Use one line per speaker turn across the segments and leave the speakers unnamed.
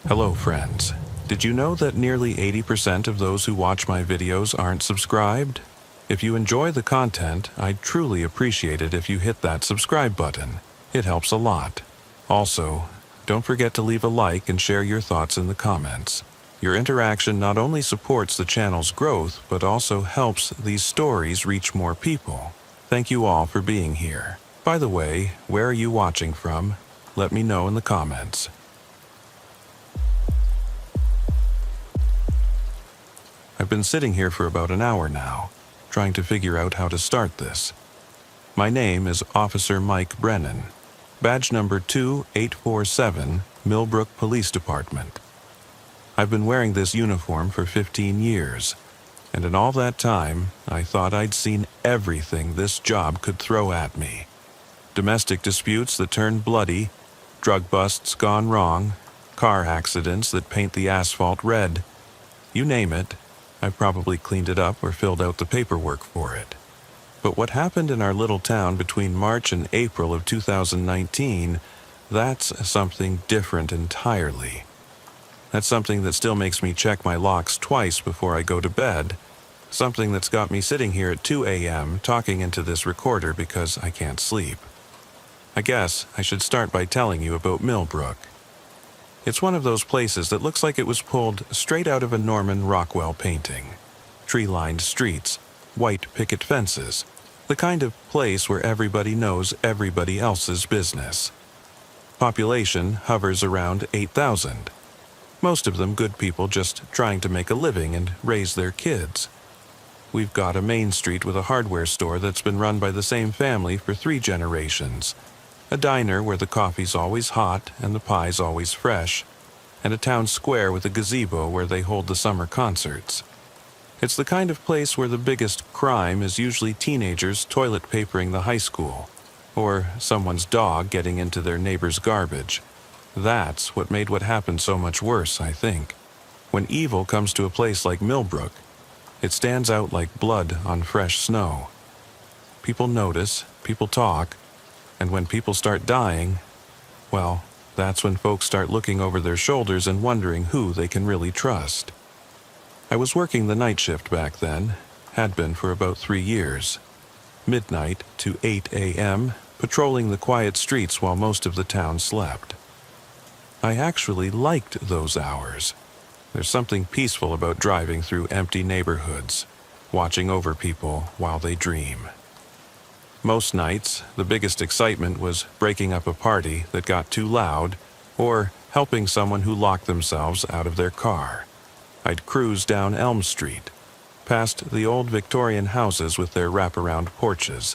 Hello friends. Did you know that nearly 80% of those who watch my videos aren't subscribed? If you enjoy the content, I'd truly appreciate it if you hit that subscribe button. It helps a lot. Also, don't forget to leave a like and share your thoughts in the comments. Your interaction not only supports the channel's growth, but also helps these stories reach more people. Thank you all for being here. By the way, where are you watching from? Let me know in the comments. I've been sitting here for about an hour now, trying to figure out how to start this. My name is Officer Mike Brennan, badge number 2847, Millbrook Police Department. I've been wearing this uniform for 15 years, and in all that time, I thought I'd seen everything this job could throw at me. Domestic disputes that turn bloody, drug busts gone wrong, car accidents that paint the asphalt red. You name it, I've probably cleaned it up or filled out the paperwork for it. But what happened in our little town between March and April of 2019, that's something different entirely. That's something that still makes me check my locks twice before I go to bed. Something that's got me sitting here at 2 a.m. talking into this recorder because I can't sleep. I guess I should start by telling you about Millbrook. It's one of those places that looks like it was pulled straight out of a Norman Rockwell painting. Tree-lined streets, white picket fences, the kind of place where everybody knows everybody else's business. Population hovers around 8,000. Most of them good people just trying to make a living and raise their kids. We've got a main street with a hardware store that's been run by the same family for 3 generations. A diner where the coffee's always hot and the pie's always fresh, and a town square with a gazebo where they hold the summer concerts. It's the kind of place where the biggest crime is usually teenagers toilet papering the high school, or someone's dog getting into their neighbor's garbage. That's what made what happened so much worse, I think. When evil comes to a place like Millbrook, it stands out like blood on fresh snow. People notice, people talk, and when people start dying, well, that's when folks start looking over their shoulders and wondering who they can really trust. I was working the night shift back then, had been for about 3 years. Midnight to 8 a.m., patrolling the quiet streets while most of the town slept. I actually liked those hours. There's something peaceful about driving through empty neighborhoods, watching over people while they dream. Most nights, the biggest excitement was breaking up a party that got too loud or helping someone who locked themselves out of their car. I'd cruise down Elm Street, past the old Victorian houses with their wraparound porches,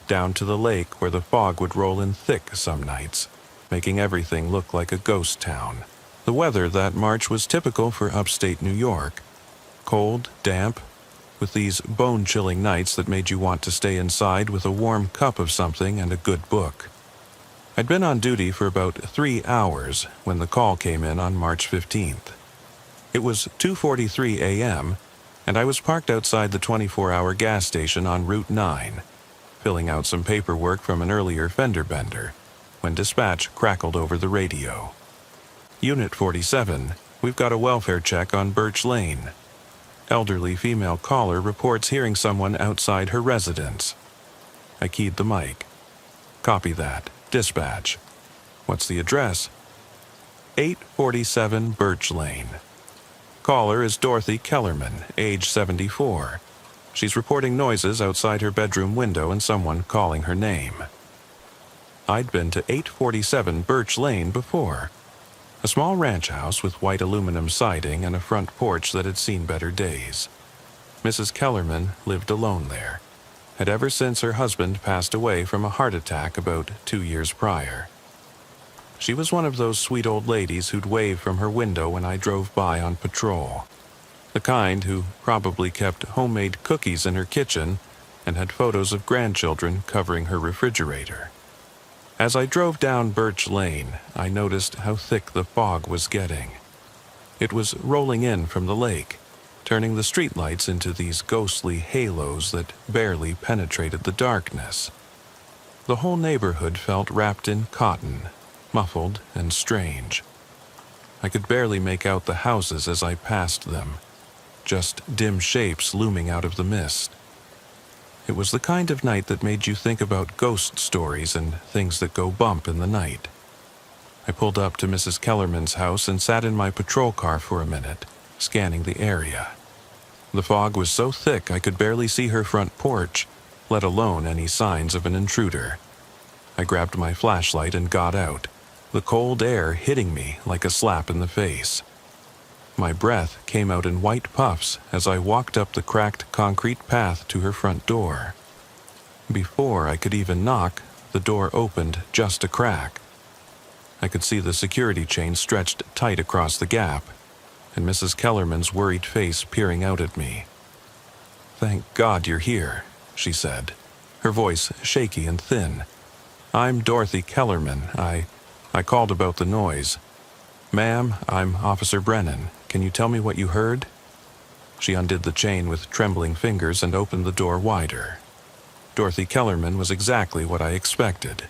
down to the lake where the fog would roll in thick some nights, making everything look like a ghost town. The weather that March was typical for upstate New York. Cold, damp, with these bone-chilling nights that made you want to stay inside with a warm cup of something and a good book. I'd been on duty for about 3 hours when the call came in on March 15th. It was 2:43 a.m., and I was parked outside the 24-hour gas station on Route 9, filling out some paperwork from an earlier fender bender, when dispatch crackled over the radio. Unit 47, we've got a welfare check on Birch Lane. Elderly female caller reports hearing someone outside her residence. I keyed the mic. Copy that. Dispatch. What's the address? 847 Birch Lane. Caller is Dorothy Kellerman, age 74. She's reporting noises outside her bedroom window and someone calling her name. I'd been to 847 Birch Lane before. A small ranch house with white aluminum siding and a front porch that had seen better days. Mrs. Kellerman lived alone there, had ever since her husband passed away from a heart attack about 2 years prior. She was one of those sweet old ladies who'd wave from her window when I drove by on patrol. The kind who probably kept homemade cookies in her kitchen and had photos of grandchildren covering her refrigerator. As I drove down Birch Lane, I noticed how thick the fog was getting. It was rolling in from the lake, turning the streetlights into these ghostly halos that barely penetrated the darkness. The whole neighborhood felt wrapped in cotton, muffled and strange. I could barely make out the houses as I passed them, just dim shapes looming out of the mist. It was the kind of night that made you think about ghost stories and things that go bump in the night. I pulled up to Mrs. Kellerman's house and sat in my patrol car for a minute, scanning the area. The fog was so thick I could barely see her front porch, let alone any signs of an intruder. I grabbed my flashlight and got out, the cold air hitting me like a slap in the face. My breath came out in white puffs as I walked up the cracked concrete path to her front door. Before I could even knock, the door opened just a crack. I could see the security chain stretched tight across the gap, and Mrs. Kellerman's worried face peering out at me. "Thank God you're here," she said, her voice shaky and thin. "I'm Dorothy Kellerman. I called about the noise. Ma'am, I'm Officer Brennan. Can you tell me what you heard?" She undid the chain with trembling fingers and opened the door wider. Dorothy Kellerman was exactly what I expected.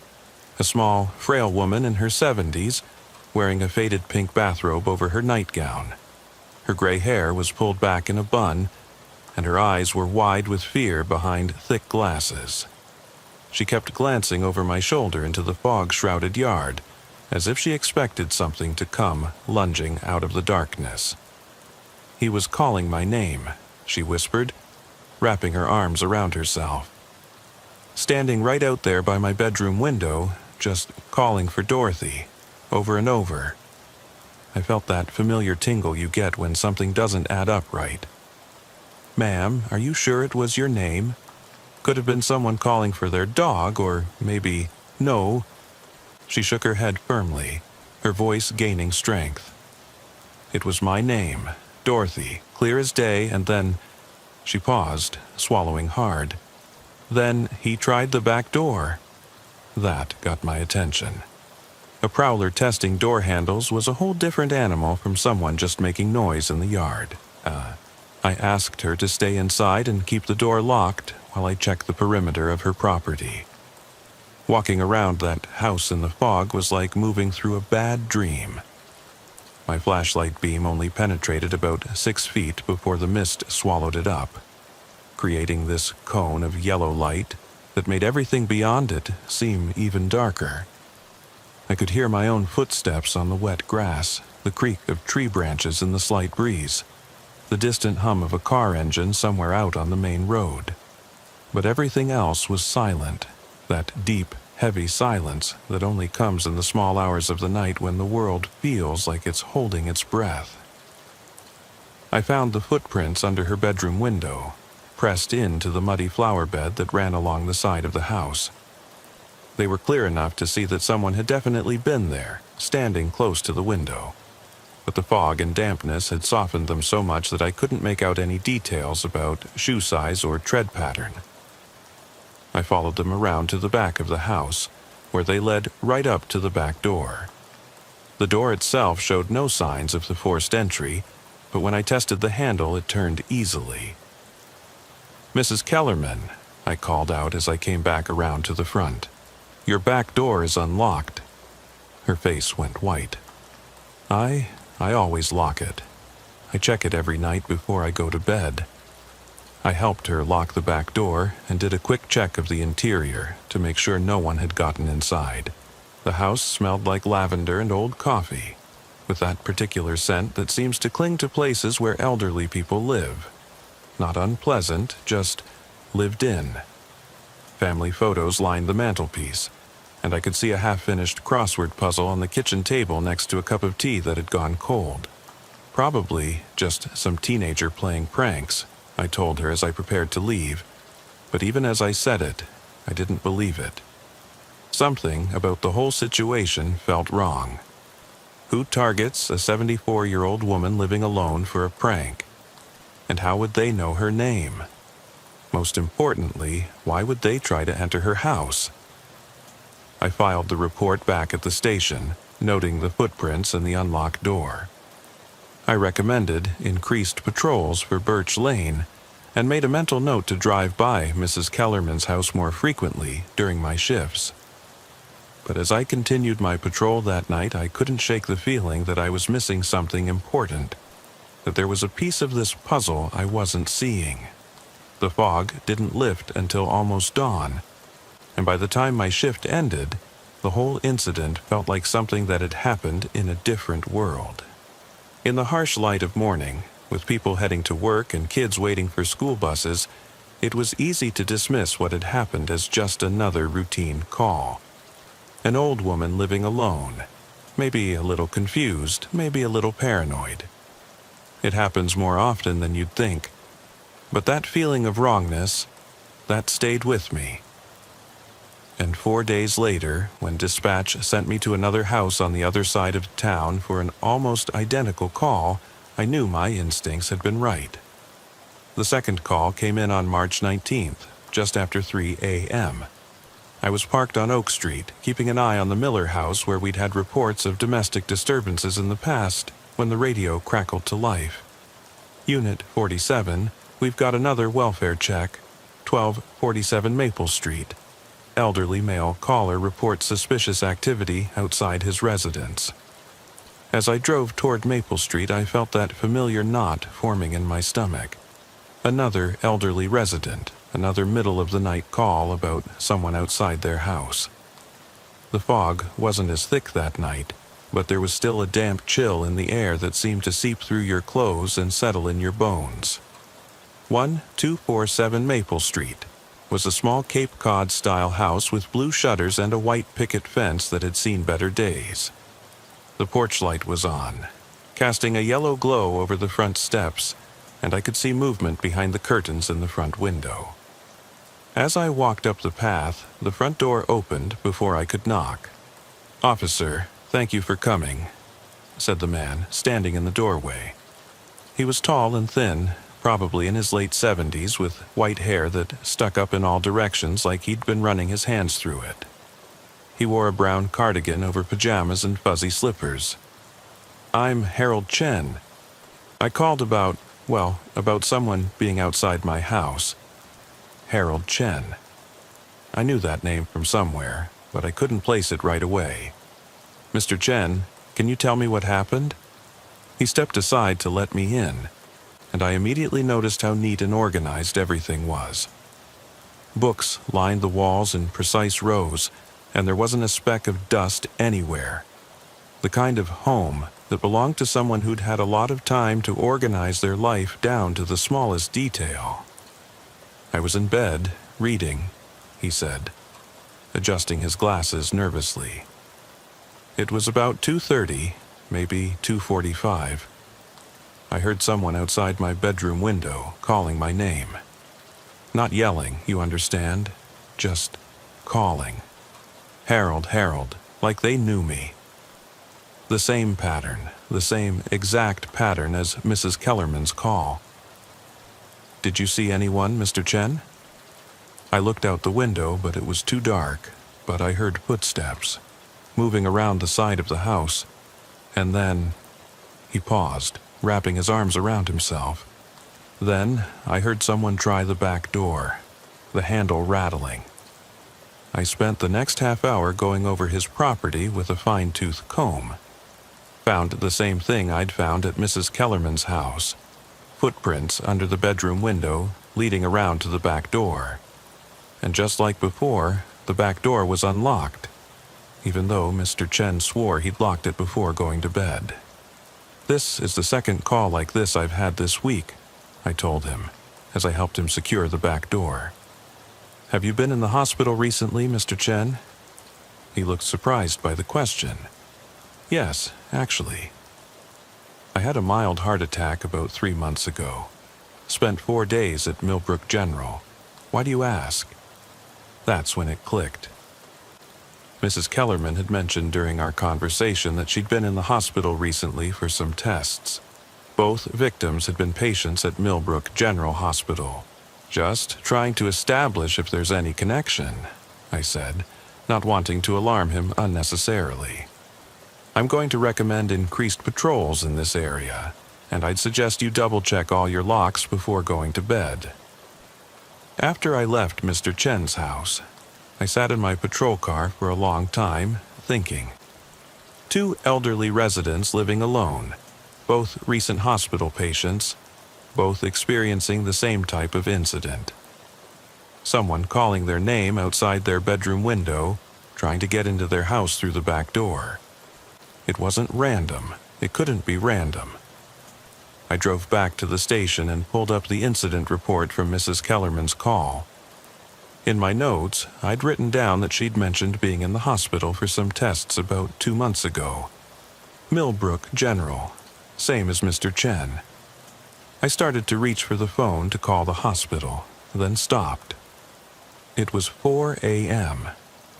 A small, frail woman in her 70s, wearing a faded pink bathrobe over her nightgown. Her gray hair was pulled back in a bun, and her eyes were wide with fear behind thick glasses. She kept glancing over my shoulder into the fog-shrouded yard, as if she expected something to come lunging out of the darkness. "He was calling my name," she whispered, wrapping her arms around herself. Standing right out there by my bedroom window, just calling for Dorothy, over and over. I felt that familiar tingle you get when something doesn't add up right. "Ma'am, are you sure it was your name? Could have been someone calling for their dog, or maybe..." "No." She shook her head firmly, her voice gaining strength. "It was my name, Dorothy, clear as day, and then..." She paused, swallowing hard. "Then he tried the back door." That got my attention. A prowler testing door handles was a whole different animal from someone just making noise in the yard. I asked her to stay inside and keep the door locked while I checked the perimeter of her property. Walking around that house in the fog was like moving through a bad dream. My flashlight beam only penetrated about 6 feet before the mist swallowed it up, creating this cone of yellow light that made everything beyond it seem even darker. I could hear my own footsteps on the wet grass, the creak of tree branches in the slight breeze, the distant hum of a car engine somewhere out on the main road. But everything else was silent, that deep, heavy silence that only comes in the small hours of the night when the world feels like it's holding its breath. I found the footprints under her bedroom window, pressed into the muddy flower bed that ran along the side of the house. They were clear enough to see that someone had definitely been there, standing close to the window. But the fog and dampness had softened them so much that I couldn't make out any details about shoe size or tread pattern. I followed them around to the back of the house, where they led right up to the back door. The door itself showed no signs of the forced entry, but when I tested the handle, it turned easily. "Mrs. Kellerman," I called out as I came back around to the front. "Your back door is unlocked." Her face went white. I always lock it. I check it every night before I go to bed." I helped her lock the back door and did a quick check of the interior to make sure no one had gotten inside. The house smelled like lavender and old coffee, with that particular scent that seems to cling to places where elderly people live. Not unpleasant, just lived in. Family photos lined the mantelpiece, and I could see a half-finished crossword puzzle on the kitchen table next to a cup of tea that had gone cold. Probably just some teenager playing pranks, I told her as I prepared to leave, but even as I said it, I didn't believe it. Something about the whole situation felt wrong. Who targets a 74-year-old woman living alone for a prank? And how would they know her name? Most importantly, why would they try to enter her house? I filed the report back at the station, noting the footprints and the unlocked door. I recommended increased patrols for Birch Lane and made a mental note to drive by Mrs. Kellerman's house more frequently during my shifts. but as I continued my patrol that night, I couldn't shake the feeling that I was missing something important, that there was a piece of this puzzle I wasn't seeing. The fog didn't lift until almost dawn, and by the time my shift ended, the whole incident felt like something that had happened in a different world. In the harsh light of morning, with people heading to work and kids waiting for school buses, it was easy to dismiss what had happened as just another routine call. An old woman living alone, maybe a little confused, maybe a little paranoid. It happens more often than you'd think, but that feeling of wrongness, that stayed with me. And 4 days later, when dispatch sent me to another house on the other side of town for an almost identical call, I knew my instincts had been right. The second call came in on March 19th, just after 3 a.m. I was parked on Oak Street, keeping an eye on the Miller house where we'd had reports of domestic disturbances in the past, when the radio crackled to life. Unit 47, we've got another welfare check, 1247 Maple Street. Elderly male caller reports suspicious activity outside his residence. As I drove toward Maple Street, I felt that familiar knot forming in my stomach. Another elderly resident, another middle-of-the-night call about someone outside their house. The fog wasn't as thick that night, but there was still a damp chill in the air that seemed to seep through your clothes and settle in your bones. 1247 Maple Street was a small Cape Cod-style house with blue shutters and a white picket fence that had seen better days. The porch light was on, casting a yellow glow over the front steps, and I could see movement behind the curtains in the front window. As I walked up the path, the front door opened before I could knock. "Officer, thank you for coming," said the man, standing in the doorway. He was tall and thin, probably in his late 70s, with white hair that stuck up in all directions like he'd been running his hands through it. He wore a brown cardigan over pajamas and fuzzy slippers. "I'm Harold Chen. I called about someone being outside my house." Harold Chen. I knew that name from somewhere, but I couldn't place it right away. "Mr. Chen, can you tell me what happened?" He stepped aside to let me in, and I immediately noticed how neat and organized everything was. Books lined the walls in precise rows, and there wasn't a speck of dust anywhere. The kind of home that belonged to someone who'd had a lot of time to organize their life down to the smallest detail. "I was in bed, reading," he said, adjusting his glasses nervously. "It was about 2:30, maybe 2:45. I heard someone outside my bedroom window calling my name. Not yelling, you understand, just calling. Harold, Harold, like they knew me. The same pattern, the same exact pattern as Mrs. Kellerman's call." "Did you see anyone, Mr. Chen?" I looked out the window, but it was too dark, but I heard footsteps, moving around the side of the house, and then he paused, wrapping his arms around himself. Then I heard someone try the back door, the handle rattling. I spent the next half hour going over his property with a fine-tooth comb. Found the same thing I'd found at Mrs. Kellerman's house. Footprints under the bedroom window leading around to the back door. And just like before, the back door was unlocked, even though Mr. Chen swore he'd locked it before going to bed. "This is the second call like this I've had this week," I told him, as I helped him secure the back door. "Have you been in the hospital recently, Mr. Chen?" He looked surprised by the question. "Yes, actually. I had a mild heart attack about 3 months ago. Spent 4 days at Millbrook General. Why do you ask?" That's when it clicked. Mrs. Kellerman had mentioned during our conversation that she'd been in the hospital recently for some tests. Both victims had been patients at Millbrook General Hospital. "Just trying to establish if there's any connection," I said, not wanting to alarm him unnecessarily. "I'm going to recommend increased patrols in this area, and I'd suggest you double-check all your locks before going to bed." After I left Mr. Chen's house, I sat in my patrol car for a long time, thinking. 2 elderly residents living alone, both recent hospital patients, both experiencing the same type of incident. Someone calling their name outside their bedroom window, trying to get into their house through the back door. It wasn't random. It couldn't be random. I drove back to the station and pulled up the incident report from Mrs. Kellerman's call. In my notes, I'd written down that she'd mentioned being in the hospital for some tests about 2 months ago. Millbrook General, same as Mr. Chen. I started to reach for the phone to call the hospital, then stopped. It was 4 a.m.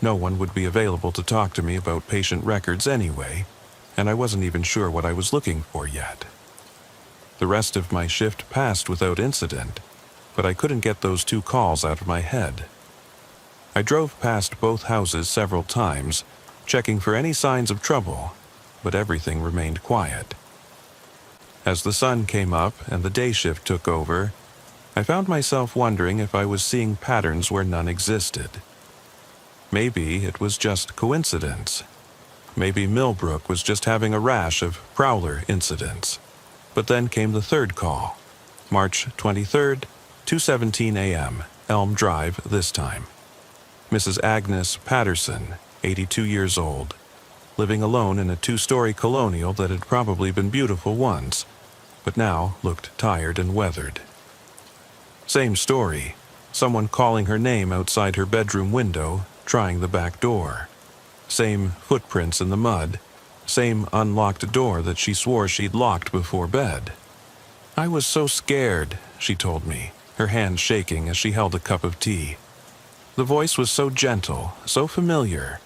No one would be available to talk to me about patient records anyway, and I wasn't even sure what I was looking for yet. The rest of my shift passed without incident, but I couldn't get those 2 calls out of my head. I drove past both houses several times, checking for any signs of trouble, but everything remained quiet. As the sun came up and the day shift took over, I found myself wondering if I was seeing patterns where none existed. Maybe it was just coincidence. Maybe Millbrook was just having a rash of prowler incidents. But then came the 3rd call, March 23rd, 2:17 a.m., Elm Drive this time. Mrs. Agnes Patterson, 82 years old, living alone in a 2-story colonial that had probably been beautiful once, but now looked tired and weathered. Same story, someone calling her name outside her bedroom window, trying the back door. Same footprints in the mud, same unlocked door that she swore she'd locked before bed. I was so scared, she told me, her hand shaking as she held a cup of tea. The voice was so gentle, so familiar.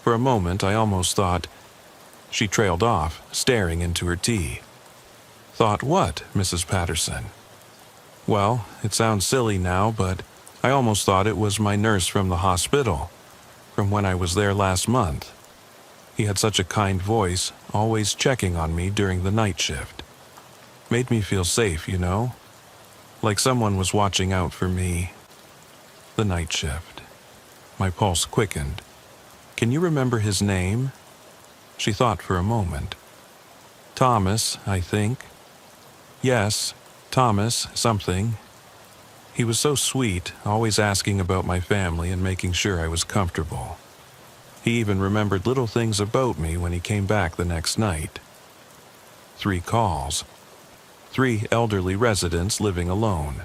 For a moment I almost thought. She trailed off, staring into her tea. Thought what, Mrs. Patterson? Well, it sounds silly now, but I almost thought it was my nurse from the hospital, from when I was there last month. He had such a kind voice, always checking on me during the night shift. Made me feel safe, you know? Like someone was watching out for me. The night shift. My pulse quickened. Can you remember his name? She thought for a moment. Thomas, I think. Yes, Thomas something. He was so sweet, always asking about my family and making sure I was comfortable. He even remembered little things about me when he came back the next night. 3 calls. 3 elderly residents living alone.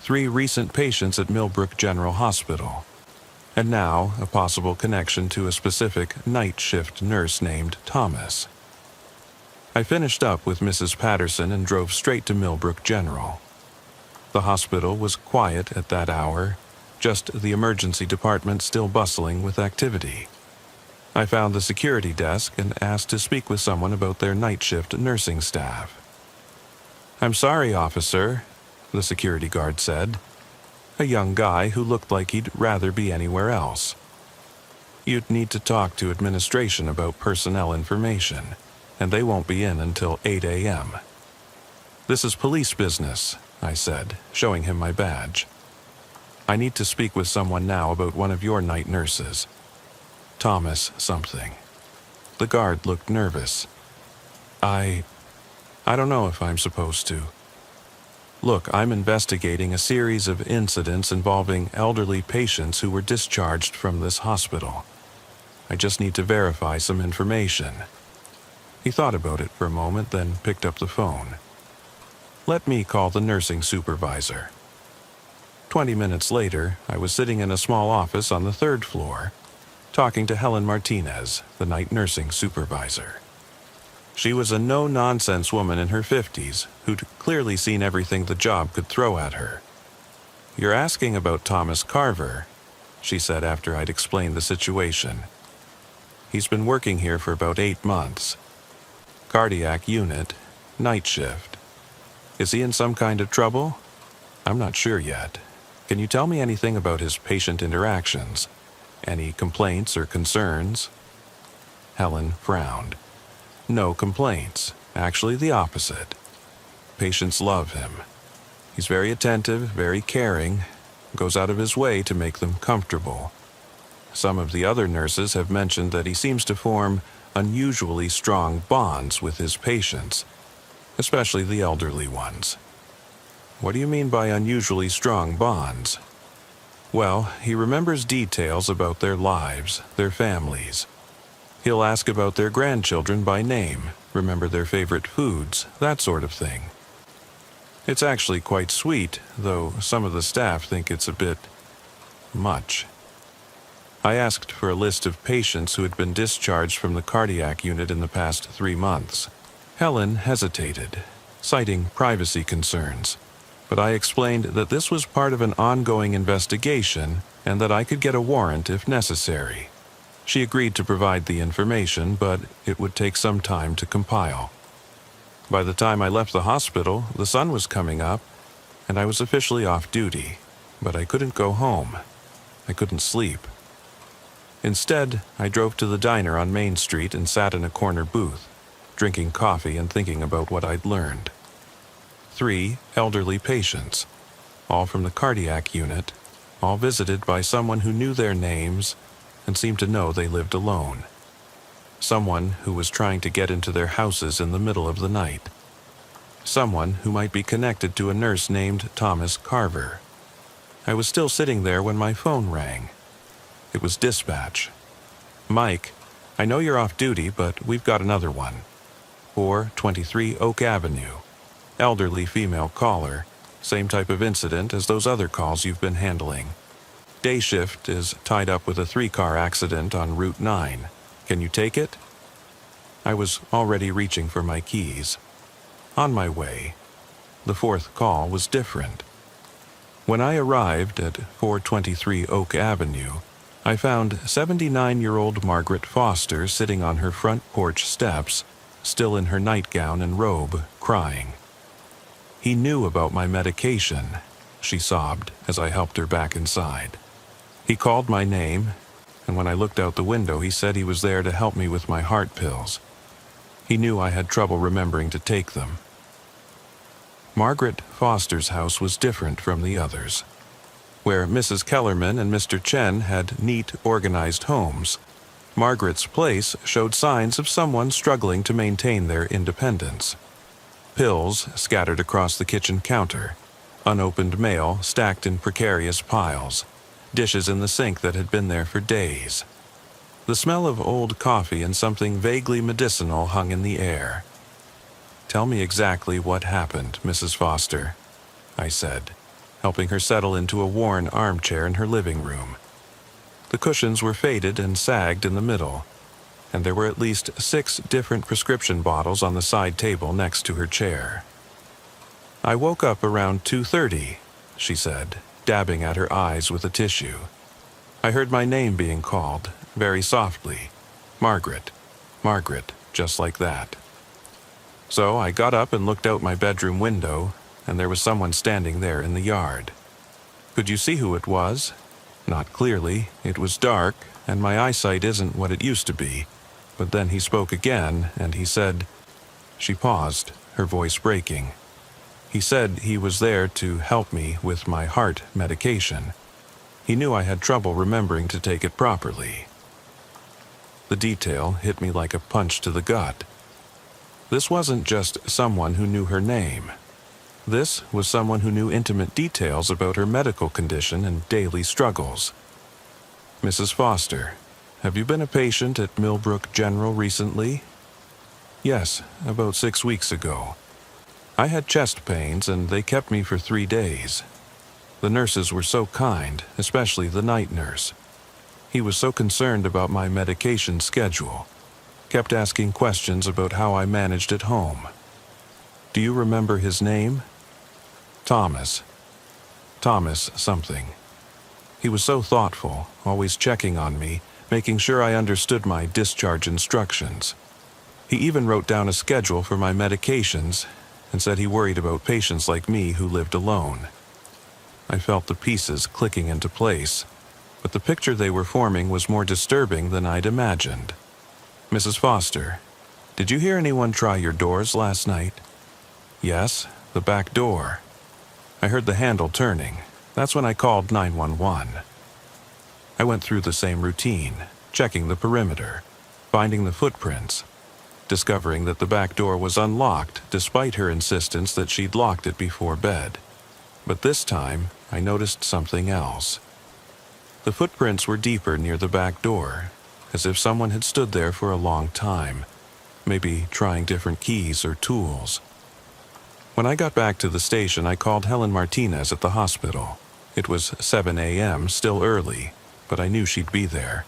3 recent patients at Millbrook General Hospital. And now a possible connection to a specific night shift nurse named Thomas. I finished up with Mrs. Patterson and drove straight to Millbrook General. The hospital was quiet at that hour, just the emergency department still bustling with activity. I found the security desk and asked to speak with someone about their night shift nursing staff. "I'm sorry, officer," the security guard said, a young guy who looked like he'd rather be anywhere else. "You'd need to talk to administration about personnel information, and they won't be in until 8 a.m. "This is police business," I said, showing him my badge. "I need to speak with someone now about one of your night nurses. Thomas something." The guard looked nervous. I don't know if I'm supposed to. "Look, I'm investigating a series of incidents involving elderly patients who were discharged from this hospital. I just need to verify some information." He thought about it for a moment, then picked up the phone. "Let me call the nursing supervisor." 20 minutes later, I was sitting in a small office on the 3rd floor, talking to Helen Martinez, the night nursing supervisor. She was a no-nonsense woman in her 50s who'd clearly seen everything the job could throw at her. "You're asking about Thomas Carver," she said after I'd explained the situation. "He's been working here for about 8 months. Cardiac unit, night shift. Is he in some kind of trouble? I'm not sure yet. Can you tell me anything about his patient interactions? Any complaints or concerns?" Helen frowned. "No complaints. Actually the opposite. Patients love him. He's very attentive, very caring, goes out of his way to make them comfortable. Some of the other nurses have mentioned that he seems to form unusually strong bonds with his patients, especially the elderly ones. What do you mean by unusually strong bonds? Well, he remembers details about their lives, their families. He'll ask about their grandchildren by name, remember their favorite foods, that sort of thing. It's actually quite sweet, though some of the staff think it's a bit much. I asked for a list of patients who had been discharged from the cardiac unit in the past 3 months. Helen hesitated, citing privacy concerns, but I explained that this was part of an ongoing investigation and that I could get a warrant if necessary. She agreed to provide the information, but it would take some time to compile. By the time I left the hospital, the sun was coming up, and I was officially off duty, but I couldn't go home. I couldn't sleep. Instead, I drove to the diner on Main Street and sat in a corner booth, drinking coffee and thinking about what I'd learned. 3 elderly patients, all from the cardiac unit, all visited by someone who knew their names and seemed to know they lived alone. Someone who was trying to get into their houses in the middle of the night. Someone who might be connected to a nurse named Thomas Carver. I was still sitting there when my phone rang. It was dispatch. "Mike, I know you're off duty, but we've got another one. 423 Oak Avenue. Elderly female caller. Same type of incident as those other calls you've been handling. Day shift is tied up with a 3-car accident on Route 9. Can you take it?" I was already reaching for my keys. On my way. The 4th call was different. When I arrived at 423 Oak Avenue, I found 79-year-old Margaret Foster sitting on her front porch steps, still in her nightgown and robe, crying. "He knew about my medication," she sobbed as I helped her back inside. "He called my name, and when I looked out the window, he said he was there to help me with my heart pills. He knew I had trouble remembering to take them." Margaret Foster's house was different from the others. Where Mrs. Kellerman and Mr. Chen had neat, organized homes, Margaret's place showed signs of someone struggling to maintain their independence. Pills scattered across the kitchen counter, unopened mail stacked in precarious piles, dishes in the sink that had been there for days. The smell of old coffee and something vaguely medicinal hung in the air. "Tell me exactly what happened, Mrs. Foster," I said, helping her settle into a worn armchair in her living room. The cushions were faded and sagged in the middle, and there were at least 6 different prescription bottles on the side table next to her chair. "I woke up around 2:30, she said, dabbing at her eyes with a tissue. "I heard my name being called, very softly. Margaret, Margaret, just like that. So I got up and looked out my bedroom window, and there was someone standing there in the yard. Could you see who it was? Not clearly. It was dark, and my eyesight isn't what it used to be. But then he spoke again, and he said..." She paused, her voice breaking. "He said he was there to help me with my heart medication. He knew I had trouble remembering to take it properly." The detail hit me like a punch to the gut. This wasn't just someone who knew her name. This was someone who knew intimate details about her medical condition and daily struggles. "Mrs. Foster, have you been a patient at Millbrook General recently?" "Yes, about 6 weeks ago. I had chest pains and they kept me for 3 days. The nurses were so kind, especially the night nurse. He was so concerned about my medication schedule. Kept asking questions about how I managed at home." "Do you remember his name?" "Thomas. Thomas something. He was so thoughtful, always checking on me, making sure I understood my discharge instructions. He even wrote down a schedule for my medications and said he worried about patients like me who lived alone." I felt the pieces clicking into place, but the picture they were forming was more disturbing than I'd imagined. "Mrs. Foster, did you hear anyone try your doors last night?" "Yes, the back door. I heard the handle turning. That's when I called 911. I went through the same routine, checking the perimeter, finding the footprints, discovering that the back door was unlocked despite her insistence that she'd locked it before bed. But this time, I noticed something else. The footprints were deeper near the back door, as if someone had stood there for a long time, maybe trying different keys or tools. When I got back to the station, I called Helen Martinez at the hospital. It was 7 a.m., still early, but I knew she'd be there.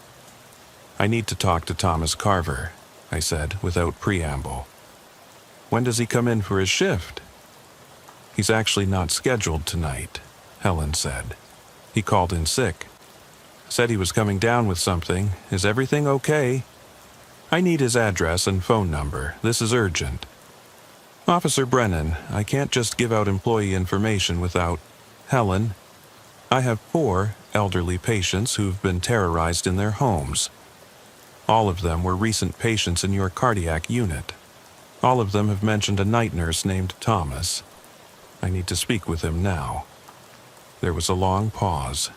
"I need to talk to Thomas Carver," I said without preamble. "When does he come in for his shift?" "He's actually not scheduled tonight," Helen said. "He called in sick. Said he was coming down with something. Is everything okay? I need his address and phone number. This is urgent." "Officer Brennan, I can't just give out employee information without—" "Helen, I have 4 elderly patients who've been terrorized in their homes. All of them were recent patients in your cardiac unit. All of them have mentioned a night nurse named Thomas. I need to speak with him now." There was a long pause.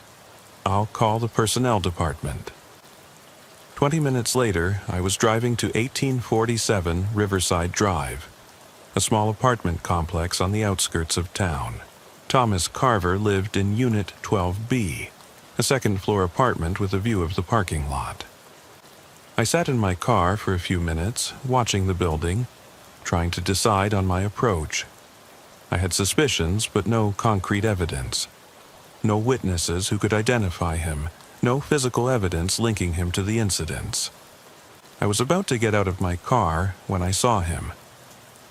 "I'll call the personnel department." 20 minutes later, I was driving to 1847 Riverside Drive, a small apartment complex on the outskirts of town. Thomas Carver lived in Unit 12B, a second-floor apartment with a view of the parking lot. I sat in my car for a few minutes, watching the building, trying to decide on my approach. I had suspicions, but no concrete evidence. No witnesses who could identify him, no physical evidence linking him to the incidents. I was about to get out of my car when I saw him.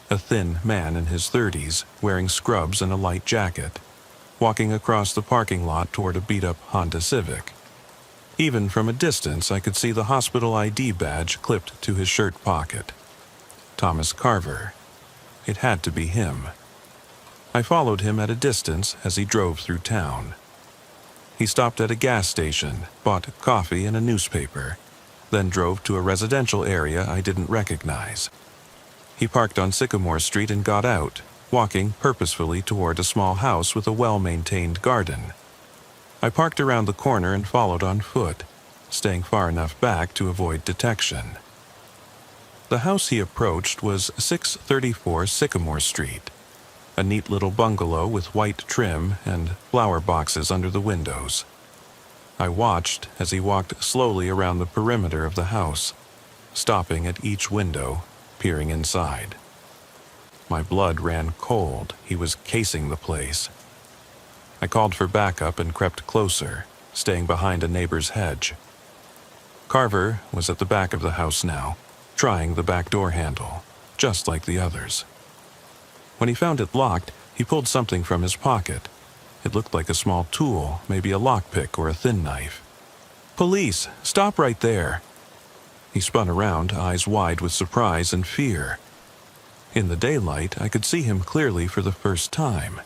A thin man in his 30s, wearing scrubs and a light jacket, walking across the parking lot toward a beat-up Honda Civic. Even from a distance, I could see the hospital ID badge clipped to his shirt pocket. Thomas Carver. It had to be him. I followed him at a distance as he drove through town. He stopped at a gas station, bought coffee and a newspaper, then drove to a residential area I didn't recognize. He parked on Sycamore Street and got out, walking purposefully toward a small house with a well-maintained garden. I parked around the corner and followed on foot, staying far enough back to avoid detection. The house he approached was 634 Sycamore Street, a neat little bungalow with white trim and flower boxes under the windows. I watched as he walked slowly around the perimeter of the house, stopping at each window, peering inside. My blood ran cold. He was casing the place. I called for backup and crept closer, staying behind a neighbor's hedge. Carver was at the back of the house now, trying the back door handle, just like the others. When he found it locked, he pulled something from his pocket. It looked like a small tool, maybe a lockpick or a thin knife. "Police! Stop right there!" He spun around, eyes wide with surprise and fear. In the daylight, I could see him clearly for the first time.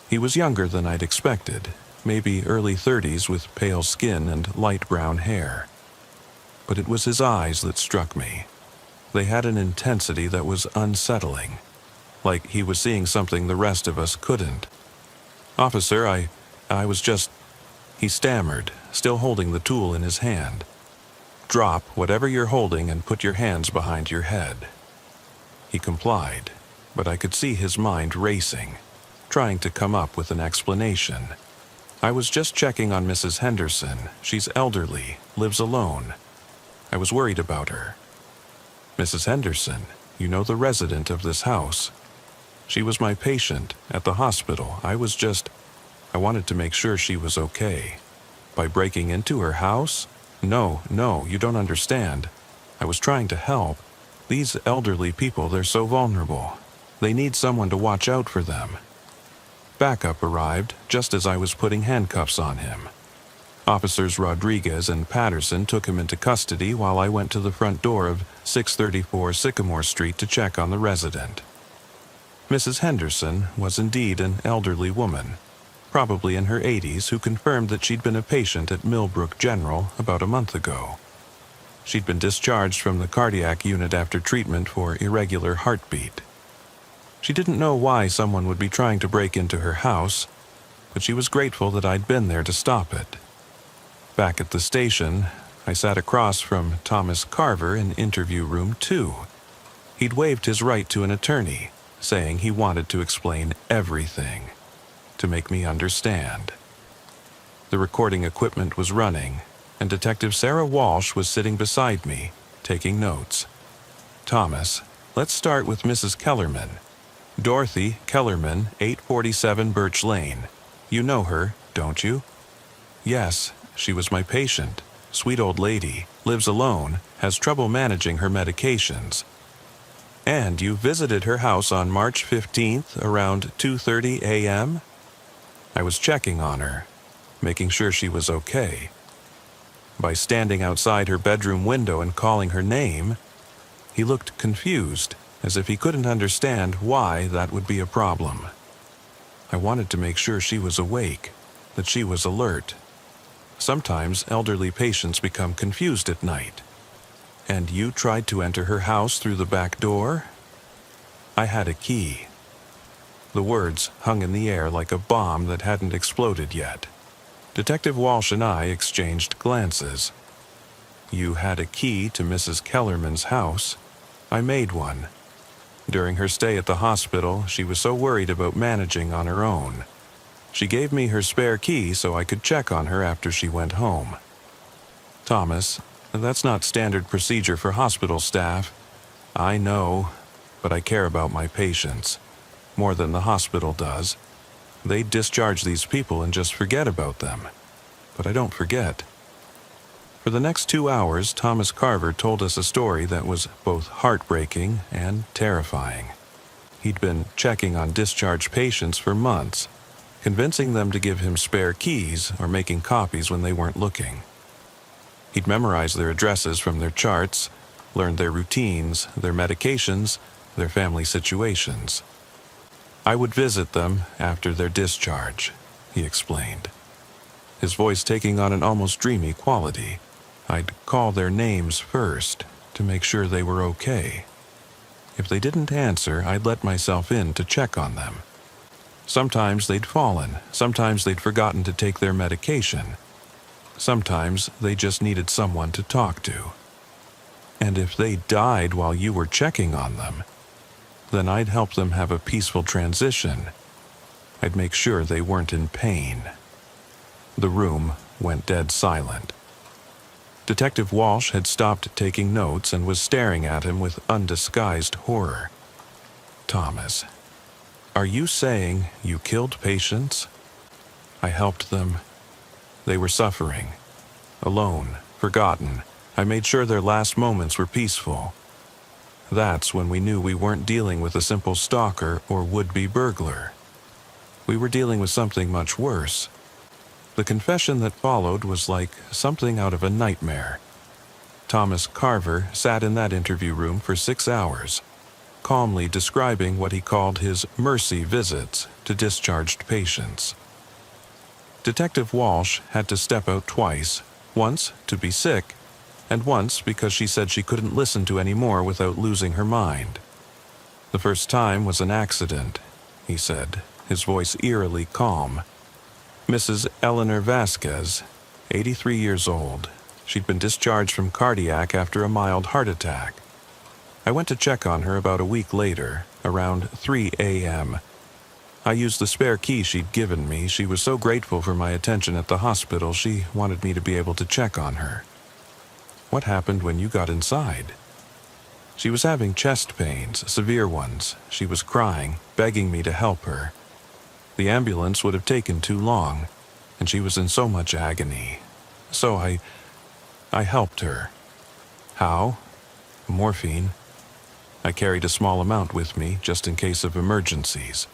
He was younger than I'd expected, maybe early 30s with pale skin and light brown hair. But it was his eyes that struck me. They had an intensity that was unsettling, like he was seeing something the rest of us couldn't. "Officer, I was just—" He stammered, still holding the tool in his hand. "Drop whatever you're holding and put your hands behind your head." He complied, but I could see his mind racing, trying to come up with an explanation. "I was just checking on Mrs. Henderson. She's elderly, lives alone. I was worried about her." "Mrs. Henderson, you know, the resident of this house. She was my patient at the hospital. I wanted to make sure she was okay. By breaking into her house? No, you don't understand. I was trying to help. These elderly people, they're so vulnerable. They need someone to watch out for them." Backup arrived just as I was putting handcuffs on him. Officers Rodriguez and Patterson took him into custody while I went to the front door of 634 Sycamore Street to check on the resident. Mrs. Henderson was indeed an elderly woman, probably in her 80s, who confirmed that she'd been a patient at Millbrook General about a month ago. She'd been discharged from the cardiac unit after treatment for irregular heartbeat. She didn't know why someone would be trying to break into her house, but she was grateful that I'd been there to stop it. Back at the station, I sat across from Thomas Carver in interview room 2. He'd waived his right to an attorney, saying he wanted to explain everything, to make me understand. The recording equipment was running, and Detective Sarah Walsh was sitting beside me, taking notes. Thomas, let's start with Mrs. Kellerman. Dorothy Kellerman, 847 Birch Lane. You know her, don't you? Yes, she was my patient. Sweet old lady, lives alone, has trouble managing her medications. And you visited her house on March 15th around 2:30 a.m.? I was checking on her, making sure she was okay. By standing outside her bedroom window and calling her name, he looked confused, as if he couldn't understand why that would be a problem. I wanted to make sure she was awake, that she was alert. Sometimes elderly patients become confused at night. And you tried to enter her house through the back door? I had a key. The words hung in the air like a bomb that hadn't exploded yet. Detective Walsh and I exchanged glances. You had a key to Mrs. Kellerman's house. I made one. During her stay at the hospital, she was so worried about managing on her own. She gave me her spare key so I could check on her after she went home. Thomas, that's not standard procedure for hospital staff. I know, but I care about my patients. More than the hospital does. They discharge these people and just forget about them. But I don't forget. For the next 2 hours, Thomas Carver told us a story that was both heartbreaking and terrifying. He'd been checking on discharged patients for months, convincing them to give him spare keys or making copies when they weren't looking. He'd memorized their addresses from their charts, learned their routines, their medications, their family situations. I would visit them after their discharge, he explained, his voice taking on an almost dreamy quality. I'd call their names first to make sure they were okay. If they didn't answer, I'd let myself in to check on them. Sometimes they'd fallen, sometimes they'd forgotten to take their medication. Sometimes they just needed someone to talk to. And if they died while you were checking on them, then I'd help them have a peaceful transition. I'd make sure they weren't in pain. The room went dead silent. Detective Walsh had stopped taking notes and was staring at him with undisguised horror. Thomas, are you saying you killed patients? I helped them. They were suffering, alone, forgotten. I made sure their last moments were peaceful. That's when we knew we weren't dealing with a simple stalker or would-be burglar. We were dealing with something much worse. The confession that followed was like something out of a nightmare. Thomas Carver sat in that interview room for 6 hours, calmly describing what he called his mercy visits to discharged patients. Detective Walsh had to step out twice, once to be sick, and once because she said she couldn't listen to any more without losing her mind. The first time was an accident, he said, his voice eerily calm. Mrs. Eleanor Vasquez, 83 years old. She'd been discharged from cardiac after a mild heart attack. I went to check on her about a week later, around 3 a.m. I used the spare key she'd given me. She was so grateful for my attention at the hospital, she wanted me to be able to check on her. What happened when you got inside? She was having chest pains, severe ones. She was crying, begging me to help her. The ambulance would have taken too long, and she was in so much agony. So I helped her. How? Morphine. I carried a small amount with me, just in case of emergencies.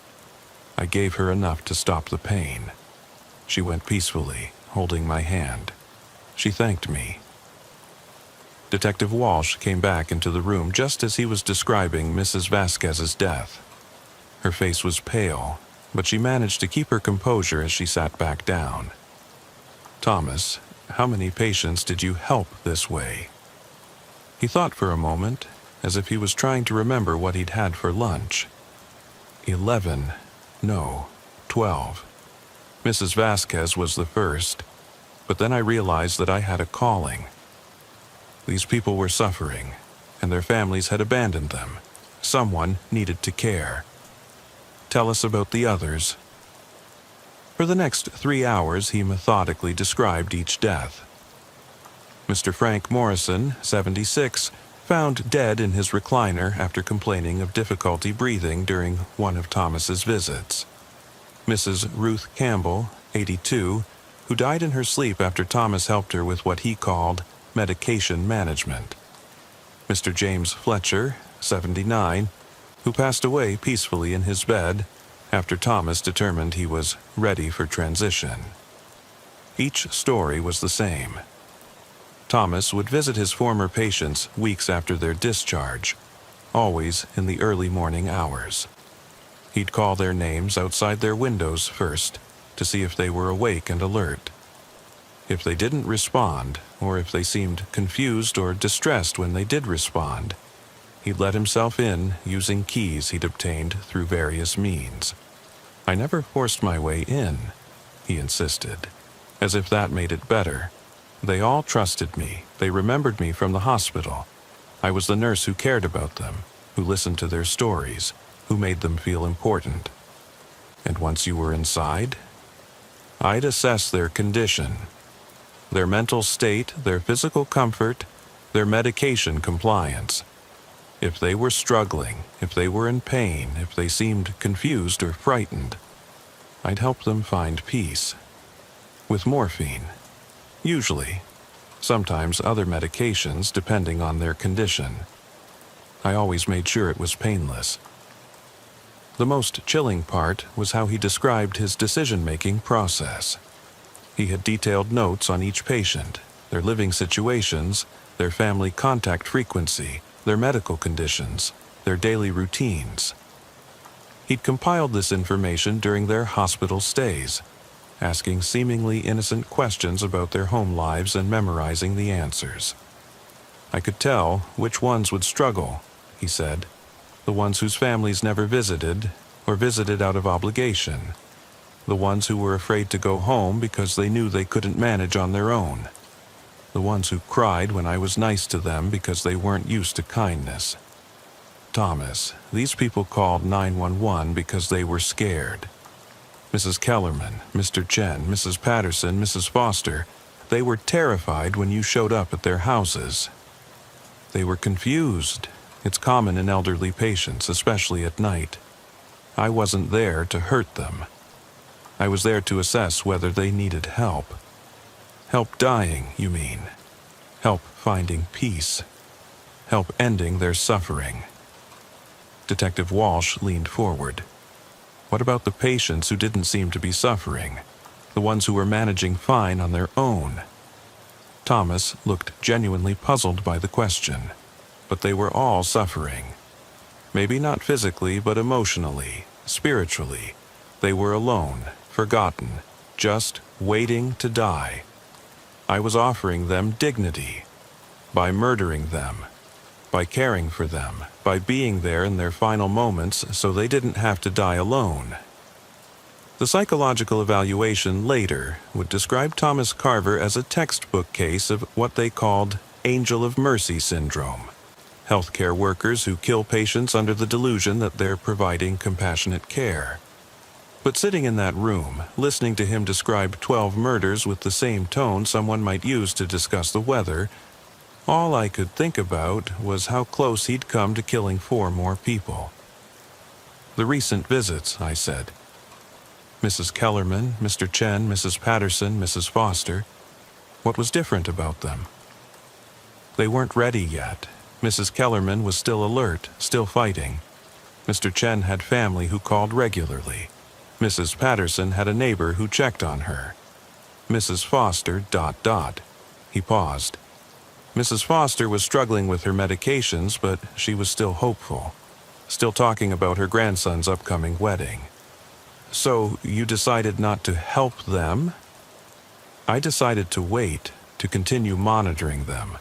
I gave her enough to stop the pain. She went peacefully, holding my hand. She thanked me. Detective Walsh came back into the room just as he was describing Mrs. Vasquez's death. Her face was pale, but she managed to keep her composure as she sat back down. Thomas, how many patients did you help this way? He thought for a moment, as if he was trying to remember what he'd had for lunch. 11. No, 12. Mrs. Vasquez was the first. But then I realized that I had a calling. These people were suffering, and their families had abandoned them. Someone needed to care. Tell us about the others. For the next 3 hours, he methodically described each death. Mr. Frank Morrison, 76, found dead in his recliner after complaining of difficulty breathing during one of Thomas's visits. Mrs. Ruth Campbell, 82, who died in her sleep after Thomas helped her with what he called medication management. Mr. James Fletcher, 79, who passed away peacefully in his bed after Thomas determined he was ready for transition. Each story was the same. Thomas would visit his former patients weeks after their discharge, always in the early morning hours. He'd call their names outside their windows first to see if they were awake and alert. If they didn't respond, or if they seemed confused or distressed when they did respond, he'd let himself in using keys he'd obtained through various means. I never forced my way in, he insisted, as if that made it better. They all trusted me. They remembered me from the hospital. I was the nurse who cared about them, who listened to their stories, who made them feel important. And once you were inside, I'd assess their condition, their mental state, their physical comfort, their medication compliance. If they were struggling, if they were in pain, if they seemed confused or frightened, I'd help them find peace. With morphine, usually. Sometimes other medications, depending on their condition. I always made sure it was painless. The most chilling part was how he described his decision-making process. He had detailed notes on each patient, their living situations, their family contact frequency, their medical conditions, their daily routines. He'd compiled this information during their hospital stays, asking seemingly innocent questions about their home lives and memorizing the answers. I could tell which ones would struggle, he said, the ones whose families never visited or visited out of obligation, the ones who were afraid to go home because they knew they couldn't manage on their own, the ones who cried when I was nice to them because they weren't used to kindness. Thomas, these people called 911 because they were scared. Mrs. Kellerman, Mr. Chen, Mrs. Patterson, Mrs. Foster, they were terrified when you showed up at their houses. They were confused. It's common in elderly patients, especially at night. I wasn't there to hurt them. I was there to assess whether they needed help. Help dying, you mean? Help finding peace. Help ending their suffering. Detective Walsh leaned forward. What about the patients who didn't seem to be suffering? The ones who were managing fine on their own? Thomas looked genuinely puzzled by the question. But they were all suffering. Maybe not physically, but emotionally, spiritually. They were alone, forgotten, just waiting to die. I was offering them dignity by murdering them, by caring for them, by being there in their final moments so they didn't have to die alone. The psychological evaluation later would describe Thomas Carver as a textbook case of what they called Angel of Mercy syndrome. Healthcare workers who kill patients under the delusion that they're providing compassionate care. But sitting in that room, listening to him describe 12 murders with the same tone someone might use to discuss the weather, all I could think about was how close he'd come to killing 4 more people. The recent visits, I said. Mrs. Kellerman, Mr. Chen, Mrs. Patterson, Mrs. Foster. What was different about them? They weren't ready yet. Mrs. Kellerman was still alert, still fighting. Mr. Chen had family who called regularly. Mrs. Patterson had a neighbor who checked on her. Mrs. Foster, ... He paused. Mrs. Foster was struggling with her medications, but she was still hopeful. Still talking about her grandson's upcoming wedding. So, you decided not to help them? I decided to wait, to continue monitoring them.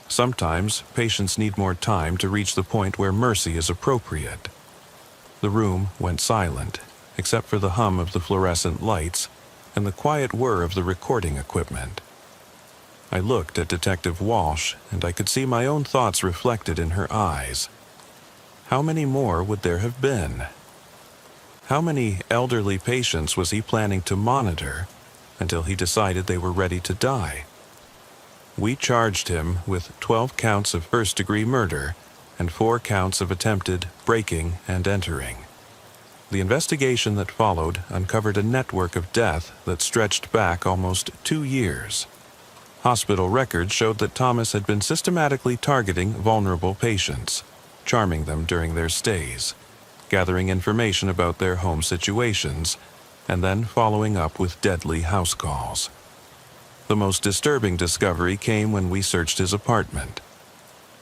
Sometimes, patients need more time to reach the point where mercy is appropriate. The room went silent, except for the hum of the fluorescent lights, and the quiet whir of the recording equipment. I looked at Detective Walsh, and I could see my own thoughts reflected in her eyes. How many more would there have been? How many elderly patients was he planning to monitor until he decided they were ready to die? We charged him with 12 counts of first-degree murder and 4 counts of attempted breaking and entering. The investigation that followed uncovered a network of death that stretched back almost 2 years. Hospital records showed that Thomas had been systematically targeting vulnerable patients, charming them during their stays, gathering information about their home situations, and then following up with deadly house calls. The most disturbing discovery came when we searched his apartment.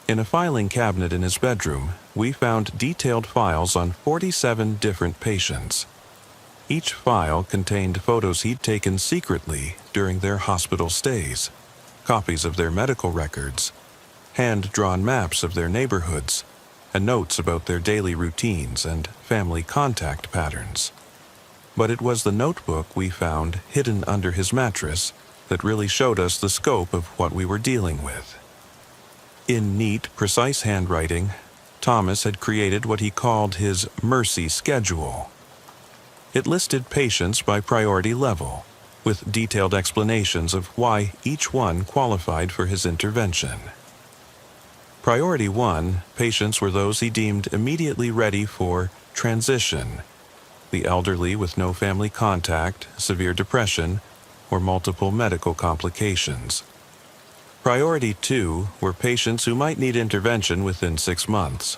In a filing cabinet in his bedroom, we found detailed files on 47 different patients. Each file contained photos he'd taken secretly during their hospital stays, copies of their medical records, hand-drawn maps of their neighborhoods, and notes about their daily routines and family contact patterns. But it was the notebook we found hidden under his mattress that really showed us the scope of what we were dealing with. In neat, precise handwriting, Thomas had created what he called his mercy schedule. It listed patients by priority level, with detailed explanations of why each one qualified for his intervention. Priority 1 patients were those he deemed immediately ready for transition, the elderly with no family contact, severe depression, or multiple medical complications. Priority 2 were patients who might need intervention within 6 months.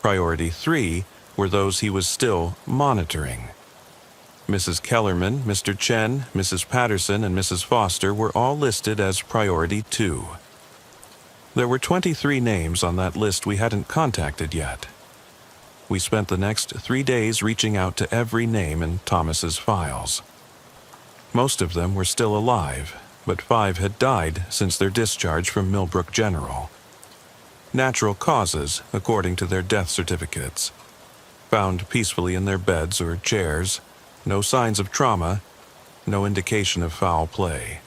Priority 3 were those he was still monitoring. Mrs. Kellerman, Mr. Chen, Mrs. Patterson, and Mrs. Foster were all listed as Priority 2. There were 23 names on that list we hadn't contacted yet. We spent the next 3 days reaching out to every name in Thomas's files. Most of them were still alive, but 5 had died since their discharge from Millbrook General. Natural causes, according to their death certificates. Found peacefully in their beds or chairs, no signs of trauma, no indication of foul play.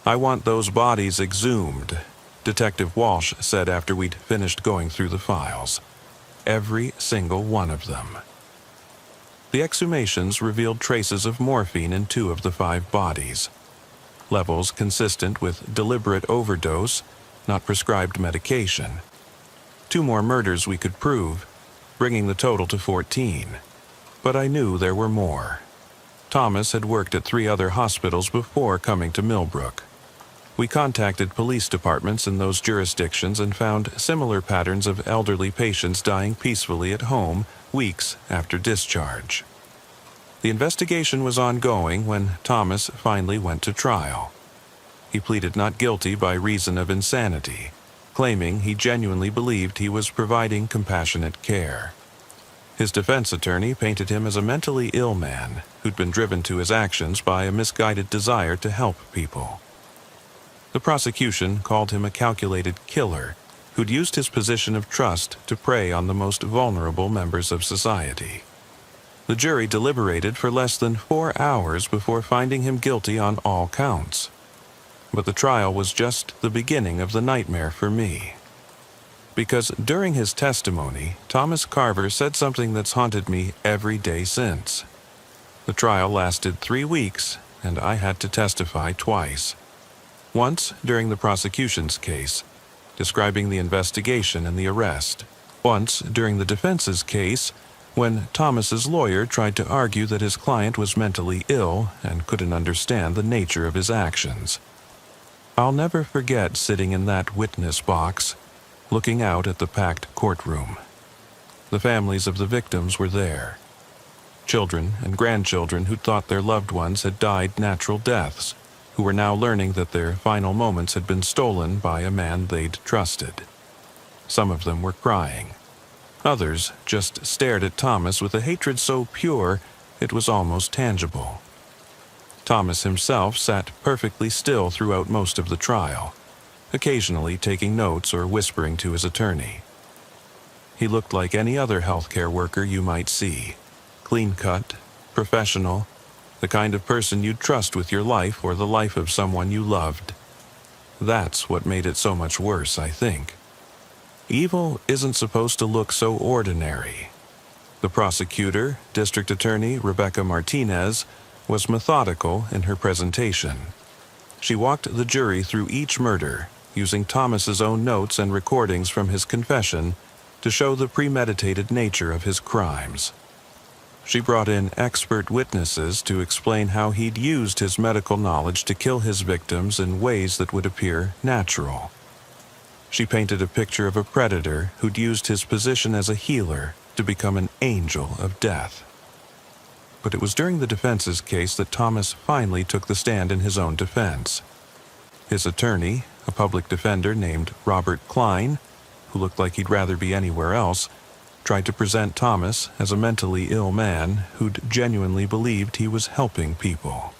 "I want those bodies exhumed," Detective Walsh said after we'd finished going through the files. Every single one of them. The exhumations revealed traces of morphine in 2 of the 5 bodies. Levels consistent with deliberate overdose, not prescribed medication. 2 more murders we could prove, bringing the total to 14. But I knew there were more. Thomas had worked at 3 other hospitals before coming to Millbrook. We contacted police departments in those jurisdictions and found similar patterns of elderly patients dying peacefully at home weeks after discharge. The investigation was ongoing when Thomas finally went to trial. He pleaded not guilty by reason of insanity, claiming he genuinely believed he was providing compassionate care. His defense attorney painted him as a mentally ill man who'd been driven to his actions by a misguided desire to help people. The prosecution called him a calculated killer who'd used his position of trust to prey on the most vulnerable members of society. The jury deliberated for less than 4 hours before finding him guilty on all counts. But the trial was just the beginning of the nightmare for me. Because during his testimony, Thomas Carver said something that's haunted me every day since. The trial lasted 3 weeks, and I had to testify twice. Once during the prosecution's case, describing the investigation and the arrest. Once during the defense's case, when Thomas's lawyer tried to argue that his client was mentally ill and couldn't understand the nature of his actions. I'll never forget sitting in that witness box, looking out at the packed courtroom. The families of the victims were there. Children and grandchildren who thought their loved ones had died natural deaths, who were now learning that their final moments had been stolen by a man they'd trusted. Some of them were crying. Others just stared at Thomas with a hatred so pure it was almost tangible. Thomas himself sat perfectly still throughout most of the trial, occasionally taking notes or whispering to his attorney. He looked like any other healthcare worker you might see, clean-cut, professional, the kind of person you'd trust with your life or the life of someone you loved. That's what made it so much worse, I think. Evil isn't supposed to look so ordinary. The prosecutor, District Attorney Rebecca Martinez, was methodical in her presentation. She walked the jury through each murder, using Thomas's own notes and recordings from his confession to show the premeditated nature of his crimes. She brought in expert witnesses to explain how he'd used his medical knowledge to kill his victims in ways that would appear natural. She painted a picture of a predator who'd used his position as a healer to become an angel of death. But it was during the defense's case that Thomas finally took the stand in his own defense. His attorney, a public defender named Robert Klein, who looked like he'd rather be anywhere else, tried to present Thomas as a mentally ill man who'd genuinely believed he was helping people.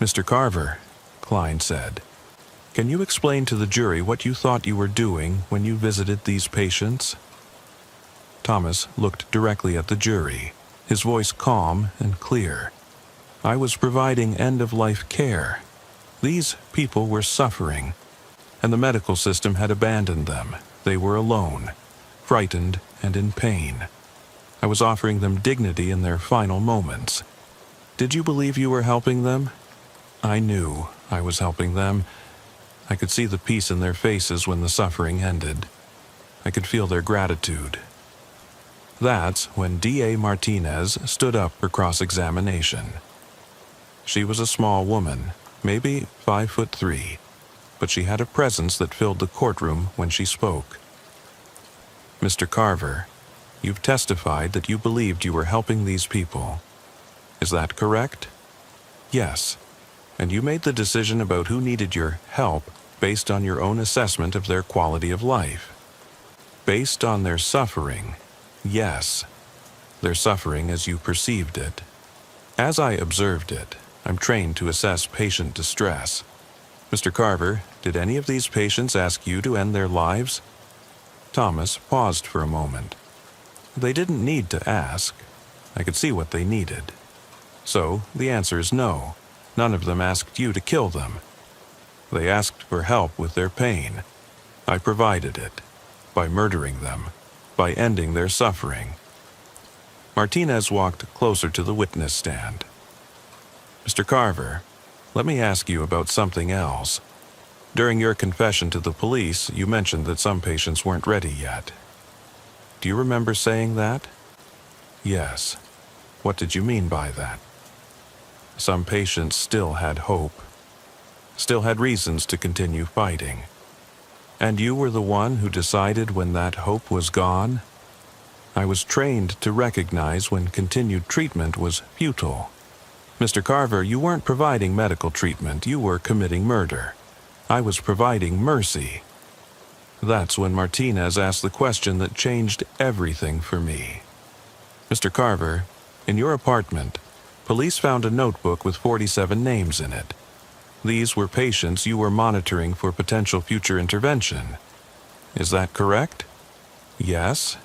"Mr. Carver," Klein said, "can you explain to the jury what you thought you were doing when you visited these patients?" Thomas looked directly at the jury, his voice calm and clear. "I was providing end-of-life care. These people were suffering, and the medical system had abandoned them. They were alone, frightened and in pain. I was offering them dignity in their final moments. Did you believe you were helping them? I knew I was helping them. I could see the peace in their faces when the suffering ended. I could feel their gratitude." That's when D.A. Martinez stood up for cross-examination. She was a small woman, maybe 5'3", but she had a presence that filled the courtroom when she spoke. "Mr. Carver, you've testified that you believed you were helping these people. Is that correct?" "Yes. And you made the decision about who needed your help based on your own assessment of their quality of life." "Based on their suffering, yes. Their suffering as you perceived it. As I observed it, I'm trained to assess patient distress. Mr. Carver, did any of these patients ask you to end their lives?" Thomas paused for a moment. "They didn't need to ask. I could see what they needed. So the answer is no. None of them asked you to kill them. They asked for help with their pain. I provided it, by murdering them, by ending their suffering." Martinez walked closer to the witness stand. "Mr. Carver, let me ask you about something else. During your confession to the police, you mentioned that some patients weren't ready yet. Do you remember saying that?" "Yes. What did you mean by that?" "Some patients still had hope, still had reasons to continue fighting. And you were the one who decided when that hope was gone? I was trained to recognize when continued treatment was futile. Mr. Carver, you weren't providing medical treatment, you were committing murder. I was providing mercy." That's when Martinez asked the question that changed everything for me. "Mr. Carver, in your apartment, police found a notebook with 47 names in it. These were patients you were monitoring for potential future intervention. Is that correct?" "Yes."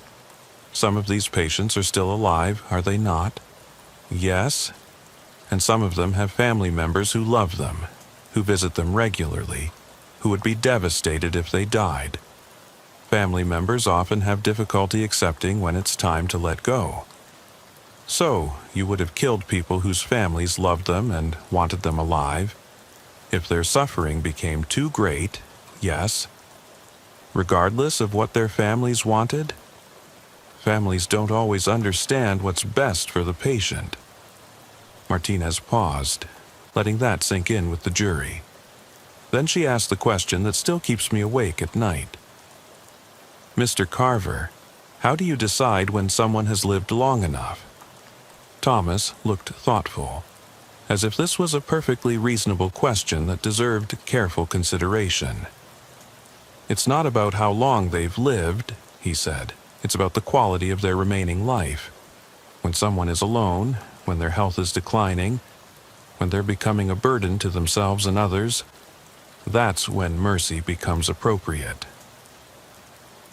"Some of these patients are still alive, are they not?" "Yes." "And some of them have family members who love them, who visit them regularly, who would be devastated if they died. Family members often have difficulty accepting when it's time to let go. So, you would have killed people whose families loved them and wanted them alive. If their suffering became too great, yes. Regardless of what their families wanted? Families don't always understand what's best for the patient." Martinez paused, letting that sink in with the jury. Then she asked the question that still keeps me awake at night. "Mr. Carver, how do you decide when someone has lived long enough?" Thomas looked thoughtful, as if this was a perfectly reasonable question that deserved careful consideration. "It's not about how long they've lived," he said. "It's about the quality of their remaining life. When someone is alone, when their health is declining, when they're becoming a burden to themselves and others, that's when mercy becomes appropriate."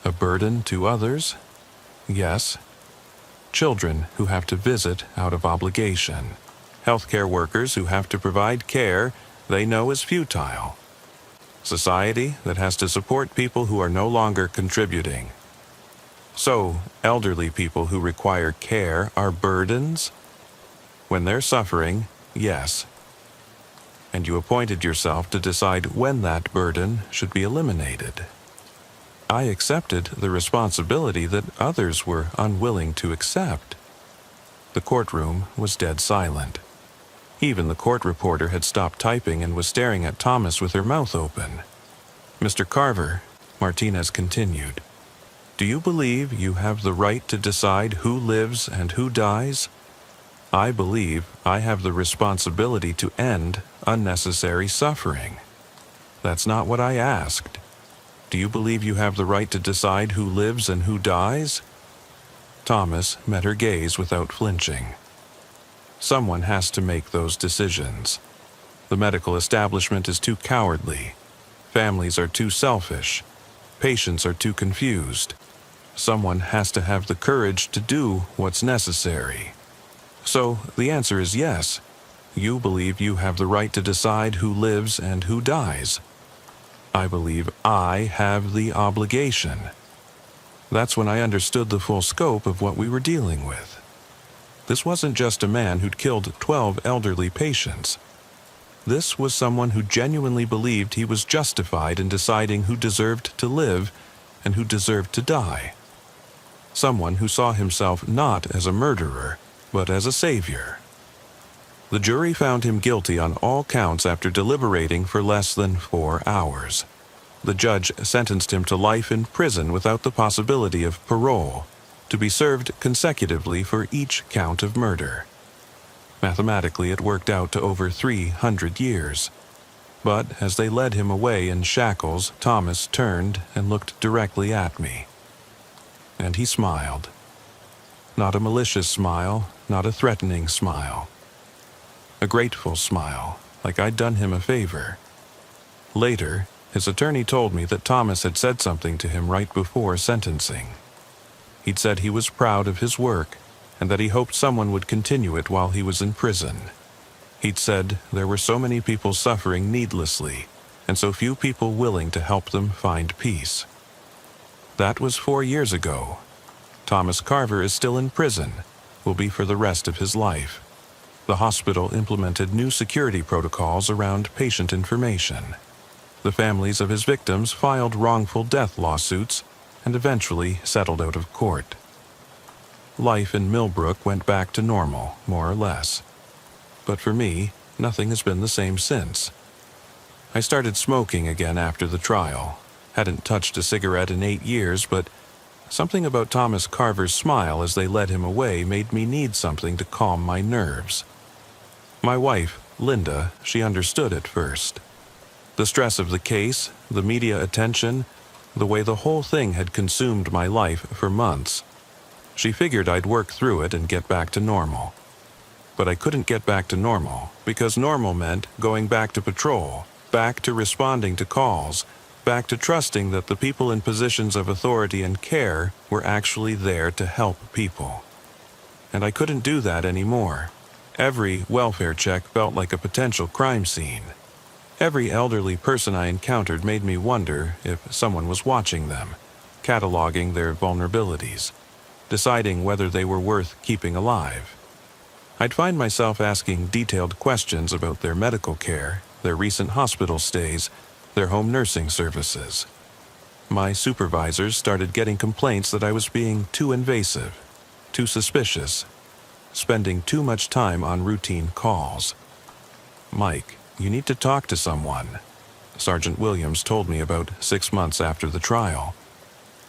"A burden to others?" "Yes. Children who have to visit out of obligation. Healthcare workers who have to provide care they know is futile. Society that has to support people who are no longer contributing. So, elderly people who require care are burdens? When they're suffering, yes. And you appointed yourself to decide when that burden should be eliminated. I accepted the responsibility that others were unwilling to accept. The courtroom was dead silent. Even the court reporter had stopped typing and was staring at Thomas with her mouth open. "Mr. Carver," Martinez continued, "do you believe you have the right to decide who lives and who dies? I believe I have the responsibility to end unnecessary suffering. That's not what I asked. Do you believe you have the right to decide who lives and who dies?" Thomas met her gaze without flinching. Someone has to make those decisions. The medical establishment is too cowardly. Families are too selfish. Patients are too confused. Someone has to have the courage to do what's necessary. So the answer is yes. You believe you have the right to decide who lives and who dies. I believe I have the obligation. That's when I understood the full scope of what we were dealing with. This wasn't just a man who'd killed 12 elderly patients. This was someone who genuinely believed he was justified in deciding who deserved to live and who deserved to die. Someone who saw himself not as a murderer, but as a savior. The jury found him guilty on all counts after deliberating for less than 4 hours. The judge sentenced him to life in prison without the possibility of parole, to be served consecutively for each count of murder. Mathematically, it worked out to over 300 years. But as they led him away in shackles, Thomas turned and looked directly at me. And he smiled. Not a malicious smile, not a threatening smile. A grateful smile, like I'd done him a favor. Later, his attorney told me that Thomas had said something to him right before sentencing. He'd said he was proud of his work, and that he hoped someone would continue it while he was in prison. He'd said there were so many people suffering needlessly, and so few people willing to help them find peace. That was 4 years ago. Thomas Carver is still in prison, will be for the rest of his life. The hospital implemented new security protocols around patient information. The families of his victims filed wrongful death lawsuits and eventually settled out of court. Life in Millbrook went back to normal, more or less. But for me, nothing has been the same since. I started smoking again after the trial. Hadn't touched a cigarette in 8 years, but something about Thomas Carver's smile as they led him away made me need something to calm my nerves. My wife, Linda, she understood at first. The stress of the case, the media attention, the way the whole thing had consumed my life for months. She figured I'd work through it and get back to normal. But I couldn't get back to normal, because normal meant going back to patrol, back to responding to calls, back to trusting that the people in positions of authority and care were actually there to help people. And I couldn't do that anymore. Every welfare check felt like a potential crime scene. Every elderly person I encountered made me wonder if someone was watching them, cataloging their vulnerabilities, deciding whether they were worth keeping alive. I'd find myself asking detailed questions about their medical care, their recent hospital stays, their home nursing services. My supervisors started getting complaints that I was being too invasive, too suspicious, spending too much time on routine calls. "Mike, you need to talk to someone," Sergeant Williams told me about 6 months after the trial.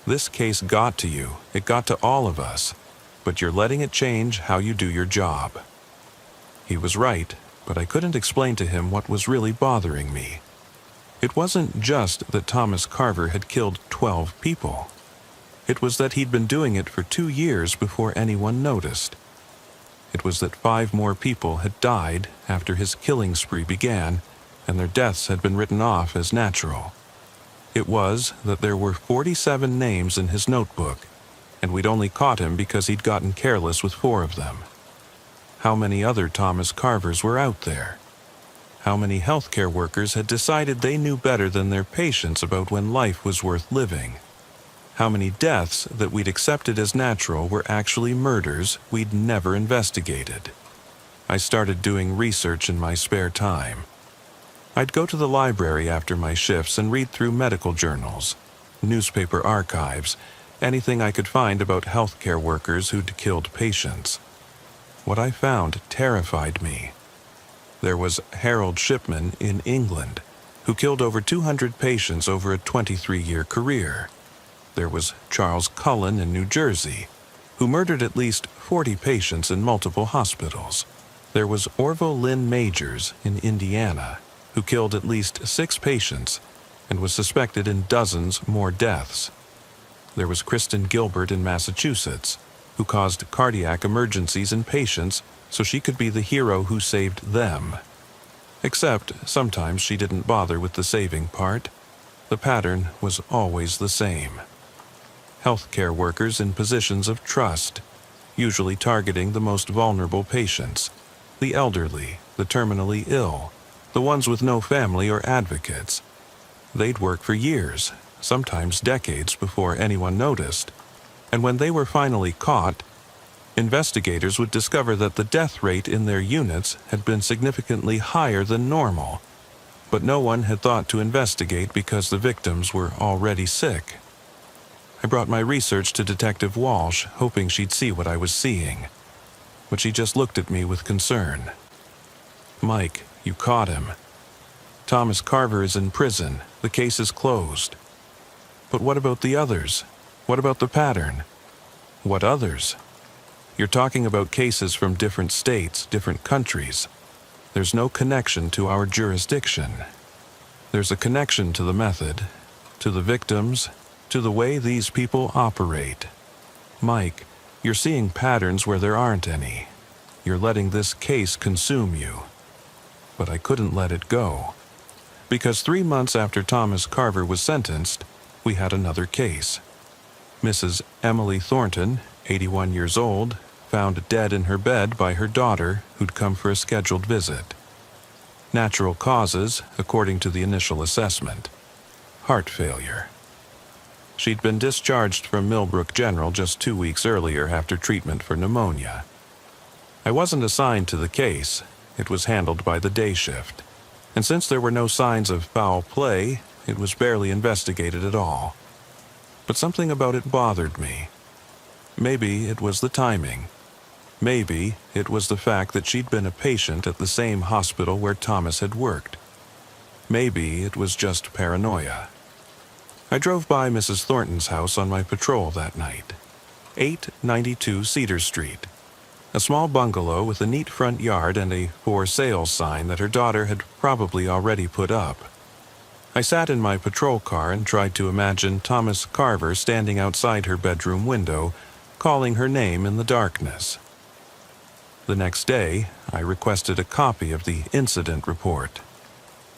"This case got to you. It got to all of us. But you're letting it change how you do your job." He was right, but I couldn't explain to him what was really bothering me. It wasn't just that Thomas Carver had killed 12 people. It was that he'd been doing it for 2 years before anyone noticed. It was that 5 more people had died after his killing spree began, and their deaths had been written off as natural. It was that there were 47 names in his notebook, and we'd only caught him because he'd gotten careless with 4 of them. How many other Thomas Carvers were out there? How many healthcare workers had decided they knew better than their patients about when life was worth living? How many deaths that we'd accepted as natural were actually murders we'd never investigated? I started doing research in my spare time. I'd go to the library after my shifts and read through medical journals, newspaper archives, anything I could find about healthcare workers who'd killed patients. What I found terrified me. There was Harold Shipman in England, who killed over 200 patients over a 23-year career. There was Charles Cullen in New Jersey, who murdered at least 40 patients in multiple hospitals. There was Orville Lynn Majors in Indiana, who killed at least 6 patients and was suspected in dozens more deaths. There was Kristen Gilbert in Massachusetts, who caused cardiac emergencies in patients so she could be the hero who saved them. Except sometimes she didn't bother with the saving part. The pattern was always the same. Healthcare workers in positions of trust, usually targeting the most vulnerable patients, the elderly, the terminally ill, the ones with no family or advocates. They'd work for years, sometimes decades before anyone noticed, and when they were finally caught, investigators would discover that the death rate in their units had been significantly higher than normal, but no one had thought to investigate because the victims were already sick. I brought my research to Detective Walsh, hoping she'd see what I was seeing, but she just looked at me with concern. "Mike, you caught him. Thomas Carver is in prison. The case is closed." "But what about the others? What about the pattern?" "What others? You're talking about cases from different states, different countries. There's no connection to our jurisdiction. There's a connection to the method, to the victims, to the way these people operate. Mike, you're seeing patterns where there aren't any. You're letting this case consume you." But I couldn't let it go. Because 3 months after Thomas Carver was sentenced, we had another case. Mrs. Emily Thornton, 81 years old, found dead in her bed by her daughter, who'd come for a scheduled visit. Natural causes, according to the initial assessment. Heart failure. She'd been discharged from Millbrook General just 2 weeks earlier after treatment for pneumonia. I wasn't assigned to the case. It was handled by the day shift. And since there were no signs of foul play, it was barely investigated at all. But something about it bothered me. Maybe it was the timing. Maybe it was the fact that she'd been a patient at the same hospital where Thomas had worked. Maybe it was just paranoia. I drove by Mrs. Thornton's house on my patrol that night. 892 Cedar Street. A small bungalow with a neat front yard and a for sale sign that her daughter had probably already put up. I sat in my patrol car and tried to imagine Thomas Carver standing outside her bedroom window, calling her name in the darkness. The next day, I requested a copy of the incident report.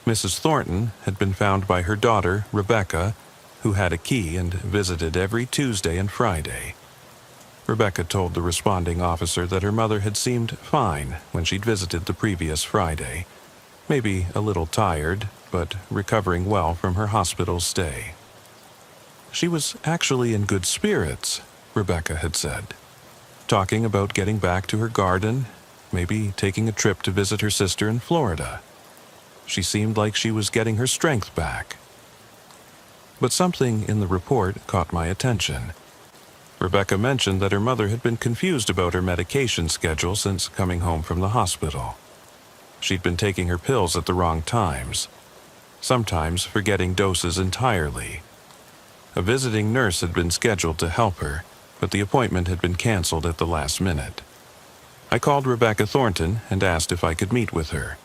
Mrs. Thornton had been found by her daughter, Rebecca, who had a key and visited every Tuesday and Friday. Rebecca told the responding officer that her mother had seemed fine when she'd visited the previous Friday, maybe a little tired, but recovering well from her hospital stay. She was actually in good spirits, Rebecca had said, talking about getting back to her garden, maybe taking a trip to visit her sister in Florida. She seemed like she was getting her strength back. But something in the report caught my attention. Rebecca mentioned that her mother had been confused about her medication schedule since coming home from the hospital. She'd been taking her pills at the wrong times, sometimes forgetting doses entirely. A visiting nurse had been scheduled to help her, but the appointment had been canceled at the last minute. I called Rebecca Thornton and asked if I could meet with her.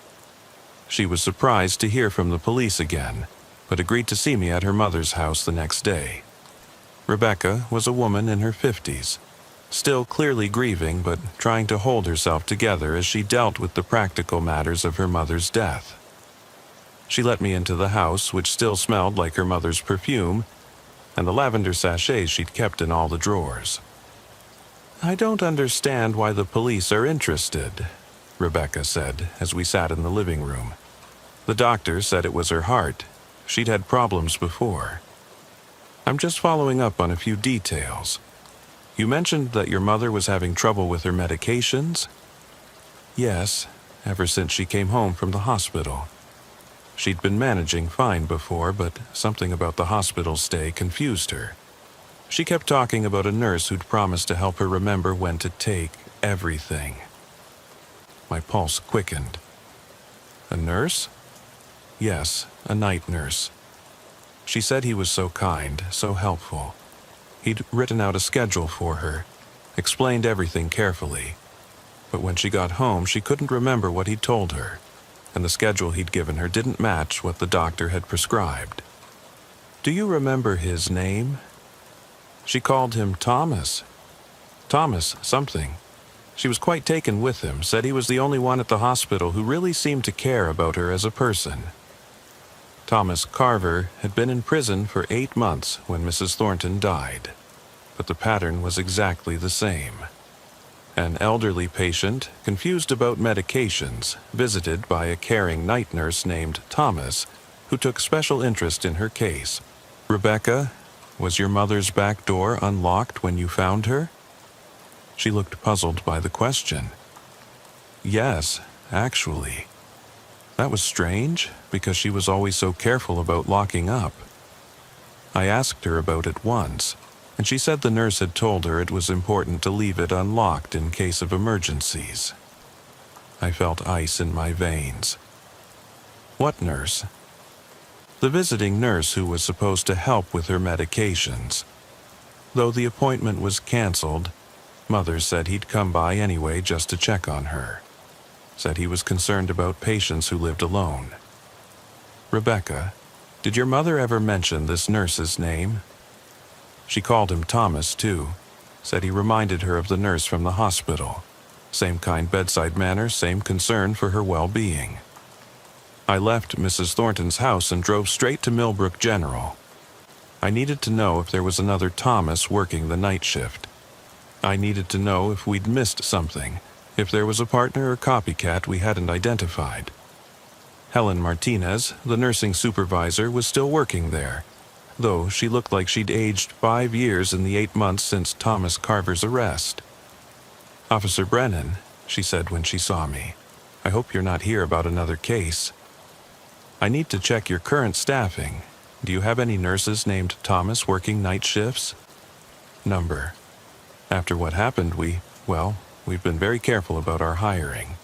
She was surprised to hear from the police again, but agreed to see me at her mother's house the next day. Rebecca was a woman in her 50s, still clearly grieving but trying to hold herself together as she dealt with the practical matters of her mother's death. She let me into the house, which still smelled like her mother's perfume, and the lavender sachets she'd kept in all the drawers. I don't understand why the police are interested, Rebecca said as we sat in the living room. The doctor said it was her heart. She'd had problems before. I'm just following up on a few details. You mentioned that your mother was having trouble with her medications? Yes, ever since she came home from the hospital. She'd been managing fine before, but something about the hospital stay confused her. She kept talking about a nurse who'd promised to help her remember when to take everything. My pulse quickened. A nurse? Yes, a night nurse. She said he was so kind, so helpful. He'd written out a schedule for her, explained everything carefully. But when she got home, she couldn't remember what he'd told her, and the schedule he'd given her didn't match what the doctor had prescribed. Do you remember his name? She called him Thomas. Thomas something. She was quite taken with him, said he was the only one at the hospital who really seemed to care about her as a person. Thomas Carver had been in prison for 8 months when Mrs. Thornton died, but the pattern was exactly the same. An elderly patient, confused about medications, visited by a caring night nurse named Thomas, who took special interest in her case. Rebecca, was your mother's back door unlocked when you found her? She looked puzzled by the question. Yes, actually. That was strange, because she was always so careful about locking up. I asked her about it once, and she said the nurse had told her it was important to leave it unlocked in case of emergencies. I felt ice in my veins. What nurse? The visiting nurse who was supposed to help with her medications. Though the appointment was canceled, Mother said he'd come by anyway just to check on her. Said he was concerned about patients who lived alone. Rebecca, did your mother ever mention this nurse's name? She called him Thomas, too. Said he reminded her of the nurse from the hospital. Same kind bedside manner, same concern for her well-being. I left Mrs. Thornton's house and drove straight to Millbrook General. I needed to know if there was another Thomas working the night shift. I needed to know if we'd missed something, if there was a partner or copycat we hadn't identified. Helen Martinez, the nursing supervisor, was still working there, though she looked like she'd aged 5 years in the 8 months since Thomas Carver's arrest. Officer Brennan, she said when she saw me, I hope you're not here about another case. I need to check your current staffing. Do you have any nurses named Thomas working night shifts? Number. After what happened, we've been very careful about our hiring.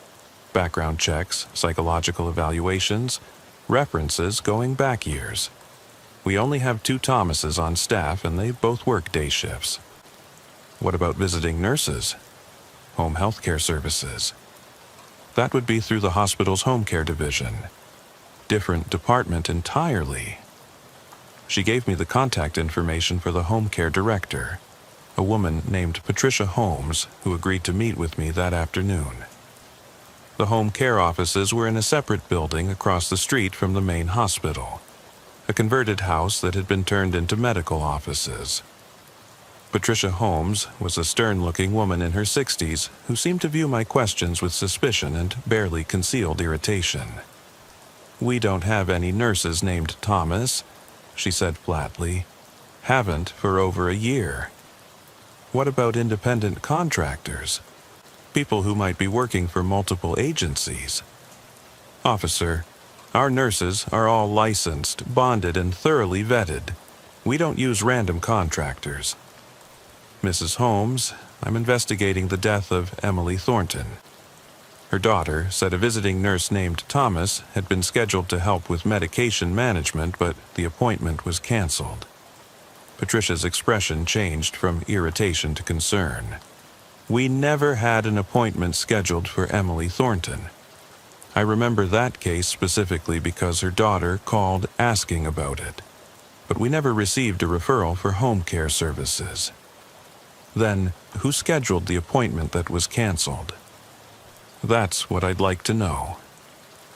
Background checks, psychological evaluations, references going back years. We only have 2 Thomases on staff and they both work day shifts. What about visiting nurses? Home health care services. That would be through the hospital's home care division. Different department entirely. She gave me the contact information for the home care director, a woman named Patricia Holmes, who agreed to meet with me that afternoon. The home care offices were in a separate building across the street from the main hospital, a converted house that had been turned into medical offices. Patricia Holmes was a stern-looking woman in her 60s who seemed to view my questions with suspicion and barely concealed irritation. We don't have any nurses named Thomas, she said flatly. Haven't for over a year. What about independent contractors? People who might be working for multiple agencies? Officer, our nurses are all licensed, bonded, and thoroughly vetted. We don't use random contractors. Mrs. Holmes, I'm investigating the death of Emily Thornton. Her daughter said a visiting nurse named Thomas had been scheduled to help with medication management, but the appointment was canceled. Patricia's expression changed from irritation to concern. We never had an appointment scheduled for Emily Thornton. I remember that case specifically because her daughter called asking about it, but we never received a referral for home care services. Then, who scheduled the appointment that was canceled? That's what I'd like to know.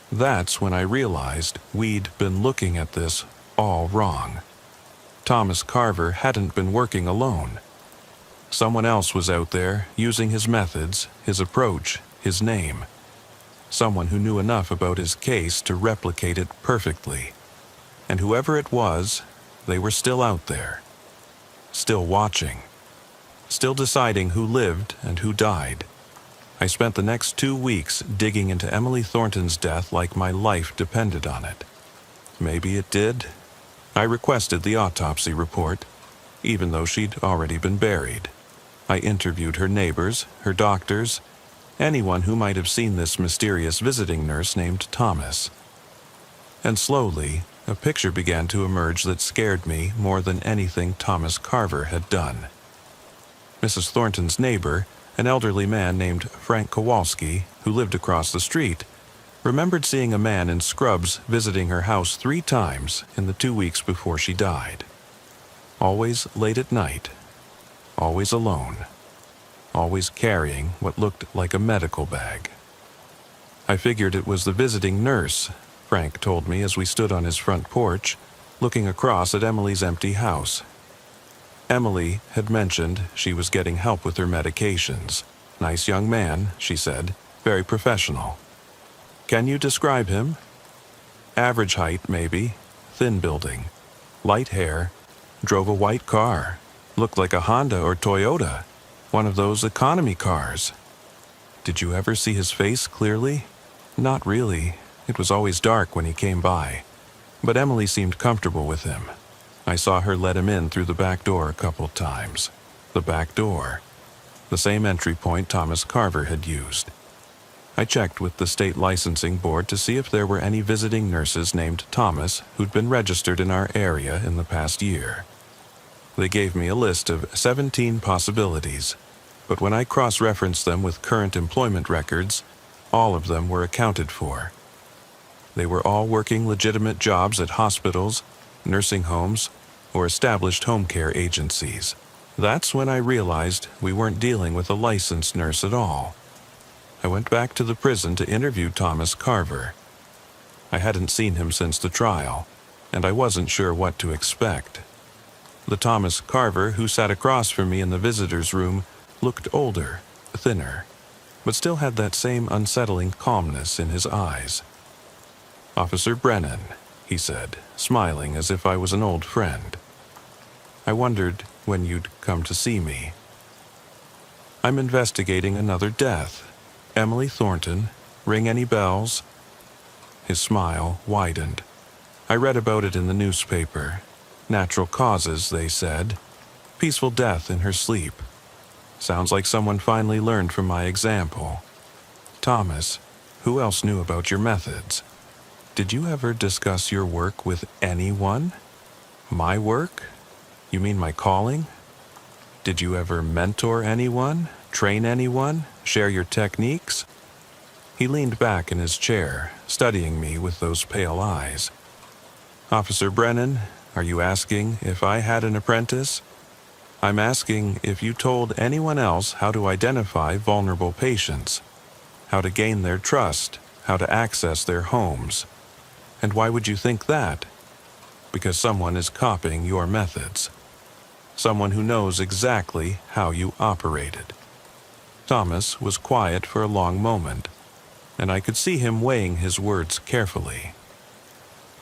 That's when I realized we'd been looking at this all wrong. Thomas Carver hadn't been working alone. Someone else was out there, using his methods, his approach, his name. Someone who knew enough about his case to replicate it perfectly. And whoever it was, they were still out there. Still watching. Still deciding who lived and who died. I spent the next 2 weeks digging into Emily Thornton's death like my life depended on it. Maybe it did. I requested the autopsy report, even though she'd already been buried. I interviewed her neighbors, her doctors, anyone who might have seen this mysterious visiting nurse named Thomas. And slowly, a picture began to emerge that scared me more than anything Thomas Carver had done. Mrs. Thornton's neighbor, an elderly man named Frank Kowalski, who lived across the street, remembered seeing a man in scrubs visiting her house 3 times in the 2 weeks before she died. Always late at night, always alone, always carrying what looked like a medical bag. I figured it was the visiting nurse, Frank told me as we stood on his front porch, looking across at Emily's empty house. Emily had mentioned she was getting help with her medications. Nice young man, she said, very professional. Can you describe him? Average height, maybe, thin building, light hair, drove a white car, looked like a Honda or Toyota, one of those economy cars. Did you ever see his face clearly? Not really. It was always dark when he came by. But Emily seemed comfortable with him. I saw her let him in through the back door a couple times. The back door. The same entry point Thomas Carver had used. I checked with the state licensing board to see if there were any visiting nurses named Thomas who'd been registered in our area in the past year. They gave me a list of 17 possibilities, but when I cross-referenced them with current employment records, all of them were accounted for. They were all working legitimate jobs at hospitals, nursing homes, or established home care agencies. That's when I realized we weren't dealing with a licensed nurse at all. I went back to the prison to interview Thomas Carver. I hadn't seen him since the trial, and I wasn't sure what to expect. The Thomas Carver who sat across from me in the visitor's room looked older, thinner, but still had that same unsettling calmness in his eyes. "Officer Brennan," he said, smiling as if I was an old friend. "I wondered when you'd come to see me. I'm investigating another death. Emily Thornton. Ring any bells?" His smile widened. "I read about it in the newspaper. Natural causes, they said. Peaceful death in her sleep. Sounds like someone finally learned from my example. Thomas, who else knew about your methods? Did you ever discuss your work with anyone? My work? You mean my calling? Did you ever mentor anyone? Train anyone? Share your techniques?" He leaned back in his chair, studying me with those pale eyes. "Officer Brennan, are you asking if I had an apprentice? I'm asking if you told anyone else how to identify vulnerable patients, how to gain their trust, how to access their homes. And why would you think that? Because someone is copying your methods. Someone who knows exactly how you operated." Thomas was quiet for a long moment, and I could see him weighing his words carefully.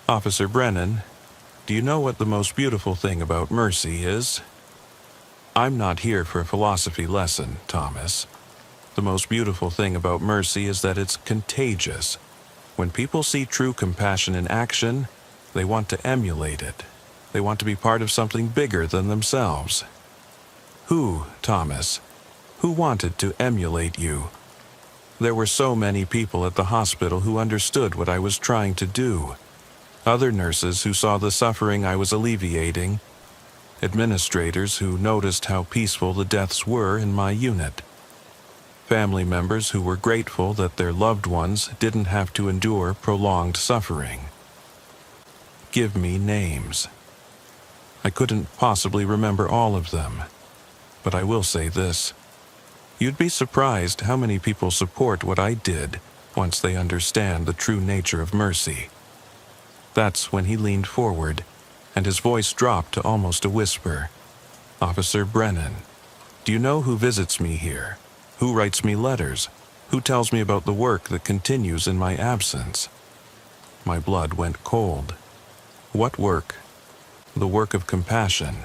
"Officer Brennan, do you know what the most beautiful thing about mercy is?" "I'm not here for a philosophy lesson, Thomas. The most beautiful thing about mercy is that it's contagious. When people see true compassion in action, they want to emulate it. They want to be part of something bigger than themselves. Who, Thomas? Who wanted to emulate you? There were so many people at the hospital who understood what I was trying to do. Other nurses who saw the suffering I was alleviating. Administrators who noticed how peaceful the deaths were in my unit. Family members who were grateful that their loved ones didn't have to endure prolonged suffering. Give me names. I couldn't possibly remember all of them, but I will say this. You'd be surprised how many people support what I did once they understand the true nature of mercy." That's when he leaned forward, and his voice dropped to almost a whisper. "Officer Brennan, Do you know who visits me here? Who writes me letters? Who tells me about the work that continues in my absence? My blood went cold. What work? The work of compassion.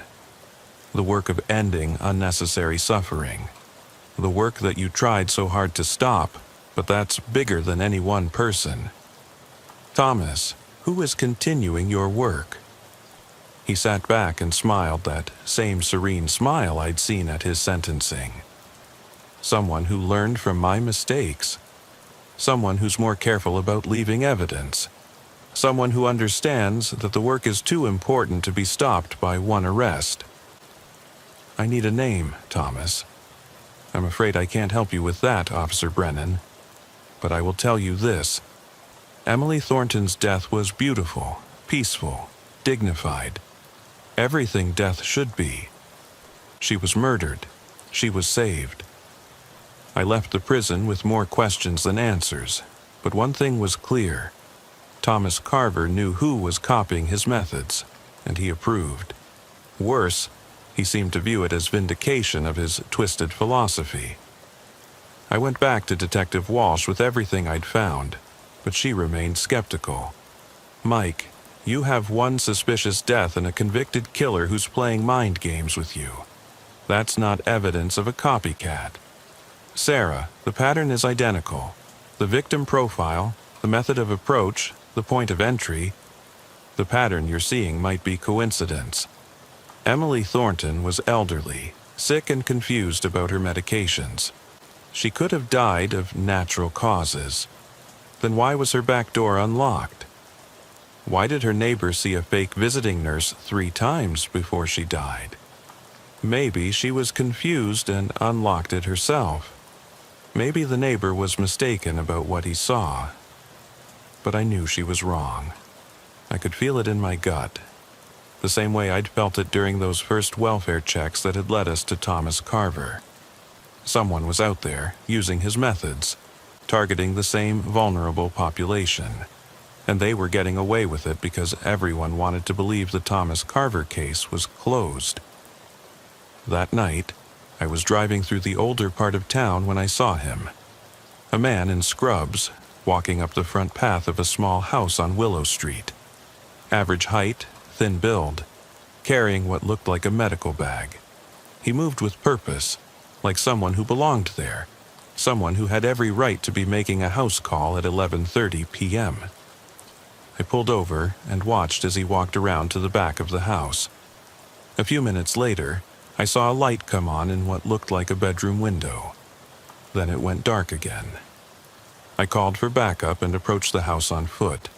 The work of ending unnecessary suffering. The work that you tried so hard to stop, but that's bigger than any one person. Thomas, who is continuing your work? He sat back and smiled that same serene smile I'd seen at his sentencing. Someone who learned from my mistakes. Someone who's more careful about leaving evidence. Someone who understands that the work is too important to be stopped by one arrest. I need a name, Thomas. I'm afraid I can't help you with that, Officer Brennan. But I will tell you this. Emily Thornton's death was beautiful, peaceful, dignified. Everything death should be. She was murdered. She was saved. I left the prison with more questions than answers, but one thing was clear. Thomas Carver knew who was copying his methods, and he approved. Worse, he seemed to view it as vindication of his twisted philosophy. I went back to Detective Walsh with everything I'd found, but she remained skeptical. Mike, you have one suspicious death and a convicted killer who's playing mind games with you. That's not evidence of a copycat. Sarah, the pattern is identical. The victim profile, the method of approach, the point of entry. The pattern you're seeing might be coincidence. Emily Thornton was elderly, sick and confused about her medications. She could have died of natural causes. Then why was her back door unlocked? Why did her neighbor see a fake visiting nurse 3 times before she died? Maybe she was confused and unlocked it herself. Maybe the neighbor was mistaken about what he saw. But I knew she was wrong. I could feel it in my gut, the same way I'd felt it during those first welfare checks that had led us to Thomas Carver. Someone was out there, using his methods, targeting the same vulnerable population. And they were getting away with it because everyone wanted to believe the Thomas Carver case was closed. That night, I was driving through the older part of town when I saw him. A man in scrubs, walking up the front path of a small house on Willow Street. Average height, thin build, carrying what looked like a medical bag. He moved with purpose, like someone who belonged there, someone who had every right to be making a house call at 11:30 p.m. I pulled over and watched as he walked around to the back of the house. A few minutes later, I saw a light come on in what looked like a bedroom window. Then it went dark again. I called for backup and approached the house on foot.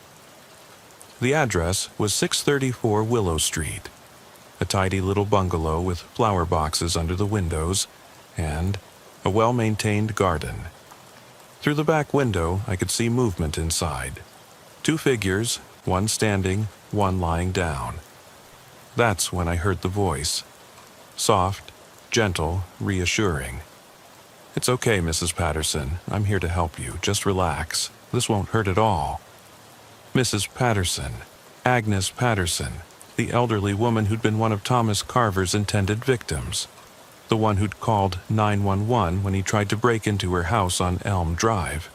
The address was 634 Willow Street, a tidy little bungalow with flower boxes under the windows and a well-maintained garden. Through the back window, I could see movement inside. 2 figures, one standing, one lying down. That's when I heard the voice. Soft, gentle, reassuring. "It's okay, Mrs. Patterson. I'm here to help you. Just relax. This won't hurt at all." Mrs. Patterson, Agnes Patterson, the elderly woman who'd been one of Thomas Carver's intended victims. The one who'd called 911 when he tried to break into her house on Elm Drive.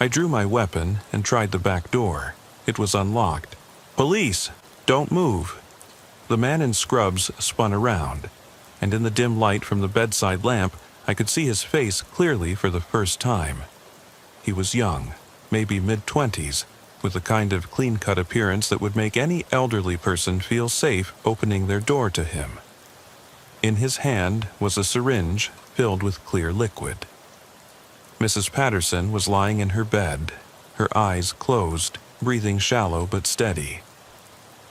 I drew my weapon and tried the back door. It was unlocked. "Police! Don't move!" The man in scrubs spun around, and in the dim light from the bedside lamp, I could see his face clearly for the first time. He was young, maybe mid-20s, with the kind of clean-cut appearance that would make any elderly person feel safe opening their door to him. In his hand was a syringe filled with clear liquid. Mrs. Patterson was lying in her bed, her eyes closed, breathing shallow but steady.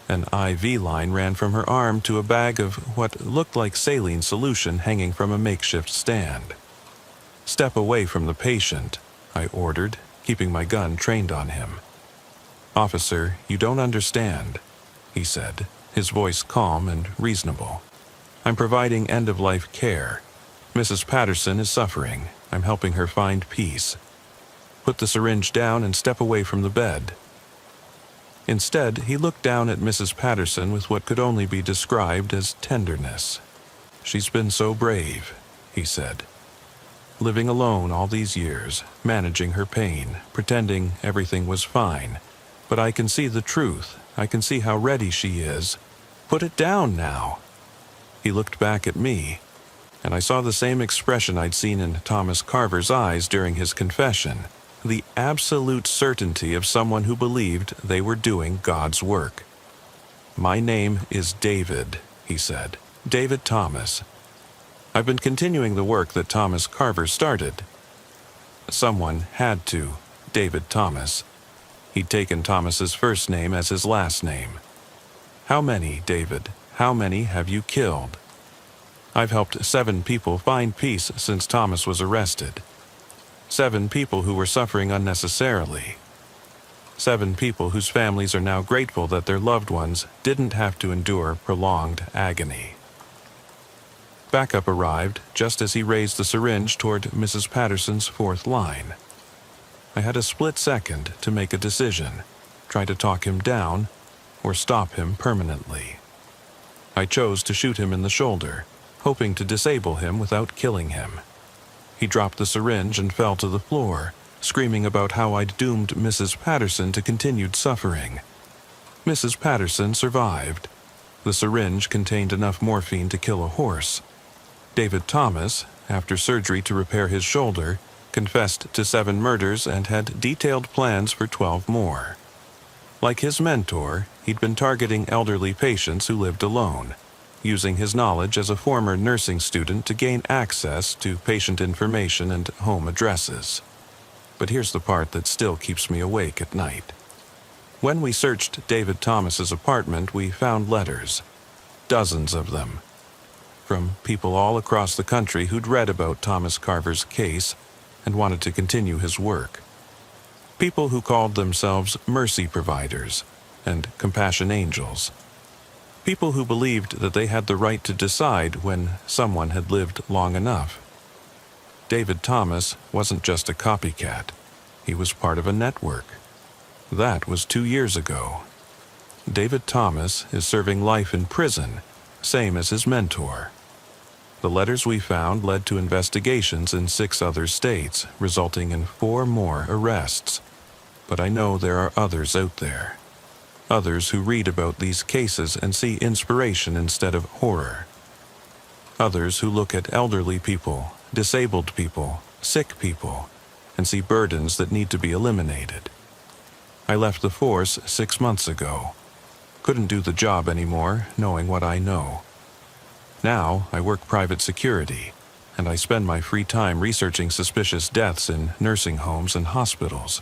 An IV line ran from her arm to a bag of what looked like saline solution hanging from a makeshift stand. "Step away from the patient," I ordered, keeping my gun trained on him. "Officer, you don't understand," he said, his voice calm and reasonable. "I'm providing end-of-life care. Mrs. Patterson is suffering. I'm helping her find peace. Put the syringe down and step away from the bed." Instead, he looked down at Mrs. Patterson with what could only be described as tenderness. "She's been so brave," he said. "Living alone all these years, managing her pain, pretending everything was fine. But I can see the truth. I can see how ready she is. Put it down now." He looked back at me, and I saw the same expression I'd seen in Thomas Carver's eyes during his confession, the absolute certainty of someone who believed they were doing God's work. "My name is David," he said. "David Thomas. I've been continuing the work that Thomas Carver started." Someone had to, David Thomas. He'd taken Thomas's first name as his last name. "How many, David? How many have you killed?" "I've helped 7 people find peace since Thomas was arrested. 7 people who were suffering unnecessarily. 7 people whose families are now grateful that their loved ones didn't have to endure prolonged agony." Backup arrived just as he raised the syringe toward Mrs. Patterson's 4th line. I had a split second to make a decision, try to talk him down or stop him permanently. I chose to shoot him in the shoulder, hoping to disable him without killing him. He dropped the syringe and fell to the floor, screaming about how I'd doomed Mrs. Patterson to continued suffering. Mrs. Patterson survived. The syringe contained enough morphine to kill a horse. David Thomas, after surgery to repair his shoulder, confessed to 7 murders and had detailed plans for 12 more. Like his mentor, he'd been targeting elderly patients who lived alone, using his knowledge as a former nursing student to gain access to patient information and home addresses. But here's the part that still keeps me awake at night. When we searched David Thomas's apartment, we found letters, dozens of them, from people all across the country who'd read about Thomas Carver's case and wanted to continue his work. People who called themselves mercy providers and compassion angels. People who believed that they had the right to decide when someone had lived long enough. David Thomas wasn't just a copycat. He was part of a network. That was 2 years ago. David Thomas is serving life in prison, same as his mentor. The letters we found led to investigations in 6 other states, resulting in 4 more arrests. But I know there are others out there. Others who read about these cases and see inspiration instead of horror. Others who look at elderly people, disabled people, sick people, and see burdens that need to be eliminated. I left the force 6 months ago. Couldn't do the job anymore, knowing what I know. Now I work private security, and I spend my free time researching suspicious deaths in nursing homes and hospitals,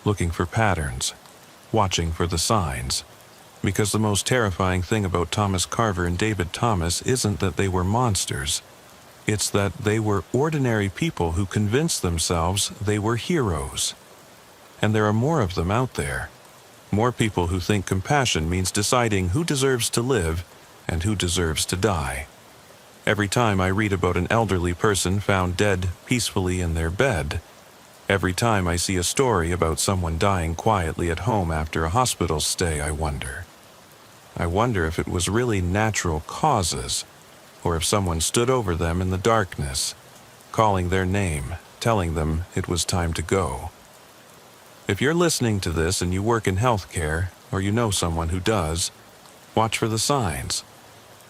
looking for patterns, watching for the signs. Because the most terrifying thing about Thomas Carver and David Thomas isn't that they were monsters. It's that they were ordinary people who convinced themselves they were heroes. And there are more of them out there. More people who think compassion means deciding who deserves to live and who deserves to die. Every time I read about an elderly person found dead peacefully in their bed, every time I see a story about someone dying quietly at home after a hospital stay, I wonder if it was really natural causes, or if someone stood over them in the darkness, calling their name, telling them it was time to go. If you're listening to this and you work in healthcare, or you know someone who does, watch for the signs.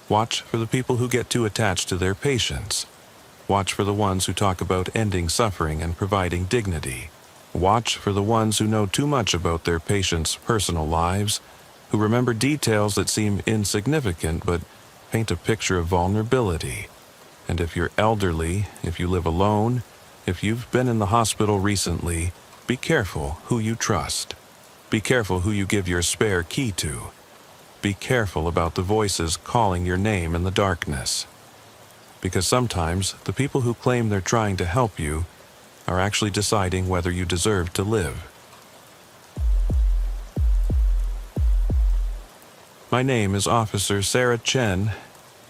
Watch for the people who get too attached to their patients. Watch for the ones who talk about ending suffering and providing dignity. Watch for the ones who know too much about their patients' personal lives, who remember details that seem insignificant but paint a picture of vulnerability. And if you're elderly, if you live alone, if you've been in the hospital recently, be careful who you trust. Be careful who you give your spare key to. Be careful about the voices calling your name in the darkness. Because sometimes the people who claim they're trying to help you are actually deciding whether you deserve to live. My name is Officer Sarah Chen,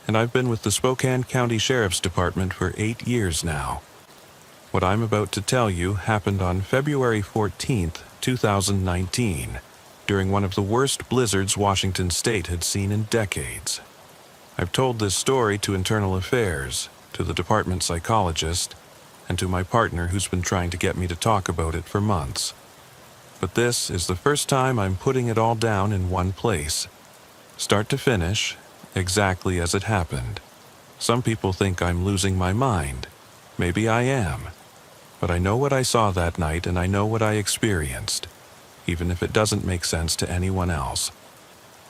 and I've been with the Spokane County Sheriff's Department for 8 years now. What I'm about to tell you happened on February 14th, 2019, during one of the worst blizzards Washington State had seen in decades. I've told this story to Internal Affairs, to the department psychologist, and to my partner who's been trying to get me to talk about it for months. But this is the first time I'm putting it all down in one place, start to finish, exactly as it happened. Some people think I'm losing my mind. Maybe I am. But I know what I saw that night and I know what I experienced, even if it doesn't make sense to anyone else.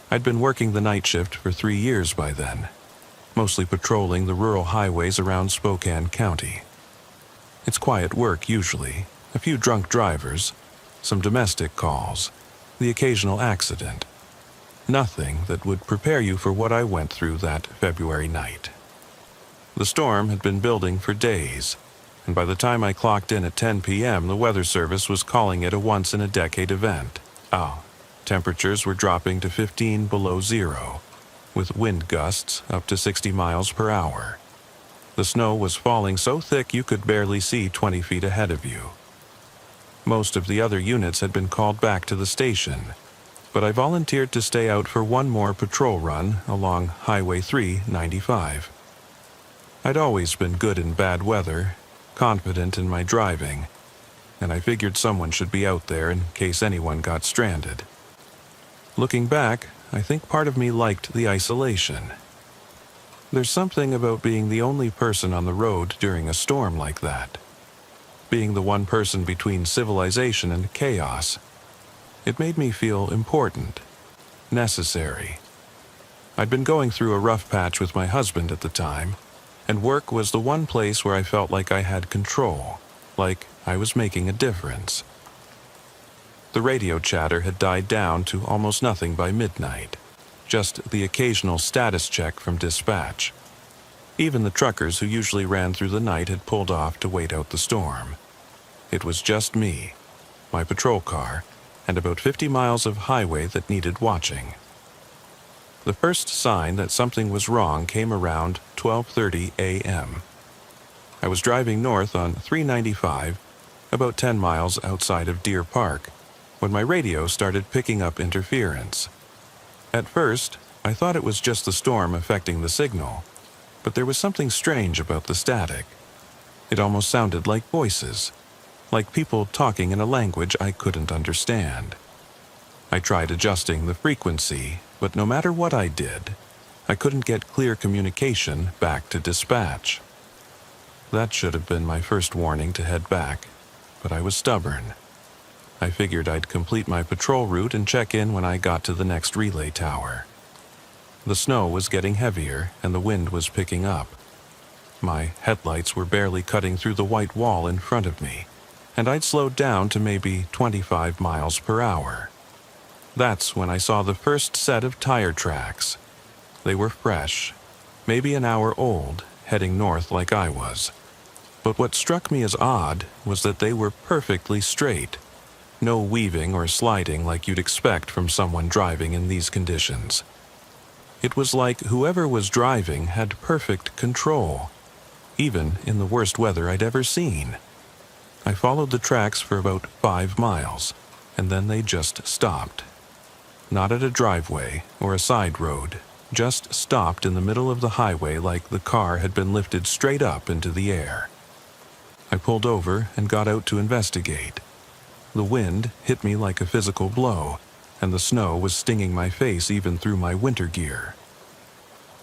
I'd been working the night shift for 3 years by then, mostly patrolling the rural highways around Spokane County. It's quiet work usually, a few drunk drivers, some domestic calls, the occasional accident. Nothing that would prepare you for what I went through that February night. The storm had been building for days, and by the time I clocked in at 10 p.m., the Weather Service was calling it a once-in-a-decade event. Temperatures were dropping to 15 below zero, with wind gusts up to 60 miles per hour. The snow was falling so thick you could barely see 20 feet ahead of you. Most of the other units had been called back to the station, but I volunteered to stay out for one more patrol run along Highway 395. I'd always been good in bad weather, confident in my driving, and I figured someone should be out there in case anyone got stranded. Looking back, I think part of me liked the isolation. There's something about being the only person on the road during a storm like that. Being the one person between civilization and chaos. It made me feel important, necessary. I'd been going through a rough patch with my husband at the time, and work was the one place where I felt like I had control, like I was making a difference. The radio chatter had died down to almost nothing by midnight, just the occasional status check from dispatch. Even the truckers who usually ran through the night had pulled off to wait out the storm. It was just me, my patrol car, and about 50 miles of highway that needed watching. The first sign that something was wrong came around 12:30 a.m. I was driving north on 395, about 10 miles outside of Deer Park, when my radio started picking up interference. At first, I thought it was just the storm affecting the signal, but there was something strange about the static. It almost sounded like voices, like people talking in a language I couldn't understand. I tried adjusting the frequency, but no matter what I did, I couldn't get clear communication back to dispatch. That should have been my first warning to head back, but I was stubborn. I figured I'd complete my patrol route and check in when I got to the next relay tower. The snow was getting heavier and the wind was picking up. My headlights were barely cutting through the white wall in front of me, and I'd slowed down to maybe 25 miles per hour. That's when I saw the first set of tire tracks. They were fresh, maybe an hour old, heading north like I was. But what struck me as odd was that they were perfectly straight. No weaving or sliding like you'd expect from someone driving in these conditions. It was like whoever was driving had perfect control, even in the worst weather I'd ever seen. I followed the tracks for about 5 miles, and then they just stopped. Not at a driveway or a side road, just stopped in the middle of the highway like the car had been lifted straight up into the air. I pulled over and got out to investigate. The wind hit me like a physical blow, and the snow was stinging my face even through my winter gear.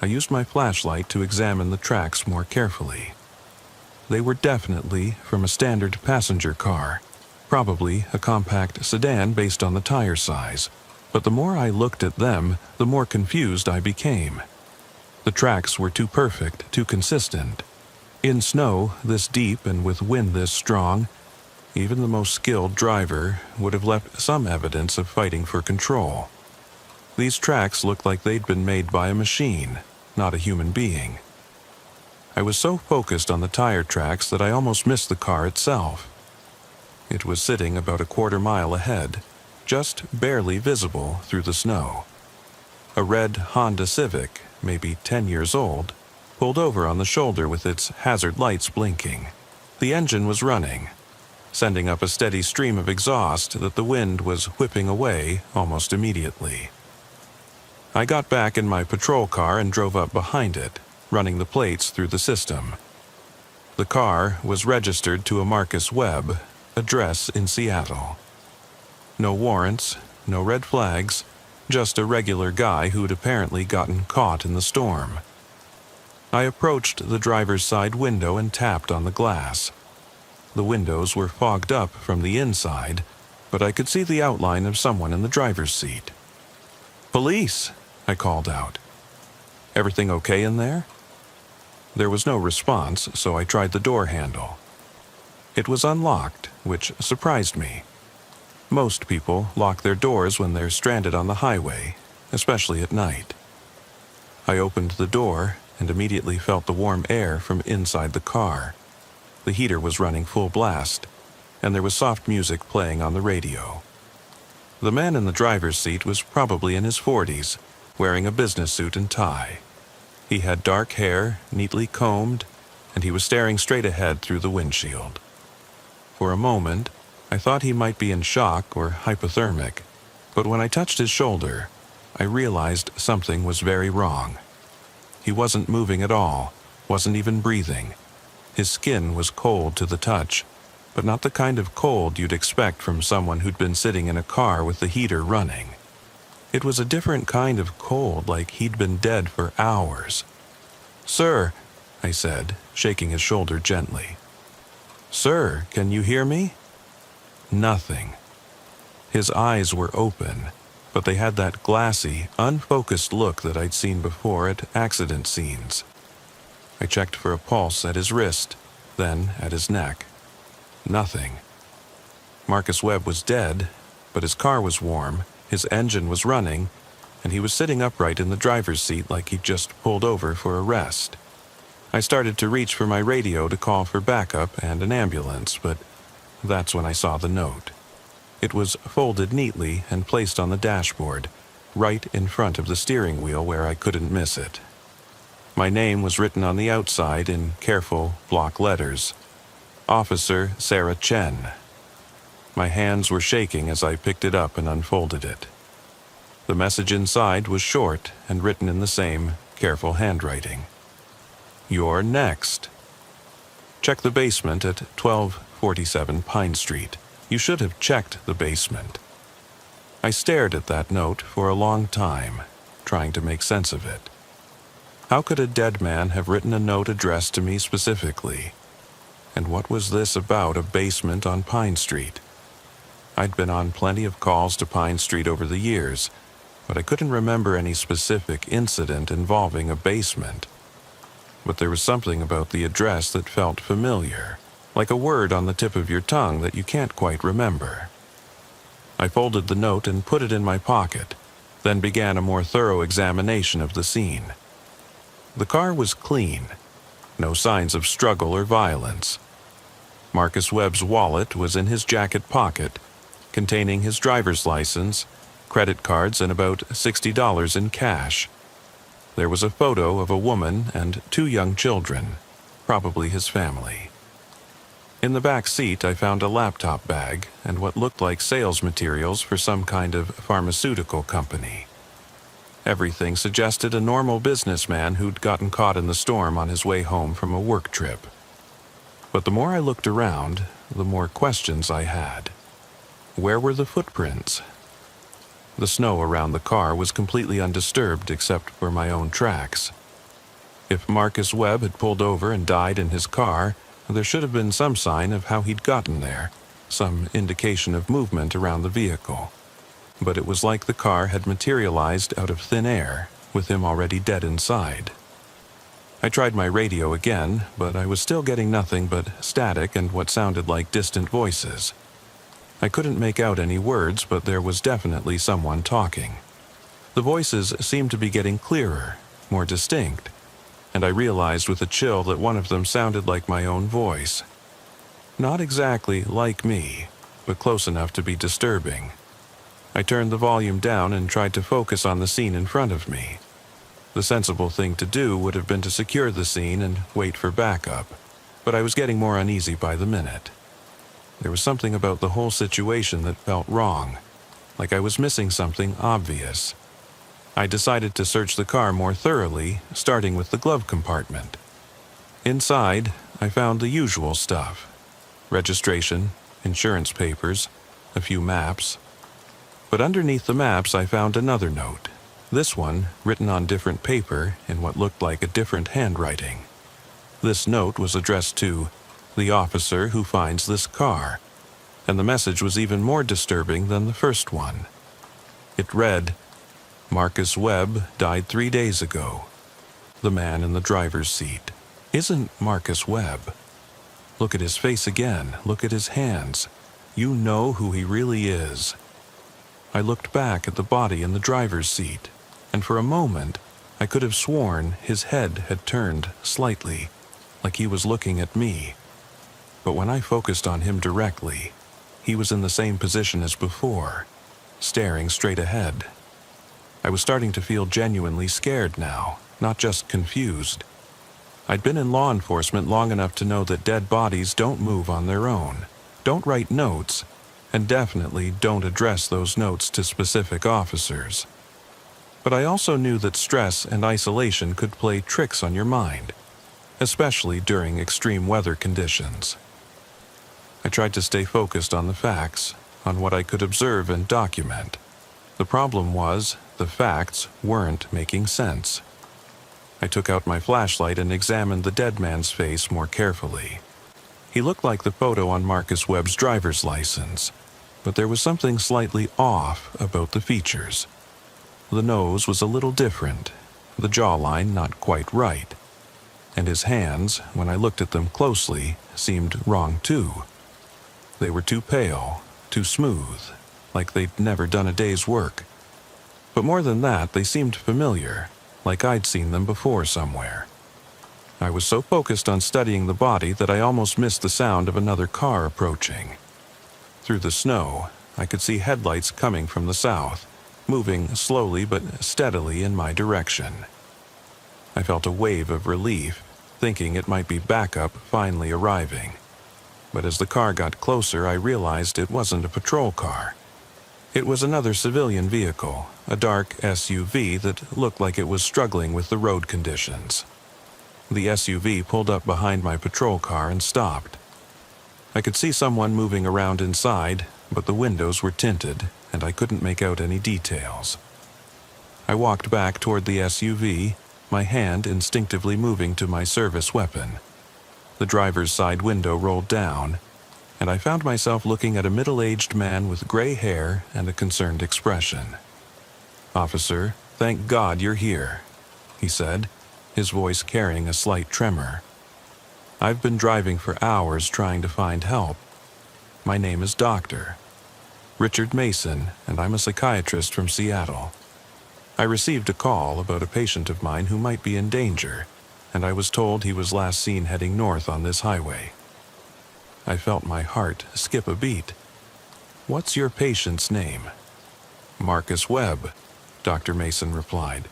I used my flashlight to examine the tracks more carefully. They were definitely from a standard passenger car, probably a compact sedan based on the tire size, but the more I looked at them, the more confused I became. The tracks were too perfect, too consistent. In snow this deep and with wind this strong, even the most skilled driver would have left some evidence of fighting for control. These tracks looked like they'd been made by a machine, not a human being. I was so focused on the tire tracks that I almost missed the car itself. It was sitting about a quarter mile ahead, just barely visible through the snow. A red Honda Civic, maybe 10 years old, pulled over on the shoulder with its hazard lights blinking. The engine was running, sending up a steady stream of exhaust that the wind was whipping away almost immediately. I got back in my patrol car and drove up behind it, running the plates through the system. The car was registered to a Marcus Webb, address in Seattle. No warrants, no red flags, just a regular guy who'd apparently gotten caught in the storm. I approached the driver's side window and tapped on the glass. The windows were fogged up from the inside, but I could see the outline of someone in the driver's seat. "Police!" I called out. "Everything okay in there?" There was no response, so I tried the door handle. It was unlocked, which surprised me. Most people lock their doors when they're stranded on the highway, especially at night. I opened the door and immediately felt the warm air from inside the car. The heater was running full blast, and there was soft music playing on the radio. The man in the driver's seat was probably in his 40s, wearing a business suit and tie. He had dark hair, neatly combed, and he was staring straight ahead through the windshield. For a moment, I thought he might be in shock or hypothermic, but when I touched his shoulder, I realized something was very wrong. He wasn't moving at all, wasn't even breathing. His skin was cold to the touch, but not the kind of cold you'd expect from someone who'd been sitting in a car with the heater running. It was a different kind of cold, like he'd been dead for hours. "Sir," I said, shaking his shoulder gently. "Sir, can you hear me?" Nothing. His eyes were open, but they had that glassy, unfocused look that I'd seen before at accident scenes. I checked for a pulse at his wrist, then at his neck. Nothing. Marcus Webb was dead, but his car was warm, his engine was running, and he was sitting upright in the driver's seat like he'd just pulled over for a rest. I started to reach for my radio to call for backup and an ambulance, but that's when I saw the note. It was folded neatly and placed on the dashboard, right in front of the steering wheel where I couldn't miss it. My name was written on the outside in careful block letters. Officer Sarah Chen. My hands were shaking as I picked it up and unfolded it. The message inside was short and written in the same careful handwriting. "You're next. Check the basement at 1247 Pine Street. You should have checked the basement." I stared at that note for a long time, trying to make sense of it. How could a dead man have written a note addressed to me specifically? And what was this about a basement on Pine Street? I'd been on plenty of calls to Pine Street over the years, but I couldn't remember any specific incident involving a basement. But there was something about the address that felt familiar, like a word on the tip of your tongue that you can't quite remember. I folded the note and put it in my pocket, then began a more thorough examination of the scene. The car was clean, no signs of struggle or violence. Marcus Webb's wallet was in his jacket pocket, containing his driver's license, credit cards, and about $60 in cash. There was a photo of a woman and 2 young children, probably his family. In the back seat, I found a laptop bag and what looked like sales materials for some kind of pharmaceutical company. Everything suggested a normal businessman who'd gotten caught in the storm on his way home from a work trip. But the more I looked around, the more questions I had. Where were the footprints? The snow around the car was completely undisturbed except for my own tracks. If Marcus Webb had pulled over and died in his car, there should have been some sign of how he'd gotten there, some indication of movement around the vehicle. But it was like the car had materialized out of thin air, with him already dead inside. I tried my radio again, but I was still getting nothing but static and what sounded like distant voices. I couldn't make out any words, but there was definitely someone talking. The voices seemed to be getting clearer, more distinct, and I realized with a chill that one of them sounded like my own voice. Not exactly like me, but close enough to be disturbing. I turned the volume down and tried to focus on the scene in front of me. The sensible thing to do would have been to secure the scene and wait for backup, but I was getting more uneasy by the minute. There was something about the whole situation that felt wrong, like I was missing something obvious. I decided to search the car more thoroughly, starting with the glove compartment. Inside, I found the usual stuff: registration, insurance papers, a few maps. But underneath the maps I found another note, this one written on different paper in what looked like a different handwriting. This note was addressed to the officer who finds this car, and the message was even more disturbing than the first one. It read, "Marcus Webb died 3 days ago. The man in the driver's seat isn't Marcus Webb. Look at his face again. Look at his hands. You know who he really is." I looked back at the body in the driver's seat, and for a moment I could have sworn his head had turned slightly, like he was looking at me. But when I focused on him directly, he was in the same position as before, staring straight ahead. I was starting to feel genuinely scared now, not just confused. I'd been in law enforcement long enough to know that dead bodies don't move on their own, don't write notes, and definitely don't address those notes to specific officers. But I also knew that stress and isolation could play tricks on your mind, especially during extreme weather conditions. I tried to stay focused on the facts, on what I could observe and document. The problem was, the facts weren't making sense. I took out my flashlight and examined the dead man's face more carefully. He looked like the photo on Marcus Webb's driver's license, but there was something slightly off about the features. The nose was a little different, the jawline not quite right, and his hands, when I looked at them closely, seemed wrong too. They were too pale, too smooth, like they'd never done a day's work. But more than that, they seemed familiar, like I'd seen them before somewhere. I was so focused on studying the body that I almost missed the sound of another car approaching. Through the snow, I could see headlights coming from the south, moving slowly but steadily in my direction. I felt a wave of relief, thinking it might be backup finally arriving. But as the car got closer, I realized it wasn't a patrol car. It was another civilian vehicle, a dark SUV that looked like it was struggling with the road conditions. The SUV pulled up behind my patrol car and stopped. I could see someone moving around inside, but the windows were tinted, and I couldn't make out any details. I walked back toward the SUV, my hand instinctively moving to my service weapon. The driver's side window rolled down, and I found myself looking at a middle-aged man with gray hair and a concerned expression. "Officer, thank God you're here," he said, his voice carrying a slight tremor. "I've been driving for hours trying to find help. My name is Dr. Richard Mason, and I'm a psychiatrist from Seattle. I received a call about a patient of mine who might be in danger, and I was told he was last seen heading north on this highway." I felt my heart skip a beat. "What's your patient's name?" "Marcus Webb," Dr. Mason replied.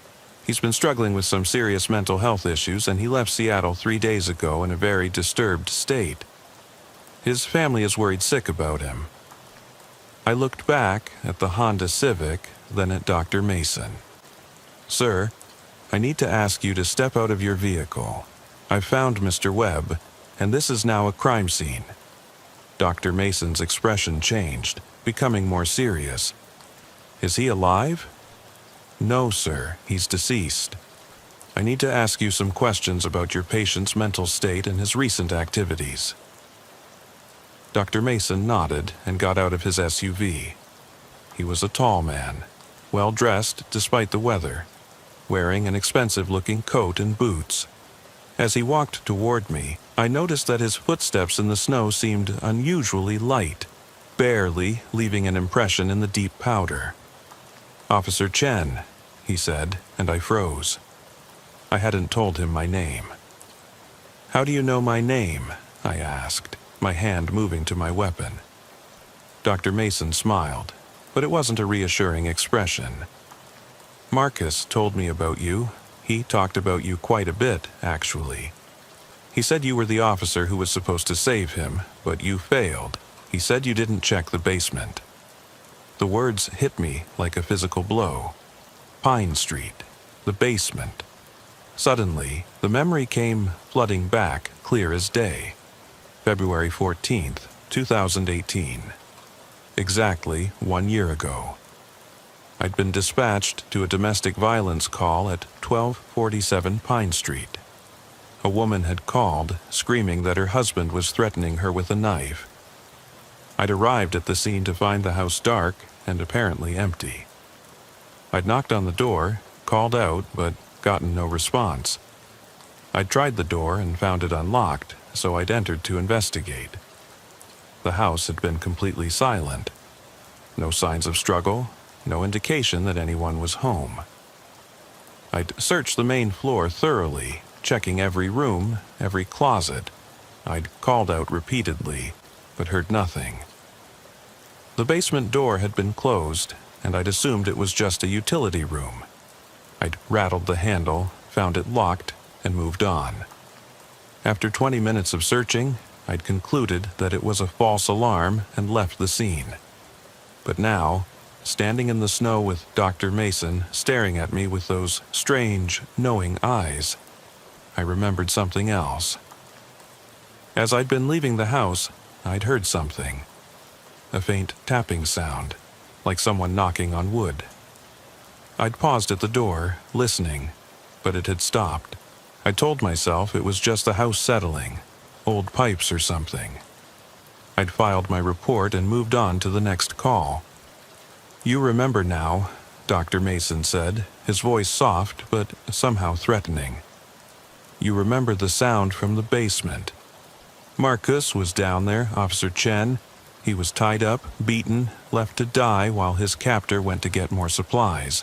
"He's been struggling with some serious mental health issues, and he left Seattle 3 days ago in a very disturbed state. His family is worried sick about him." I looked back at the Honda Civic, then at Dr. Mason. "Sir, I need to ask you to step out of your vehicle. I've found Mr. Webb, and this is now a crime scene." Dr. Mason's expression changed, becoming more serious. "Is he alive?" "No, sir, he's deceased. I need to ask you some questions about your patient's mental state and his recent activities." Dr. Mason nodded and got out of his SUV. He was a tall man, well-dressed despite the weather, wearing an expensive-looking coat and boots. As he walked toward me, I noticed that his footsteps in the snow seemed unusually light, barely leaving an impression in the deep powder. "Officer Chen," he said, and I froze. I hadn't told him my name. "How do you know my name?" I asked, my hand moving to my weapon. Dr. Mason smiled, but it wasn't a reassuring expression. "Marcus told me about you. He talked about you quite a bit, actually. He said you were the officer who was supposed to save him, but you failed. He said you didn't check the basement." The words hit me like a physical blow. Pine Street, the basement. Suddenly, the memory came flooding back, clear as day. February 14th, 2018. Exactly 1 year ago. I'd been dispatched to a domestic violence call at 1247 Pine Street. A woman had called, screaming that her husband was threatening her with a knife. I'd arrived at the scene to find the house dark and apparently empty. I'd knocked on the door, called out, but gotten no response. I'd tried the door and found it unlocked, so I'd entered to investigate. The house had been completely silent. No signs of struggle, no indication that anyone was home. I'd searched the main floor thoroughly, checking every room, every closet. I'd called out repeatedly, but heard nothing. The basement door had been closed, and I'd assumed it was just a utility room. I'd rattled the handle, found it locked, and moved on. After 20 minutes of searching, I'd concluded that it was a false alarm and left the scene. But now, standing in the snow with Dr. Mason staring at me with those strange, knowing eyes, I remembered something else. As I'd been leaving the house, I'd heard something. A faint tapping sound, like someone knocking on wood. I'd paused at the door, listening, but it had stopped. I told myself it was just the house settling, old pipes or something. I'd filed my report and moved on to the next call. "You remember now," Dr. Mason said, his voice soft but somehow threatening. "You remember the sound from the basement. Marcus was down there, Officer Chen. He was tied up, beaten, left to die while his captor went to get more supplies.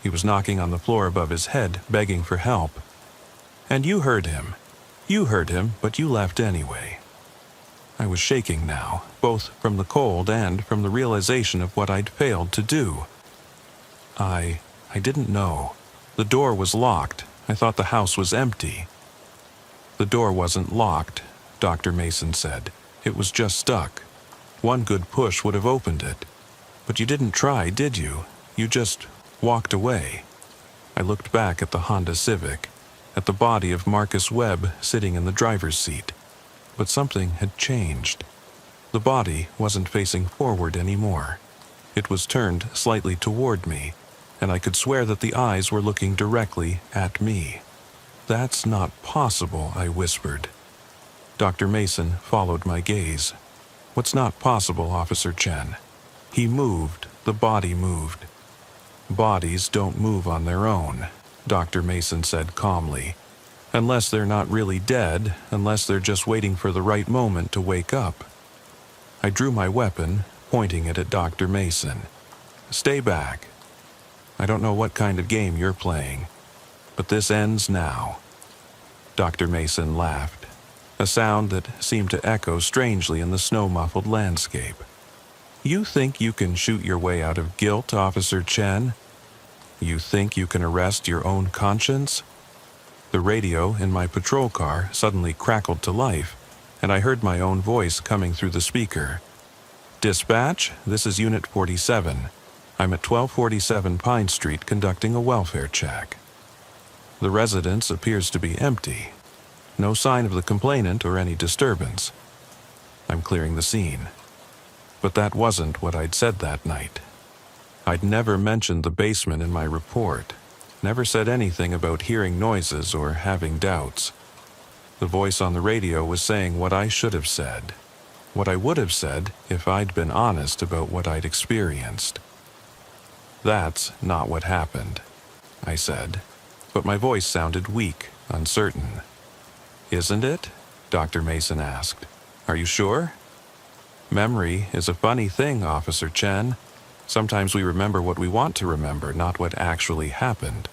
He was knocking on the floor above his head, begging for help. And you heard him. You heard him, but you left anyway." I was shaking now, both from the cold and from the realization of what I'd failed to do. I didn't know. The door was locked. I thought the house was empty. "The door wasn't locked," Dr. Mason said. "It was just stuck. One good push would have opened it. But you didn't try, did you? You just walked away." I looked back at the Honda Civic, at the body of Marcus Webb sitting in the driver's seat. But something had changed. The body wasn't facing forward anymore. It was turned slightly toward me, and I could swear that the eyes were looking directly at me. "That's not possible," I whispered. Dr. Mason followed my gaze. "What's not possible, Officer Chen?" He moved. The body moved. "Bodies don't move on their own," Dr. Mason said calmly. "Unless they're not really dead, unless they're just waiting for the right moment to wake up." I drew my weapon, pointing it at Dr. Mason. "Stay back. I don't know what kind of game you're playing, but this ends now." Dr. Mason laughed, a sound that seemed to echo strangely in the snow-muffled landscape. "You think you can shoot your way out of guilt, Officer Chen? You think you can arrest your own conscience?" The radio in my patrol car suddenly crackled to life, and I heard my own voice coming through the speaker. "Dispatch, this is Unit 47. I'm at 1247 Pine Street conducting a welfare check. The residence appears to be empty. No sign of the complainant or any disturbance. I'm clearing the scene." But that wasn't what I'd said that night. I'd never mentioned the basement in my report. Never said anything about hearing noises or having doubts. The voice on the radio was saying what I should have said. What I would have said if I'd been honest about what I'd experienced. "That's not what happened," I said, but my voice sounded weak, uncertain. "Isn't it?" Dr. Mason asked. "Are you sure?" "Memory is a funny thing, Officer Chen. Sometimes we remember what we want to remember, not what actually happened."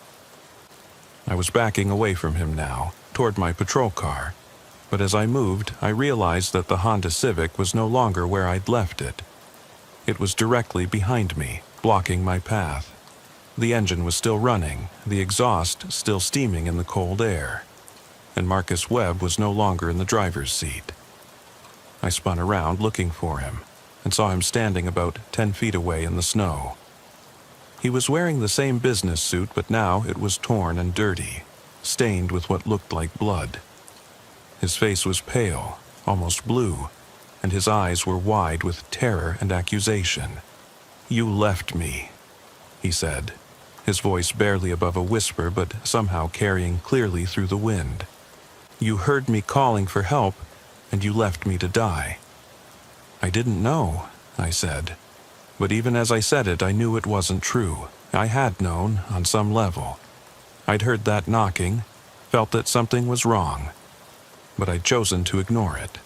I was backing away from him now, toward my patrol car, but as I moved, I realized that the Honda Civic was no longer where I'd left it. It was directly behind me, blocking my path. The engine was still running, the exhaust still steaming in the cold air, and Marcus Webb was no longer in the driver's seat. I spun around looking for him, and saw him standing about 10 feet away in the snow. He was wearing the same business suit, but now it was torn and dirty, stained with what looked like blood. His face was pale, almost blue, and his eyes were wide with terror and accusation. "You left me," he said, his voice barely above a whisper but somehow carrying clearly through the wind. "You heard me calling for help, and you left me to die." "I didn't know," I said. But even as I said it, I knew it wasn't true. I had known, on some level. I'd heard that knocking, felt that something was wrong, but I'd chosen to ignore it.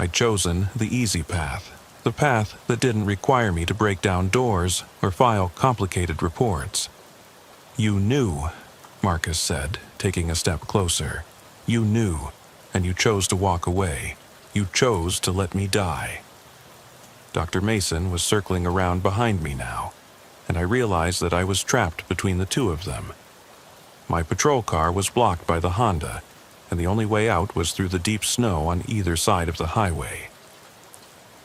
I'd chosen the easy path, the path that didn't require me to break down doors or file complicated reports. "You knew," Marcus said, taking a step closer. "You knew, and you chose to walk away. You chose to let me die." Dr. Mason was circling around behind me now, and I realized that I was trapped between the two of them. My patrol car was blocked by the Honda, and the only way out was through the deep snow on either side of the highway.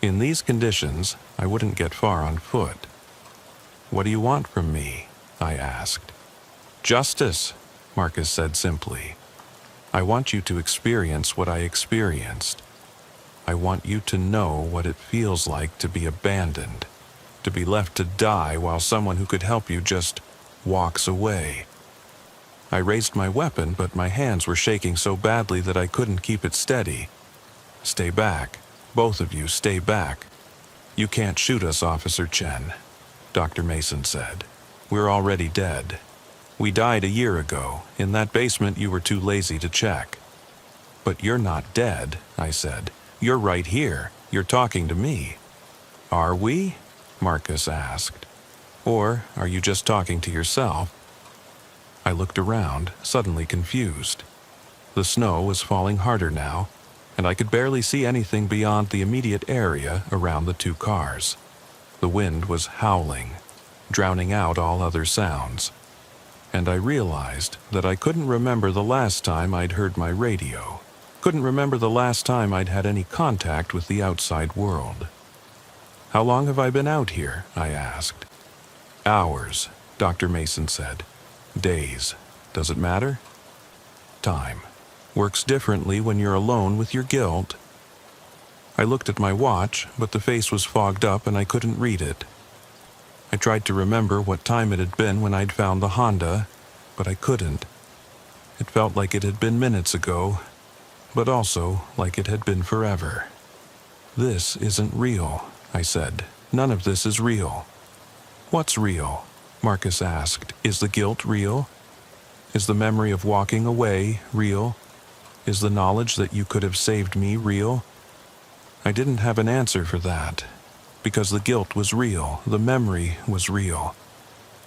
In these conditions, I wouldn't get far on foot. "What do you want from me?" I asked. "Justice," Marcus said simply. "I want you to experience what I experienced. I want you to know what it feels like to be abandoned, to be left to die while someone who could help you just walks away." I raised my weapon, but my hands were shaking so badly that I couldn't keep it steady. "Stay back. Both of you, stay back. You can't shoot us, Officer Chen," Dr. Mason said. "We're already dead. We died a year ago. In that basement you were too lazy to check." "But you're not dead," I said. "You're right here. You're talking to me." "Are we?" Marcus asked. "Or are you just talking to yourself?" I looked around, suddenly confused. The snow was falling harder now, and I could barely see anything beyond the immediate area around the two cars. The wind was howling, drowning out all other sounds. And I realized that I couldn't remember the last time I'd heard my radio. Couldn't remember the last time I'd had any contact with the outside world. "How long have I been out here?" I asked. "Hours," Dr. Mason said. "Days. Does it matter?" "Time. Works differently when you're alone with your guilt." I looked at my watch, but the face was fogged up and I couldn't read it. I tried to remember what time it had been when I'd found the Honda, but I couldn't. It felt like it had been minutes ago, but also like it had been forever. "This isn't real," I said. "None of this is real." "What's real?" Marcus asked. "Is the guilt real? Is the memory of walking away real? Is the knowledge that you could have saved me real?" I didn't have an answer for that, because the guilt was real, the memory was real,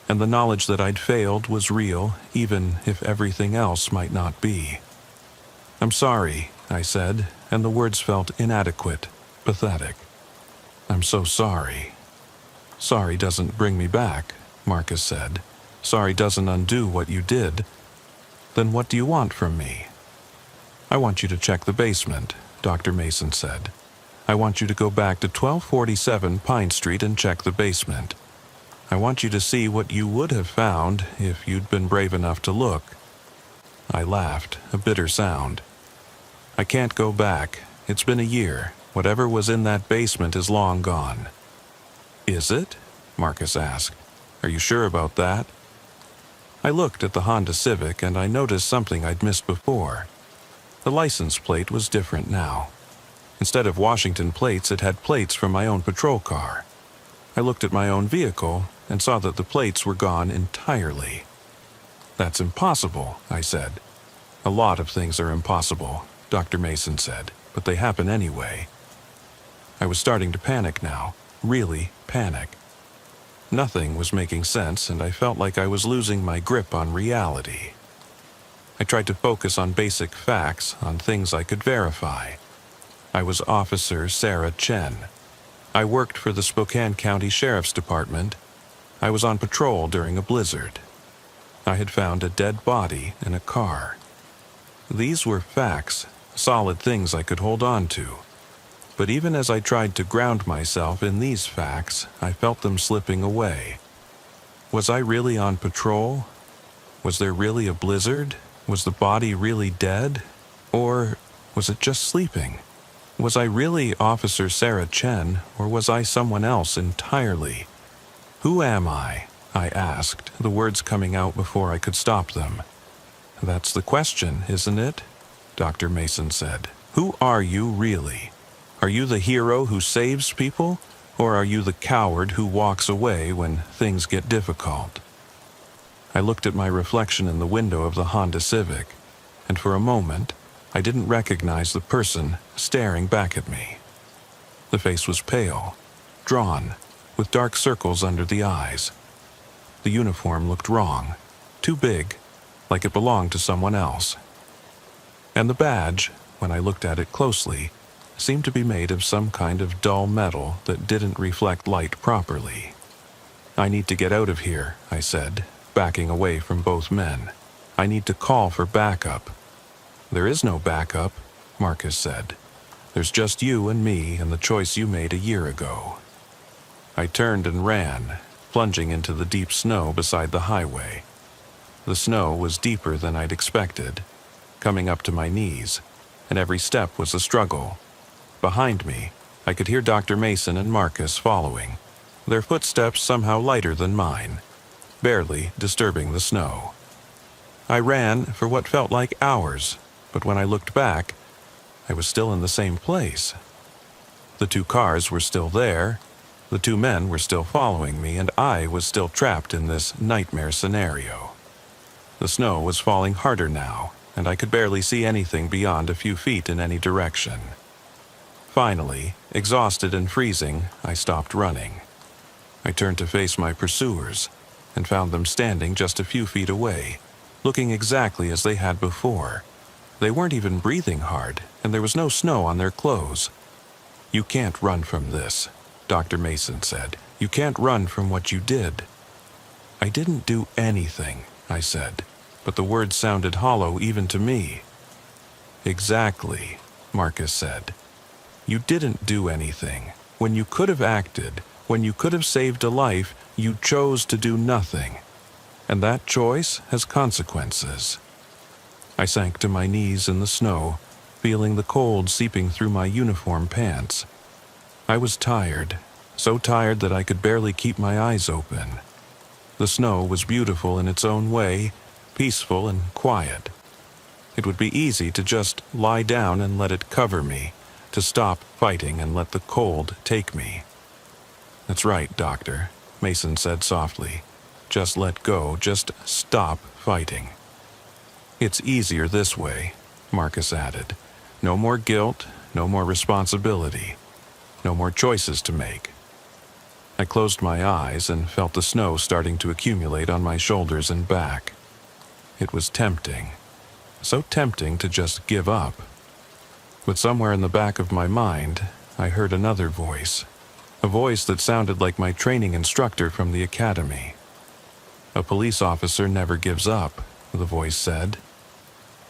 and the knowledge that I'd failed was real, even if everything else might not be. "I'm sorry," I said, and the words felt inadequate, pathetic. "I'm so sorry." "Sorry doesn't bring me back," Marcus said. "Sorry doesn't undo what you did." "Then what do you want from me?" "I want you to check the basement," Dr. Mason said. "I want you to go back to 1247 Pine Street and check the basement. I want you to see what you would have found if you'd been brave enough to look." I laughed, a bitter sound. "I can't go back. It's been a year. Whatever was in that basement is long gone." "Is it?" Marcus asked. "Are you sure about that?" I looked at the Honda Civic and I noticed something I'd missed before. The license plate was different now. Instead of Washington plates, it had plates from my own patrol car. I looked at my own vehicle and saw that the plates were gone entirely. "That's impossible," I said. "A lot of things are impossible," Dr. Mason said, "but they happen anyway." I was starting to panic now, really panic. Nothing was making sense, and I felt like I was losing my grip on reality. I tried to focus on basic facts, on things I could verify. I was Officer Sarah Chen. I worked for the Spokane County Sheriff's Department. I was on patrol during a blizzard. I had found a dead body in a car. These were facts, solid things I could hold on to. But even as I tried to ground myself in these facts, I felt them slipping away. Was I really on patrol? Was there really a blizzard? Was the body really dead? Or was it just sleeping? Was I really Officer Sarah Chen, or was I someone else entirely? Who am I? I asked, the words coming out before I could stop them. That's the question, isn't it? Dr. Mason said. Who are you really? Are you the hero who saves people, or are you the coward who walks away when things get difficult? I looked at my reflection in the window of the Honda Civic, and for a moment, I didn't recognize the person staring back at me. The face was pale, drawn, with dark circles under the eyes. The uniform looked wrong, too big, like it belonged to someone else. And the badge, when I looked at it closely, seemed to be made of some kind of dull metal that didn't reflect light properly. I need to get out of here, I said, backing away from both men. I need to call for backup. There is no backup, Marcus said. There's just you and me and the choice you made a year ago. I turned and ran, plunging into the deep snow beside the highway. The snow was deeper than I'd expected, coming up to my knees, and every step was a struggle. Behind me, I could hear Dr. Mason and Marcus following, their footsteps somehow lighter than mine, barely disturbing the snow. I ran for what felt like hours, but when I looked back, I was still in the same place. The 2 cars were still there, the 2 men were still following me, and I was still trapped in this nightmare scenario. The snow was falling harder now, and I could barely see anything beyond a few feet in any direction. Finally, exhausted and freezing, I stopped running. I turned to face my pursuers, and found them standing just a few feet away, looking exactly as they had before. They weren't even breathing hard, and there was no snow on their clothes. You can't run from this, Dr. Mason said. You can't run from what you did. I didn't do anything, I said, but the words sounded hollow even to me. Exactly, Marcus said. You didn't do anything. When you could have acted, when you could have saved a life, you chose to do nothing. And that choice has consequences. I sank to my knees in the snow, feeling the cold seeping through my uniform pants. I was tired, so tired that I could barely keep my eyes open. The snow was beautiful in its own way, peaceful and quiet. It would be easy to just lie down and let it cover me, to stop fighting and let the cold take me. That's right, Doctor, Mason said softly. Just let go, just stop fighting. It's easier this way, Marcus added. No more guilt, no more responsibility, no more choices to make. I closed my eyes and felt the snow starting to accumulate on my shoulders and back. It was tempting, so tempting to just give up. But somewhere in the back of my mind, I heard another voice, a voice that sounded like my training instructor from the academy. A police officer never gives up, the voice said.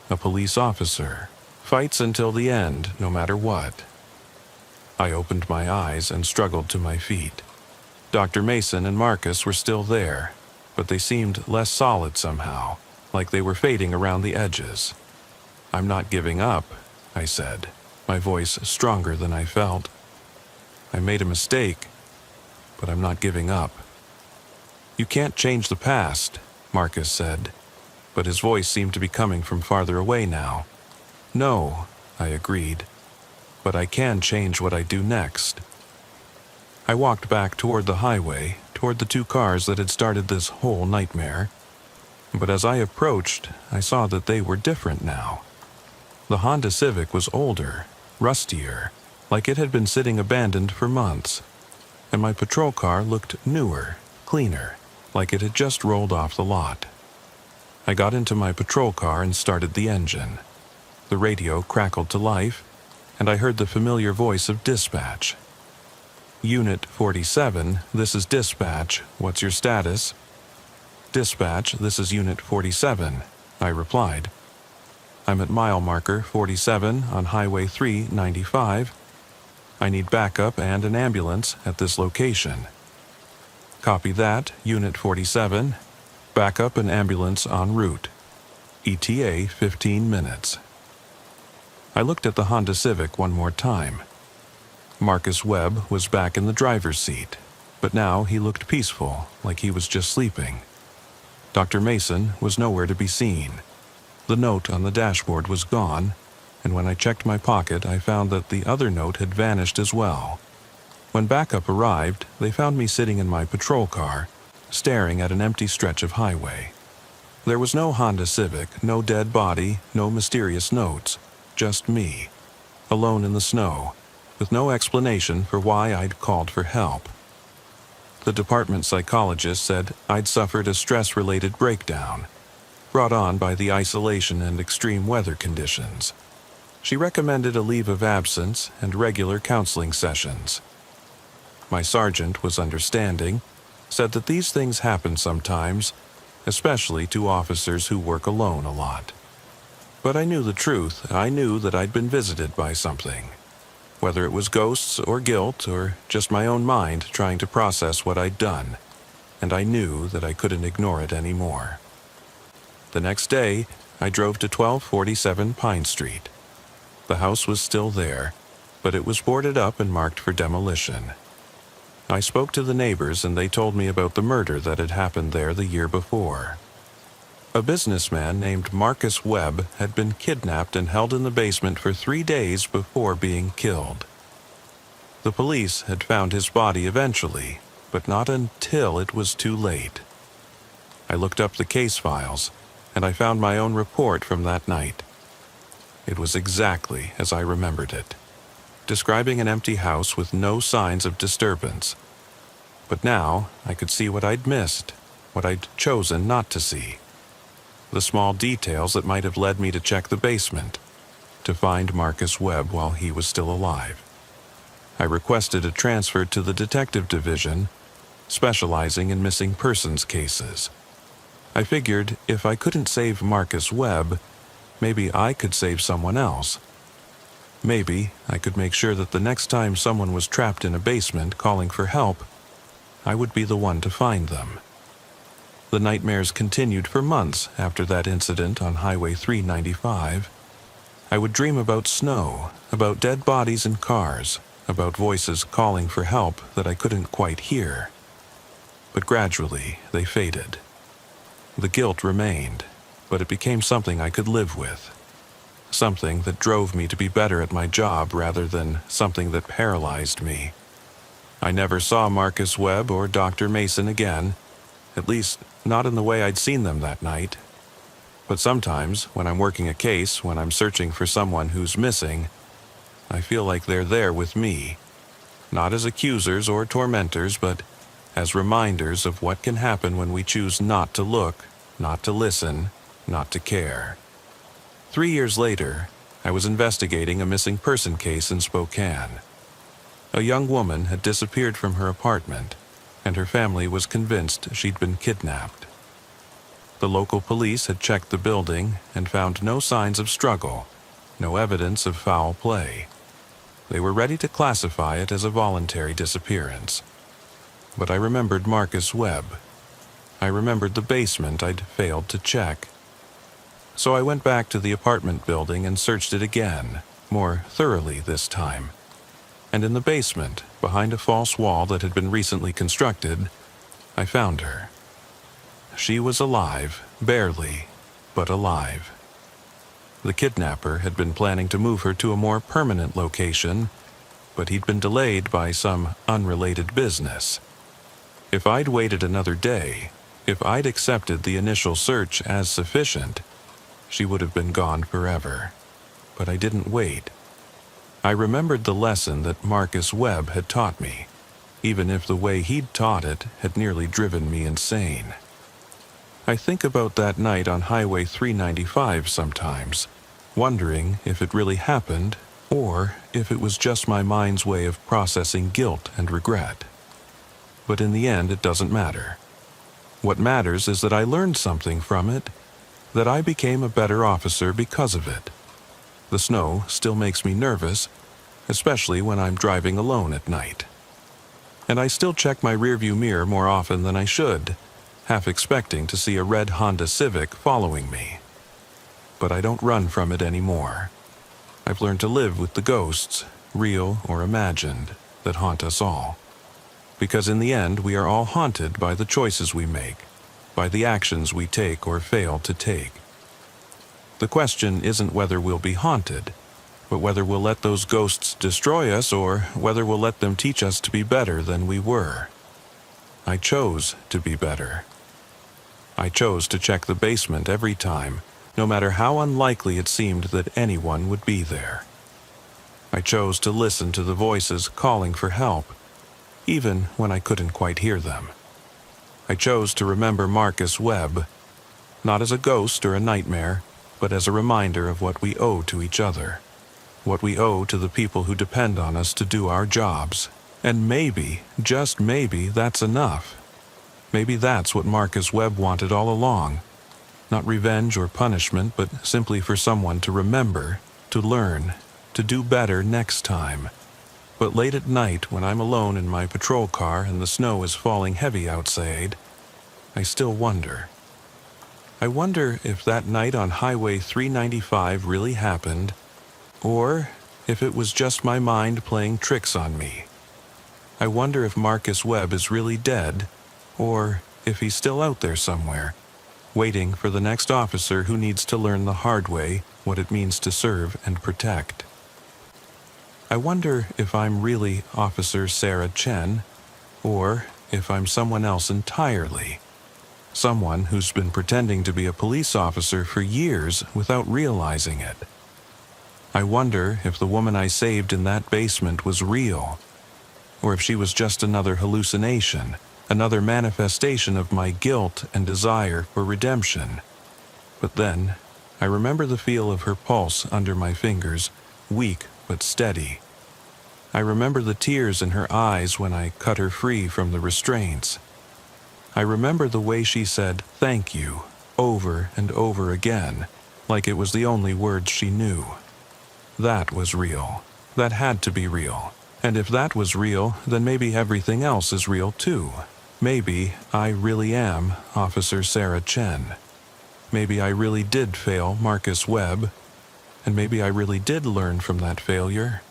A police officer fights until the end, no matter what. I opened my eyes and struggled to my feet. Dr. Mason and Marcus were still there, but they seemed less solid somehow, like they were fading around the edges. I'm not giving up, I said, my voice stronger than I felt. I made a mistake, but I'm not giving up. You can't change the past, Marcus said, but his voice seemed to be coming from farther away now. No, I agreed, but I can change what I do next. I walked back toward the highway, toward the 2 cars that had started this whole nightmare. But as I approached, I saw that they were different now. The Honda Civic was older, rustier, like it had been sitting abandoned for months, and my patrol car looked newer, cleaner, like it had just rolled off the lot. I got into my patrol car and started the engine. The radio crackled to life, and I heard the familiar voice of dispatch. Unit 47, this is dispatch. What's your status? Dispatch, this is Unit 47, I replied. I'm at mile marker 47 on Highway 395. I need backup and an ambulance at this location. Copy that, Unit 47. Backup and ambulance en route. ETA 15 minutes. I looked at the Honda Civic one more time. Marcus Webb was back in the driver's seat, but now he looked peaceful, like he was just sleeping. Dr. Mason was nowhere to be seen. The note on the dashboard was gone, and when I checked my pocket, I found that the other note had vanished as well. When backup arrived, they found me sitting in my patrol car, staring at an empty stretch of highway. There was no Honda Civic, no dead body, no mysterious notes, just me, alone in the snow, with no explanation for why I'd called for help. The department psychologist said I'd suffered a stress-related breakdown, brought on by the isolation and extreme weather conditions. She recommended a leave of absence and regular counseling sessions. My sergeant was understanding, said that these things happen sometimes, especially to officers who work alone a lot. But I knew the truth. I knew that I'd been visited by something. Whether it was ghosts or guilt or just my own mind trying to process what I'd done, and I knew that I couldn't ignore it anymore. The next day, I drove to 1247 Pine Street. The house was still there, but it was boarded up and marked for demolition. I spoke to the neighbors and they told me about the murder that had happened there the year before. A businessman named Marcus Webb had been kidnapped and held in the basement for 3 days before being killed. The police had found his body eventually, but not until it was too late. I looked up the case files, and I found my own report from that night. It was exactly as I remembered it, describing an empty house with no signs of disturbance. But now I could see what I'd missed, what I'd chosen not to see. The small details that might have led me to check the basement, to find Marcus Webb while he was still alive. I requested a transfer to the detective division, specializing in missing persons cases. I figured if I couldn't save Marcus Webb, maybe I could save someone else. Maybe I could make sure that the next time someone was trapped in a basement calling for help, I would be the one to find them. The nightmares continued for months after that incident on Highway 395. I would dream about snow, about dead bodies in cars, about voices calling for help that I couldn't quite hear. But gradually, they faded. The guilt remained, but it became something I could live with. Something that drove me to be better at my job rather than something that paralyzed me. I never saw Marcus Webb or Dr. Mason again, at least not in the way I'd seen them that night. But sometimes, when I'm working a case, when I'm searching for someone who's missing, I feel like they're there with me, not as accusers or tormentors, but as reminders of what can happen when we choose not to look, not to listen, not to care. 3 years later, I was investigating a missing person case in Spokane. A young woman had disappeared from her apartment, and her family was convinced she'd been kidnapped. The local police had checked the building and found no signs of struggle, no evidence of foul play. They were ready to classify it as a voluntary disappearance. But I remembered Marcus Webb. I remembered the basement I'd failed to check. So I went back to the apartment building and searched it again, more thoroughly this time. And in the basement, behind a false wall that had been recently constructed, I found her. She was alive, barely, but alive. The kidnapper had been planning to move her to a more permanent location, but he'd been delayed by some unrelated business. If I'd waited another day, if I'd accepted the initial search as sufficient, she would have been gone forever. But I didn't wait. I remembered the lesson that Marcus Webb had taught me, even if the way he'd taught it had nearly driven me insane. I think about that night on Highway 395 sometimes, wondering if it really happened or if it was just my mind's way of processing guilt and regret. But in the end, it doesn't matter. What matters is that I learned something from it, that I became a better officer because of it. The snow still makes me nervous, especially when I'm driving alone at night. And I still check my rearview mirror more often than I should, half expecting to see a red Honda Civic following me. But I don't run from it anymore. I've learned to live with the ghosts, real or imagined, that haunt us all. Because in the end, we are all haunted by the choices we make, by the actions we take or fail to take. The question isn't whether we'll be haunted, but whether we'll let those ghosts destroy us or whether we'll let them teach us to be better than we were. I chose to be better. I chose to check the basement every time, no matter how unlikely it seemed that anyone would be there. I chose to listen to the voices calling for help, even when I couldn't quite hear them. I chose to remember Marcus Webb, not as a ghost or a nightmare, but as a reminder of what we owe to each other, what we owe to the people who depend on us to do our jobs. And maybe, just maybe, that's enough. Maybe that's what Marcus Webb wanted all along. Not revenge or punishment, but simply for someone to remember, to learn, to do better next time. But late at night, when I'm alone in my patrol car and the snow is falling heavy outside, I still wonder. I wonder if that night on Highway 395 really happened, or if it was just my mind playing tricks on me. I wonder if Marcus Webb is really dead, or if he's still out there somewhere, waiting for the next officer who needs to learn the hard way what it means to serve and protect. I wonder if I'm really Officer Sarah Chen, or if I'm someone else entirely. Someone who's been pretending to be a police officer for years without realizing it. I wonder if the woman I saved in that basement was real, or if she was just another hallucination, another manifestation of my guilt and desire for redemption. But then, I remember the feel of her pulse under my fingers, weak but steady. I remember the tears in her eyes when I cut her free from the restraints. I remember the way she said "thank you" over and over again, like it was the only words she knew. That was real. That had to be real. And if that was real, then maybe everything else is real too. Maybe I really am Officer Sarah Chen. Maybe I really did fail Marcus Webb, and maybe I really did learn from that failure.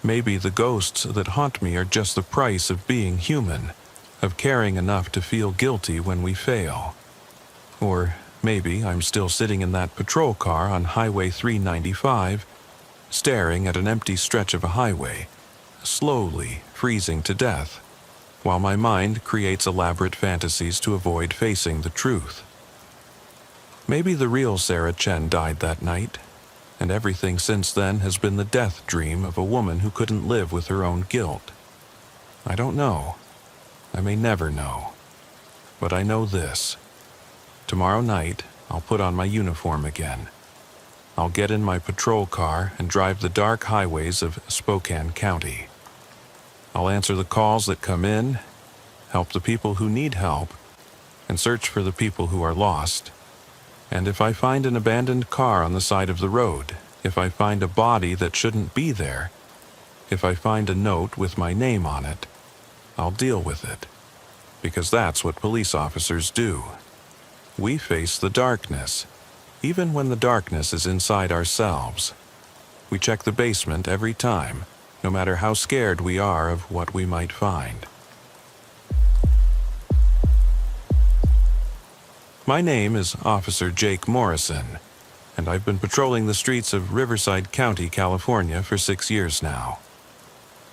Maybe the ghosts that haunt me are just the price of being human, of caring enough to feel guilty when we fail. Or maybe I'm still sitting in that patrol car on Highway 395, staring at an empty stretch of a highway, slowly freezing to death, while my mind creates elaborate fantasies to avoid facing the truth. Maybe the real Sarah Chen died that night, and everything since then has been the death dream of a woman who couldn't live with her own guilt. I don't know. I may never know. But I know this. Tomorrow night, I'll put on my uniform again. I'll get in my patrol car and drive the dark highways of Spokane County. I'll answer the calls that come in, help the people who need help, and search for the people who are lost. And if I find an abandoned car on the side of the road, if I find a body that shouldn't be there, if I find a note with my name on it, I'll deal with it. Because that's what police officers do. We face the darkness, even when the darkness is inside ourselves. We check the basement every time, no matter how scared we are of what we might find. My name is Officer Jake Morrison, and I've been patrolling the streets of Riverside County, California for 6 years now.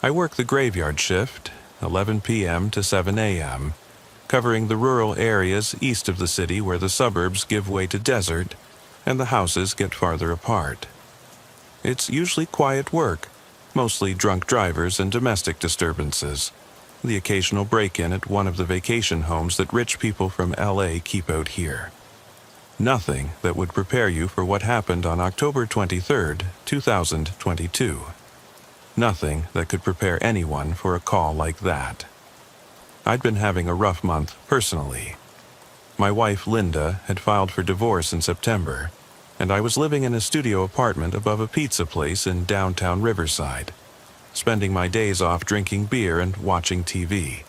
I work the graveyard shift, 11 p.m. to 7 a.m., covering the rural areas east of the city where the suburbs give way to desert and the houses get farther apart. It's usually quiet work, mostly drunk drivers and domestic disturbances, the occasional break-in at one of the vacation homes that rich people from LA keep out here. Nothing that would prepare you for what happened on October 23, 2022. Nothing that could prepare anyone for a call like that. I'd been having a rough month personally. My wife, Linda, had filed for divorce in September, and I was living in a studio apartment above a pizza place in downtown Riverside. spending my days off drinking beer and watching TV.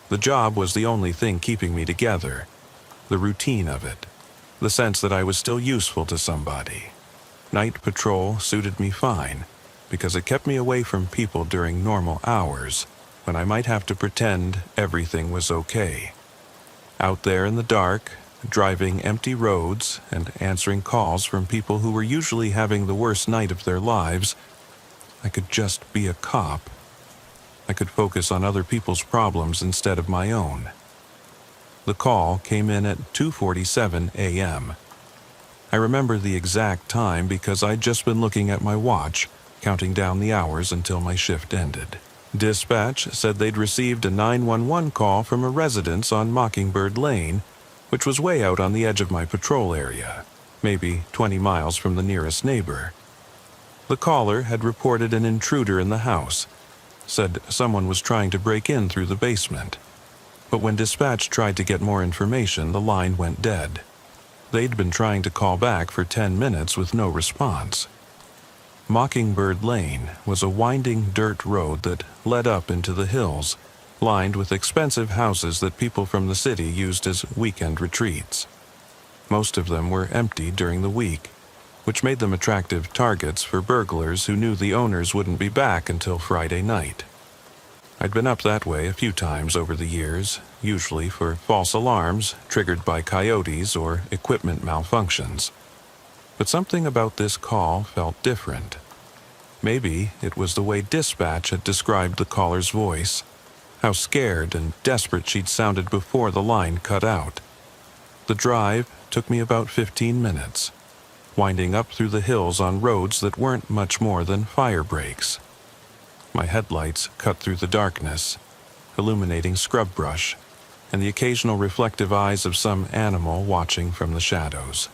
The job was the only thing keeping me together, the routine of it, the sense that I was still useful to somebody. Night patrol suited me fine, because it kept me away from people during normal hours, when I might have to pretend everything was okay. Out there in the dark, driving empty roads and answering calls from people who were usually having the worst night of their lives, I could just be a cop. I could focus on other people's problems instead of my own. The call came in at 2:47 a.m. I remember the exact time because I'd just been looking at my watch, counting down the hours until my shift ended. Dispatch said they'd received a 911 call from a residence on Mockingbird Lane, which was way out on the edge of my patrol area, maybe 20 miles from the nearest neighbor. The caller had reported an intruder in the house, said someone was trying to break in through the basement. But when dispatch tried to get more information, the line went dead. They'd been trying to call back for 10 minutes with no response. Mockingbird Lane was a winding dirt road that led up into the hills, lined with expensive houses that people from the city used as weekend retreats. Most of them were empty during the week, which made them attractive targets for burglars who knew the owners wouldn't be back until Friday night. I'd been up that way a few times over the years, usually for false alarms triggered by coyotes or equipment malfunctions. But something about this call felt different. Maybe it was the way dispatch had described the caller's voice, how scared and desperate she'd sounded before the line cut out. The drive took me about 15 minutes, winding up through the hills on roads that weren't much more than fire breaks. My headlights cut through the darkness, illuminating scrub brush and the occasional reflective eyes of some animal watching from the shadows.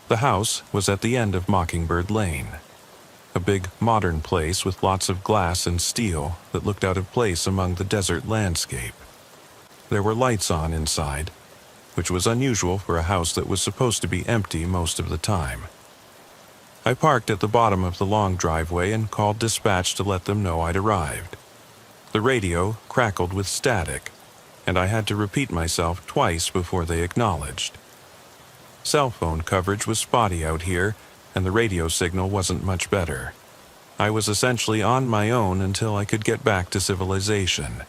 The house was at the end of Mockingbird Lane, a big modern place with lots of glass and steel that looked out of place among the desert landscape. There were lights on inside, which was unusual for a house that was supposed to be empty most of the time. I parked at the bottom of the long driveway and called dispatch to let them know I'd arrived. The radio crackled with static, and I had to repeat myself twice before they acknowledged. Cell phone coverage was spotty out here, and the radio signal wasn't much better. I was essentially on my own until I could get back to civilization.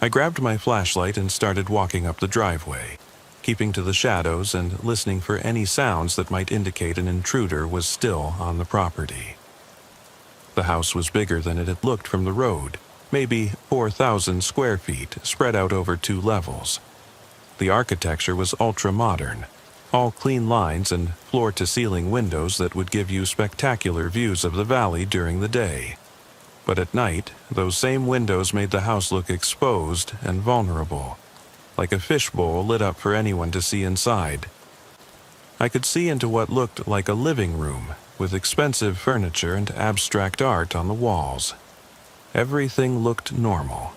I grabbed my flashlight and started walking up the driveway, keeping to the shadows and listening for any sounds that might indicate an intruder was still on the property. The house was bigger than it had looked from the road, maybe 4,000 square feet spread out over 2 levels. The architecture was ultra-modern, all clean lines and floor-to-ceiling windows that would give you spectacular views of the valley during the day. But at night, those same windows made the house look exposed and vulnerable, like a fishbowl lit up for anyone to see inside. I could see into what looked like a living room, with expensive furniture and abstract art on the walls. Everything looked normal,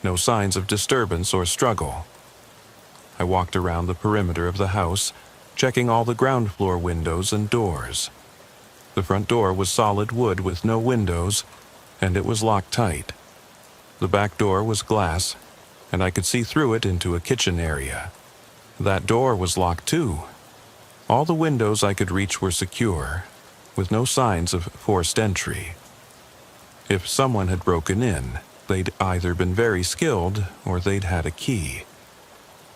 no signs of disturbance or struggle. I walked around the perimeter of the house, checking all the ground floor windows and doors. The front door was solid wood with no windows, and it was locked tight. The back door was glass, and I could see through it into a kitchen area. That door was locked too. All the windows I could reach were secure, with no signs of forced entry. If someone had broken in, they'd either been very skilled or they'd had a key.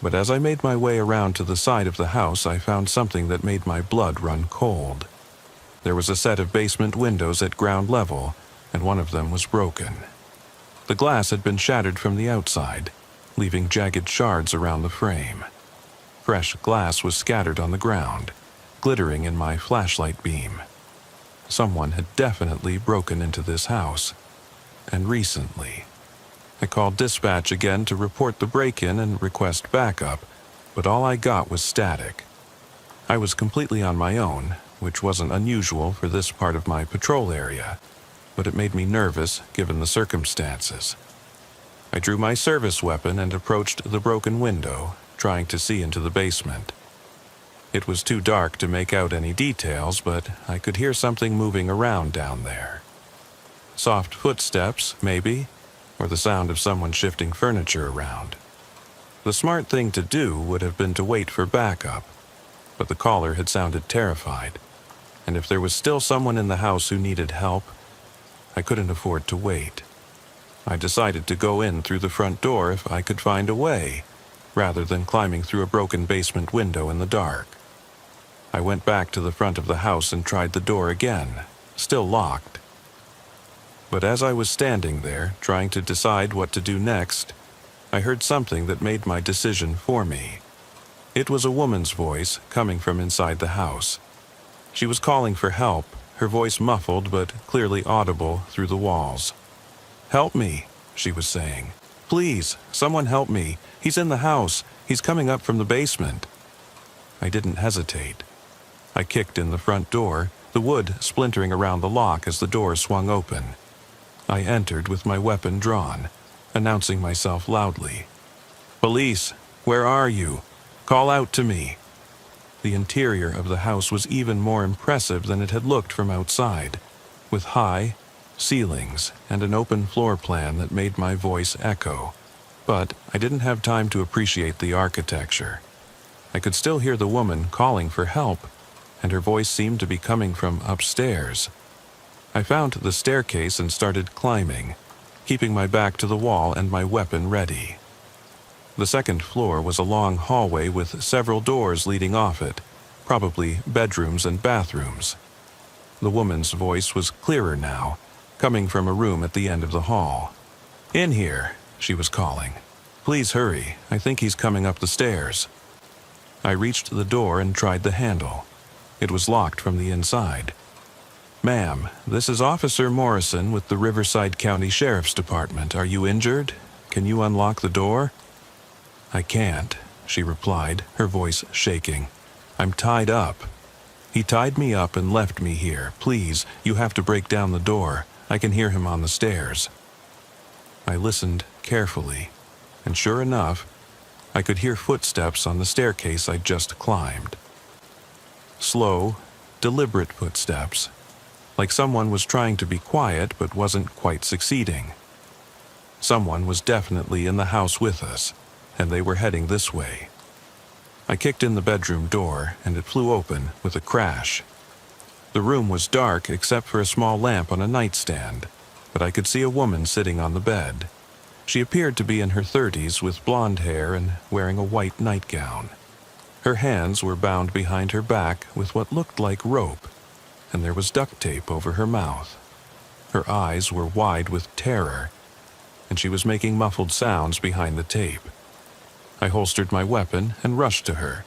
But as I made my way around to the side of the house, I found something that made my blood run cold. There was a set of basement windows at ground level, and one of them was broken. The glass had been shattered from the outside, leaving jagged shards around the frame. Fresh glass was scattered on the ground, glittering in my flashlight beam. Someone had definitely broken into this house, and recently. I called dispatch again to report the break-in and request backup, but all I got was static. I was completely on my own, which wasn't unusual for this part of my patrol area, but it made me nervous given the circumstances. I drew my service weapon and approached the broken window, trying to see into the basement. It was too dark to make out any details, but I could hear something moving around down there. Soft footsteps, maybe, or the sound of someone shifting furniture around. The smart thing to do would have been to wait for backup, but the caller had sounded terrified, and if there was still someone in the house who needed help, I couldn't afford to wait. I decided to go in through the front door if I could find a way, rather than climbing through a broken basement window in the dark. I went back to the front of the house and tried the door again, still locked. But as I was standing there, trying to decide what to do next, I heard something that made my decision for me. It was a woman's voice coming from inside the house. She was calling for help, her voice muffled but clearly audible through the walls. "Help me," she was saying. "Please, someone help me. He's in the house. He's coming up from the basement." I didn't hesitate. I kicked in the front door, the wood splintering around the lock as the door swung open. I entered with my weapon drawn, announcing myself loudly. "Police, where are you? Call out to me." The interior of the house was even more impressive than it had looked from outside, with high ceilings and an open floor plan that made my voice echo. But I didn't have time to appreciate the architecture. I could still hear the woman calling for help, and her voice seemed to be coming from upstairs. I found the staircase and started climbing, keeping my back to the wall and my weapon ready. The second floor was a long hallway with several doors leading off it, probably bedrooms and bathrooms. The woman's voice was clearer now, coming from a room at the end of the hall. "In here," she was calling. "Please hurry, I think he's coming up the stairs." I reached the door and tried the handle. It was locked from the inside. "Ma'am, this is Officer Morrison with the Riverside County Sheriff's Department. Are you injured? Can you unlock the door?" "I can't," she replied, her voice shaking. "I'm tied up. He tied me up and left me here. Please, you have to break down the door. I can hear him on the stairs." I listened carefully, and sure enough, I could hear footsteps on the staircase I'd just climbed. Slow, deliberate footsteps, like someone was trying to be quiet but wasn't quite succeeding. Someone was definitely in the house with us, and they were heading this way. I kicked in the bedroom door, and it flew open with a crash. The room was dark except for a small lamp on a nightstand, but I could see a woman sitting on the bed. She appeared to be in her 30s with blonde hair and wearing a white nightgown. Her hands were bound behind her back with what looked like rope, and there was duct tape over her mouth. Her eyes were wide with terror, and she was making muffled sounds behind the tape. I holstered my weapon and rushed to her,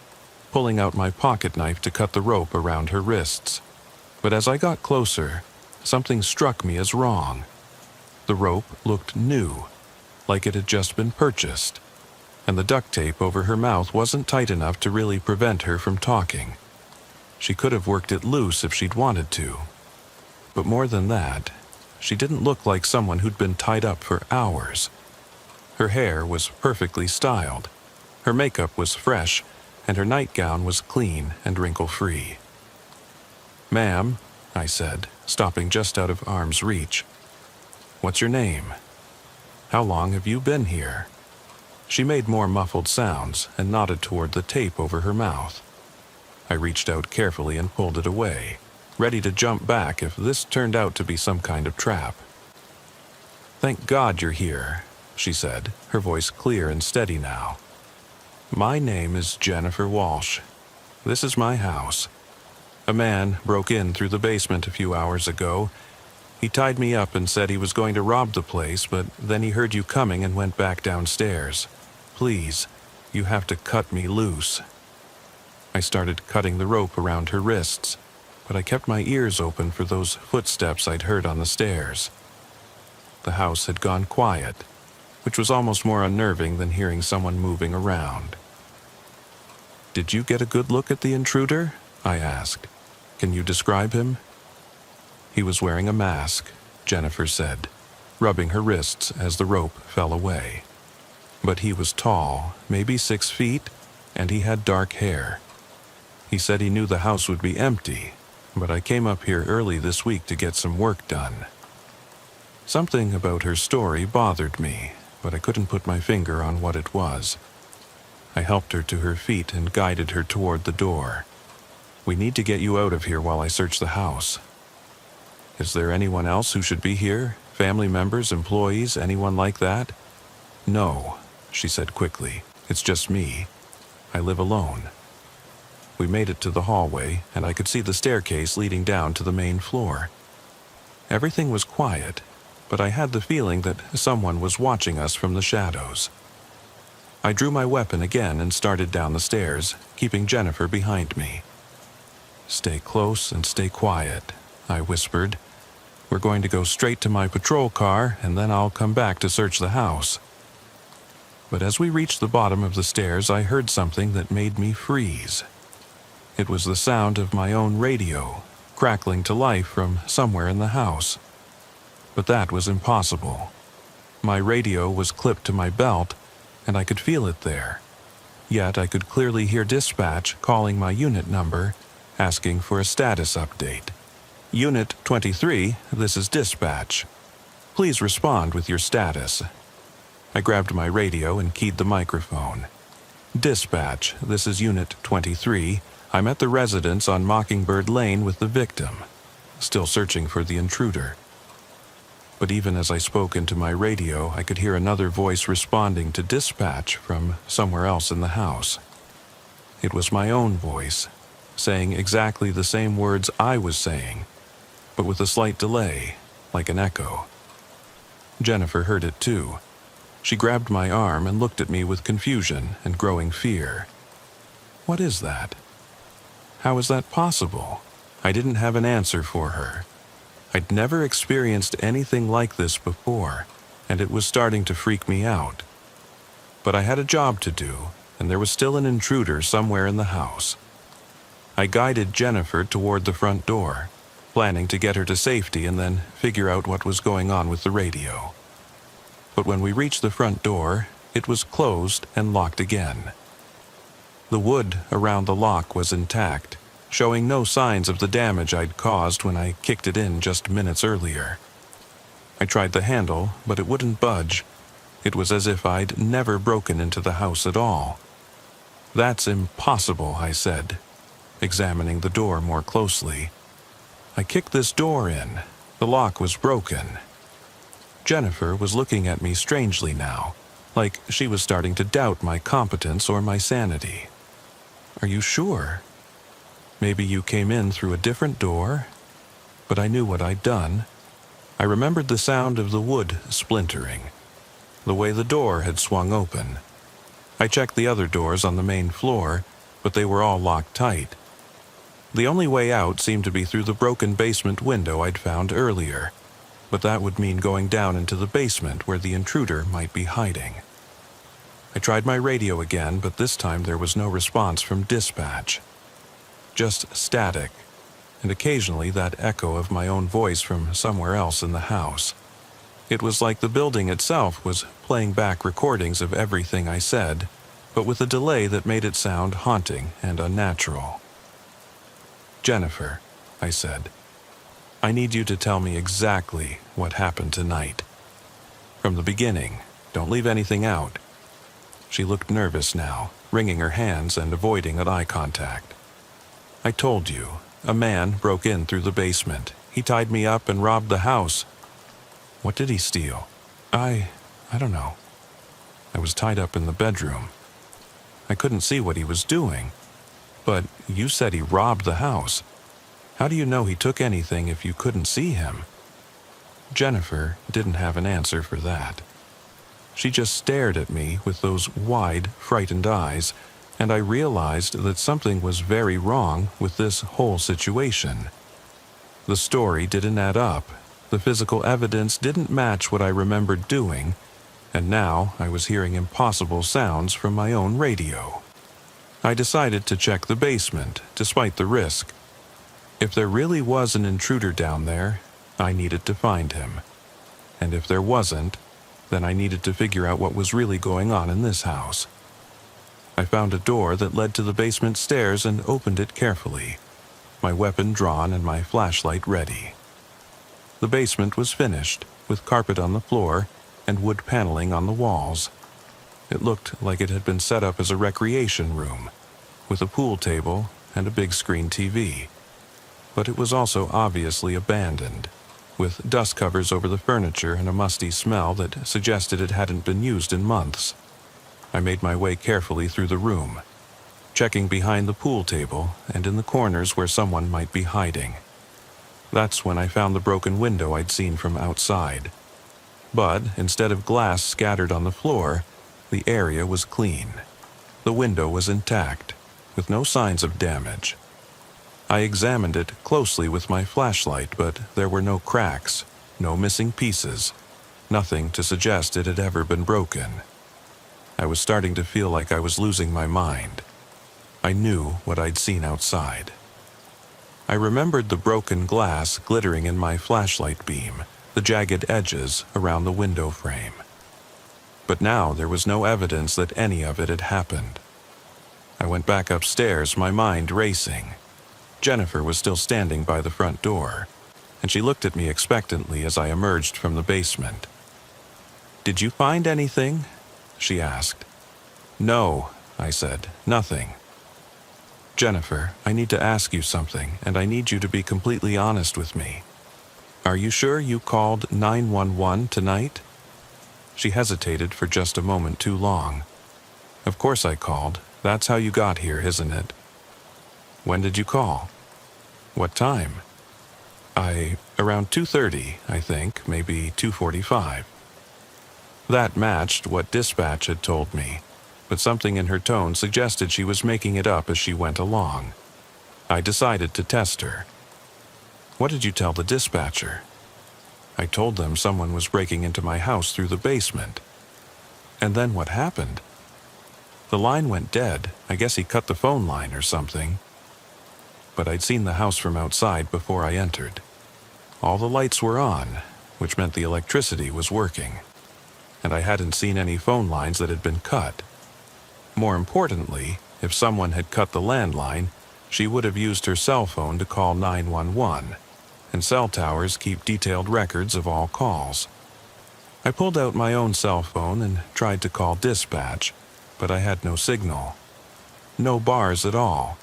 pulling out my pocket knife to cut the rope around her wrists. But as I got closer, something struck me as wrong. The rope looked new, like it had just been purchased, and the duct tape over her mouth wasn't tight enough to really prevent her from talking. She could have worked it loose if she'd wanted to. But more than that, she didn't look like someone who'd been tied up for hours. Her hair was perfectly styled, her makeup was fresh, and her nightgown was clean and wrinkle-free. "Ma'am," I said, stopping just out of arm's reach. "What's your name? How long have you been here?" She made more muffled sounds and nodded toward the tape over her mouth. I reached out carefully and pulled it away, ready to jump back if this turned out to be some kind of trap. "Thank God you're here," she said, her voice clear and steady now. "My name is Jennifer Walsh. This is my house. A man broke in through the basement a few hours ago. He tied me up and said he was going to rob the place, but then he heard you coming and went back downstairs. Please, you have to cut me loose." I started cutting the rope around her wrists, but I kept my ears open for those footsteps I'd heard on the stairs. The house had gone quiet, which was almost more unnerving than hearing someone moving around. "Did you get a good look at the intruder?" I asked. "Can you describe him?" "He was wearing a mask," Jennifer said, rubbing her wrists as the rope fell away. "But he was tall, maybe 6 feet, and he had dark hair. He said he knew the house would be empty, but I came up here early this week to get some work done." Something about her story bothered me, but I couldn't put my finger on what it was. I helped her to her feet and guided her toward the door. "We need to get you out of here while I search the house." "Is there anyone else who should be here? Family members, employees, anyone like that?" "No," she said quickly. "It's just me. I live alone." We made it to the hallway, and I could see the staircase leading down to the main floor. Everything was quiet, but I had the feeling that someone was watching us from the shadows. I drew my weapon again and started down the stairs, keeping Jennifer behind me. "Stay close and stay quiet," I whispered. "We're going to go straight to my patrol car, and then I'll come back to search the house." But as we reached the bottom of the stairs, I heard something that made me freeze. It was the sound of my own radio, crackling to life from somewhere in the house. But that was impossible. My radio was clipped to my belt, and I could feel it there. Yet I could clearly hear dispatch calling my unit number, asking for a status update. "Unit 23, this is dispatch. Please respond with your status." I grabbed my radio and keyed the microphone. "Dispatch, this is Unit 23. I'm at the residence on Mockingbird Lane with the victim. Still searching for the intruder." But even as I spoke into my radio, I could hear another voice responding to dispatch from somewhere else in the house. It was my own voice, saying exactly the same words I was saying, but with a slight delay, like an echo. Jennifer heard it too. She grabbed my arm and looked at me with confusion and growing fear. "What is that? How is that possible?" I didn't have an answer for her. I'd never experienced anything like this before, and it was starting to freak me out. But I had a job to do, and there was still an intruder somewhere in the house. I guided Jennifer toward the front door, planning to get her to safety and then figure out what was going on with the radio. But when we reached the front door, it was closed and locked again. The wood around the lock was intact, showing no signs of the damage I'd caused when I kicked it in just minutes earlier. I tried the handle, but it wouldn't budge. It was as if I'd never broken into the house at all. "That's impossible," I said, examining the door more closely. "I kicked this door in. The lock was broken." Jennifer was looking at me strangely now, like she was starting to doubt my competence or my sanity. "Are you sure? Maybe you came in through a different door?" But I knew what I'd done. I remembered the sound of the wood splintering, the way the door had swung open. I checked the other doors on the main floor, but they were all locked tight. The only way out seemed to be through the broken basement window I'd found earlier, but that would mean going down into the basement where the intruder might be hiding. I tried my radio again, but this time there was no response from dispatch. Just static, and occasionally that echo of my own voice from somewhere else in the house. It was like the building itself was playing back recordings of everything I said, but with a delay that made it sound haunting and unnatural. "Jennifer," I said, "I need you to tell me exactly what happened tonight. From the beginning, don't leave anything out." She looked nervous now, wringing her hands and avoiding eye contact. "I told you, a man broke in through the basement. He tied me up and robbed the house." "What did he steal?" I don't know. I was tied up in the bedroom. I couldn't see what he was doing. But you said he robbed the house. How do you know he took anything if you couldn't see him?" Jennifer didn't have an answer for that. She just stared at me with those wide, frightened eyes, and I realized that something was very wrong with this whole situation. The story didn't add up. The physical evidence didn't match what I remembered doing, and now I was hearing impossible sounds from my own radio. I decided to check the basement, despite the risk. If there really was an intruder down there, I needed to find him. And if there wasn't, then I needed to figure out what was really going on in this house. I found a door that led to the basement stairs and opened it carefully, my weapon drawn and my flashlight ready. The basement was finished, with carpet on the floor and wood paneling on the walls. It looked like it had been set up as a recreation room, with a pool table and a big screen TV. But it was also obviously abandoned, with dust covers over the furniture and a musty smell that suggested it hadn't been used in months. I made my way carefully through the room, checking behind the pool table and in the corners where someone might be hiding. That's when I found the broken window I'd seen from outside. But instead of glass scattered on the floor, the area was clean. The window was intact, with no signs of damage. I examined it closely with my flashlight, but there were no cracks, no missing pieces, nothing to suggest it had ever been broken. I was starting to feel like I was losing my mind. I knew what I'd seen outside. I remembered the broken glass glittering in my flashlight beam, the jagged edges around the window frame. But now there was no evidence that any of it had happened. I went back upstairs, my mind racing. Jennifer was still standing by the front door, and she looked at me expectantly as I emerged from the basement. "Did you find anything?" she asked. "No," I said, "nothing." "Jennifer, I need to ask you something, and I need you to be completely honest with me. Are you sure you called 911 tonight?" She hesitated for just a moment too long. "Of course I called. That's how you got here, isn't it?" "When did you call?" "What time?" Around 2:30, I think, maybe 2:45. That matched what dispatch had told me, but something in her tone suggested she was making it up as she went along. I decided to test her. "What did you tell the dispatcher?" "I told them someone was breaking into my house through the basement." "And then what happened?" "The line went dead. I guess he cut the phone line or something." But I'd seen the house from outside before I entered. All the lights were on, which meant the electricity was working. And I hadn't seen any phone lines that had been cut. More importantly, if someone had cut the landline, she would have used her cell phone to call 911, and cell towers keep detailed records of all calls. I pulled out my own cell phone and tried to call dispatch, but I had no signal. No bars at all,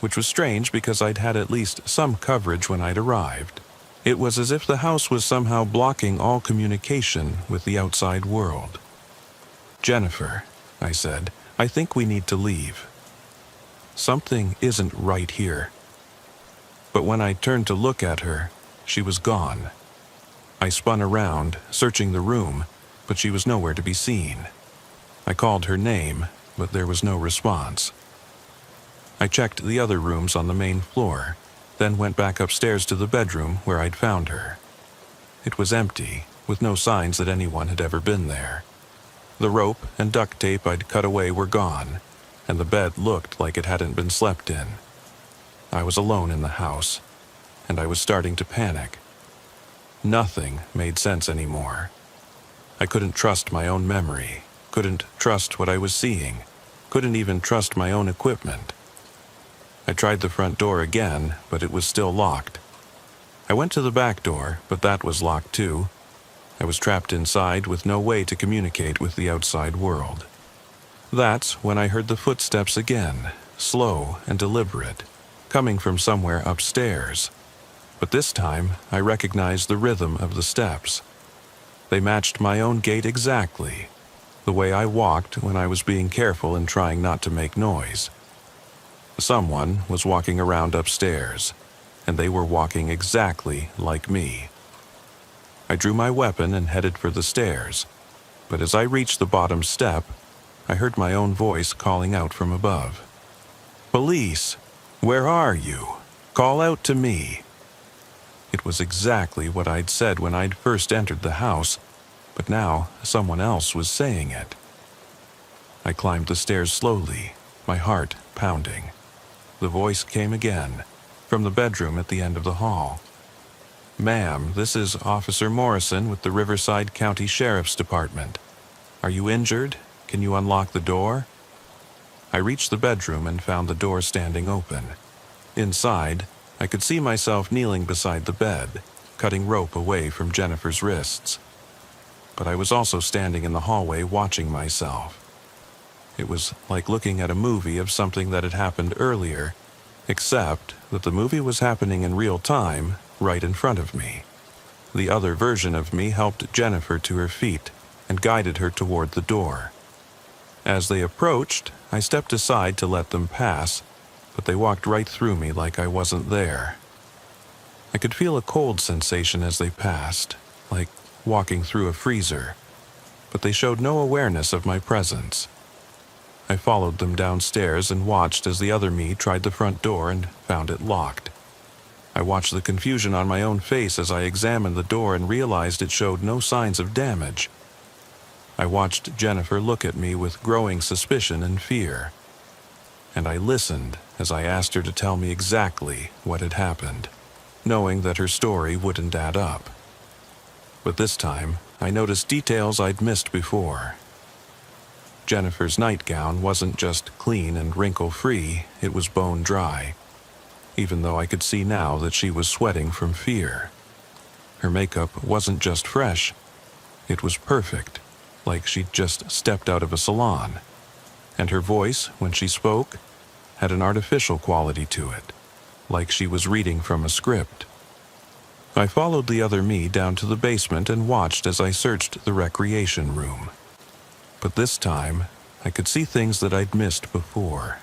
which was strange because I'd had at least some coverage when I'd arrived. It was as if the house was somehow blocking all communication with the outside world. "Jennifer," I said, "I think we need to leave. Something isn't right here." But when I turned to look at her, she was gone. I spun around, searching the room, but she was nowhere to be seen. I called her name, but there was no response. I checked the other rooms on the main floor, then went back upstairs to the bedroom where I'd found her. It was empty, with no signs that anyone had ever been there. The rope and duct tape I'd cut away were gone, and the bed looked like it hadn't been slept in. I was alone in the house, and I was starting to panic. Nothing made sense anymore. I couldn't trust my own memory, couldn't trust what I was seeing, couldn't even trust my own equipment. I tried the front door again, but it was still locked. I went to the back door, but that was locked too. I was trapped inside with no way to communicate with the outside world. That's when I heard the footsteps again, slow and deliberate, coming from somewhere upstairs. But this time, I recognized the rhythm of the steps. They matched my own gait exactly, the way I walked when I was being careful and trying not to make noise. Someone was walking around upstairs, and they were walking exactly like me. I drew my weapon and headed for the stairs, but as I reached the bottom step, I heard my own voice calling out from above. "Police! Where are you? Call out to me." It was exactly what I'd said when I'd first entered the house, but now someone else was saying it. I climbed the stairs slowly, my heart pounding. The voice came again, from the bedroom at the end of the hall. "Ma'am, this is Officer Morrison with the Riverside County Sheriff's Department. Are you injured? Can you unlock the door?" I reached the bedroom and found the door standing open. Inside, I could see myself kneeling beside the bed, cutting rope away from Jennifer's wrists. But I was also standing in the hallway watching myself. It was like looking at a movie of something that had happened earlier, except that the movie was happening in real time, right in front of me. The other version of me helped Jennifer to her feet and guided her toward the door. As they approached, I stepped aside to let them pass, but they walked right through me like I wasn't there. I could feel a cold sensation as they passed, like walking through a freezer, but they showed no awareness of my presence. I followed them downstairs and watched as the other me tried the front door and found it locked. I watched the confusion on my own face as I examined the door and realized it showed no signs of damage. I watched Jennifer look at me with growing suspicion and fear, and I listened as I asked her to tell me exactly what had happened, knowing that her story wouldn't add up. But this time, I noticed details I'd missed before. Jennifer's nightgown wasn't just clean and wrinkle-free, it was bone-dry, even though I could see now that she was sweating from fear. Her makeup wasn't just fresh, it was perfect, like she'd just stepped out of a salon. And her voice, when she spoke, had an artificial quality to it, like she was reading from a script. I followed the other me down to the basement and watched as I searched the recreation room. But this time, I could see things that I'd missed before.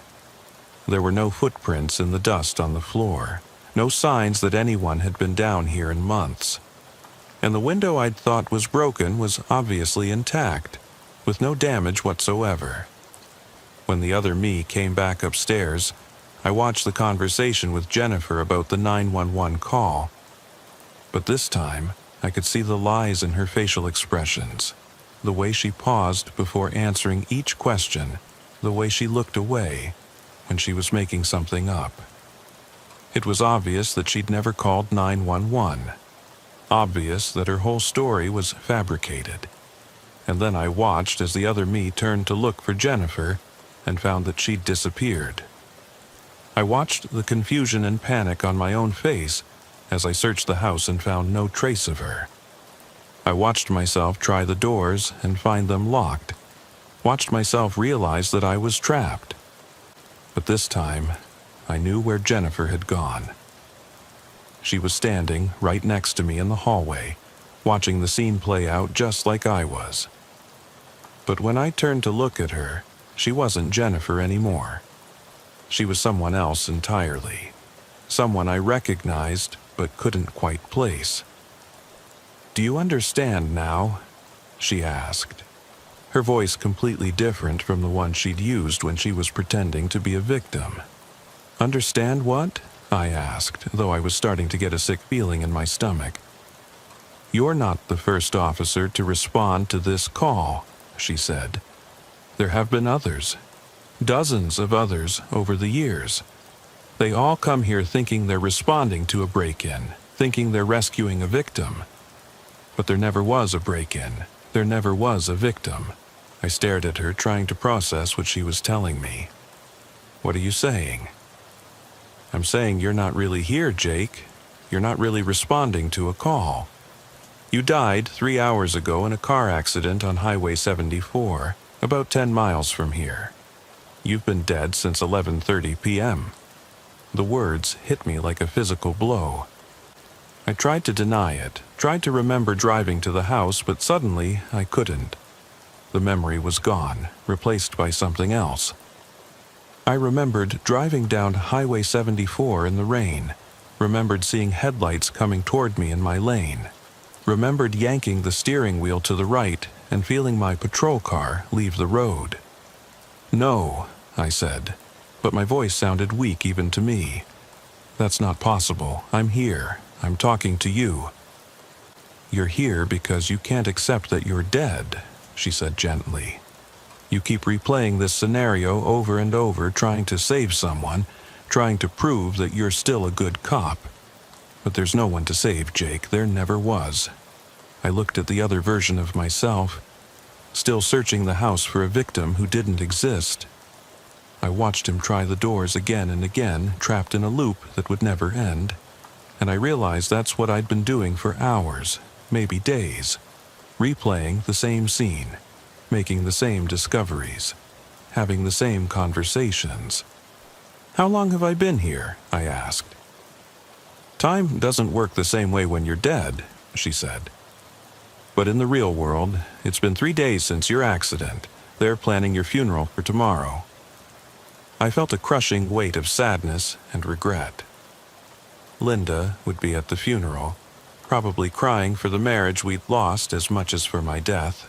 There were no footprints in the dust on the floor, no signs that anyone had been down here in months. And the window I'd thought was broken was obviously intact, with no damage whatsoever. When the other me came back upstairs, I watched the conversation with Jennifer about the 911 call. But this time, I could see the lies in her facial expressions, the way she paused before answering each question, the way she looked away when she was making something up. It was obvious that she'd never called 911. Obvious that her whole story was fabricated. And then I watched as the other me turned to look for Jennifer and found that she'd disappeared. I watched the confusion and panic on my own face as I searched the house and found no trace of her. I watched myself try the doors and find them locked. Watched myself realize that I was trapped. But this time, I knew where Jennifer had gone. She was standing right next to me in the hallway, watching the scene play out just like I was. But when I turned to look at her, she wasn't Jennifer anymore. She was someone else entirely. Someone I recognized but couldn't quite place. "Do you understand now?" she asked, her voice completely different from the one she'd used when she was pretending to be a victim. "Understand what?" I asked, though I was starting to get a sick feeling in my stomach. "You're not the first officer to respond to this call," she said. "There have been others, dozens of others over the years. They all come here thinking they're responding to a break-in, thinking they're rescuing a victim. But there never was a break-in. There never was a victim." I stared at her, trying to process what she was telling me. "What are you saying?" "I'm saying you're not really here, Jake. You're not really responding to a call. You died 3 hours ago in a car accident on Highway 74, about 10 miles from here. You've been dead since 11:30 p.m. The words hit me like a physical blow. I tried to deny it, tried to remember driving to the house, but suddenly I couldn't. The memory was gone, replaced by something else. I remembered driving down Highway 74 in the rain, remembered seeing headlights coming toward me in my lane, remembered yanking the steering wheel to the right and feeling my patrol car leave the road. "No," I said, but my voice sounded weak even to me. "That's not possible. I'm here. I'm talking to you." "You're here because you can't accept that you're dead," she said gently. "You keep replaying this scenario over and over, trying to save someone, trying to prove that you're still a good cop. But there's no one to save, Jake. There never was." I looked at the other version of myself, still searching the house for a victim who didn't exist. I watched him try the doors again and again, trapped in a loop that would never end. and I realized that's what I'd been doing for hours, maybe days, replaying the same scene, making the same discoveries, having the same conversations. "How long have I been here?" I asked. "Time doesn't work the same way when you're dead," she said. "But in the real world, it's been 3 days since your accident. They're planning your funeral for tomorrow." I felt a crushing weight of sadness and regret. Linda would be at the funeral, probably crying for the marriage we'd lost as much as for my death.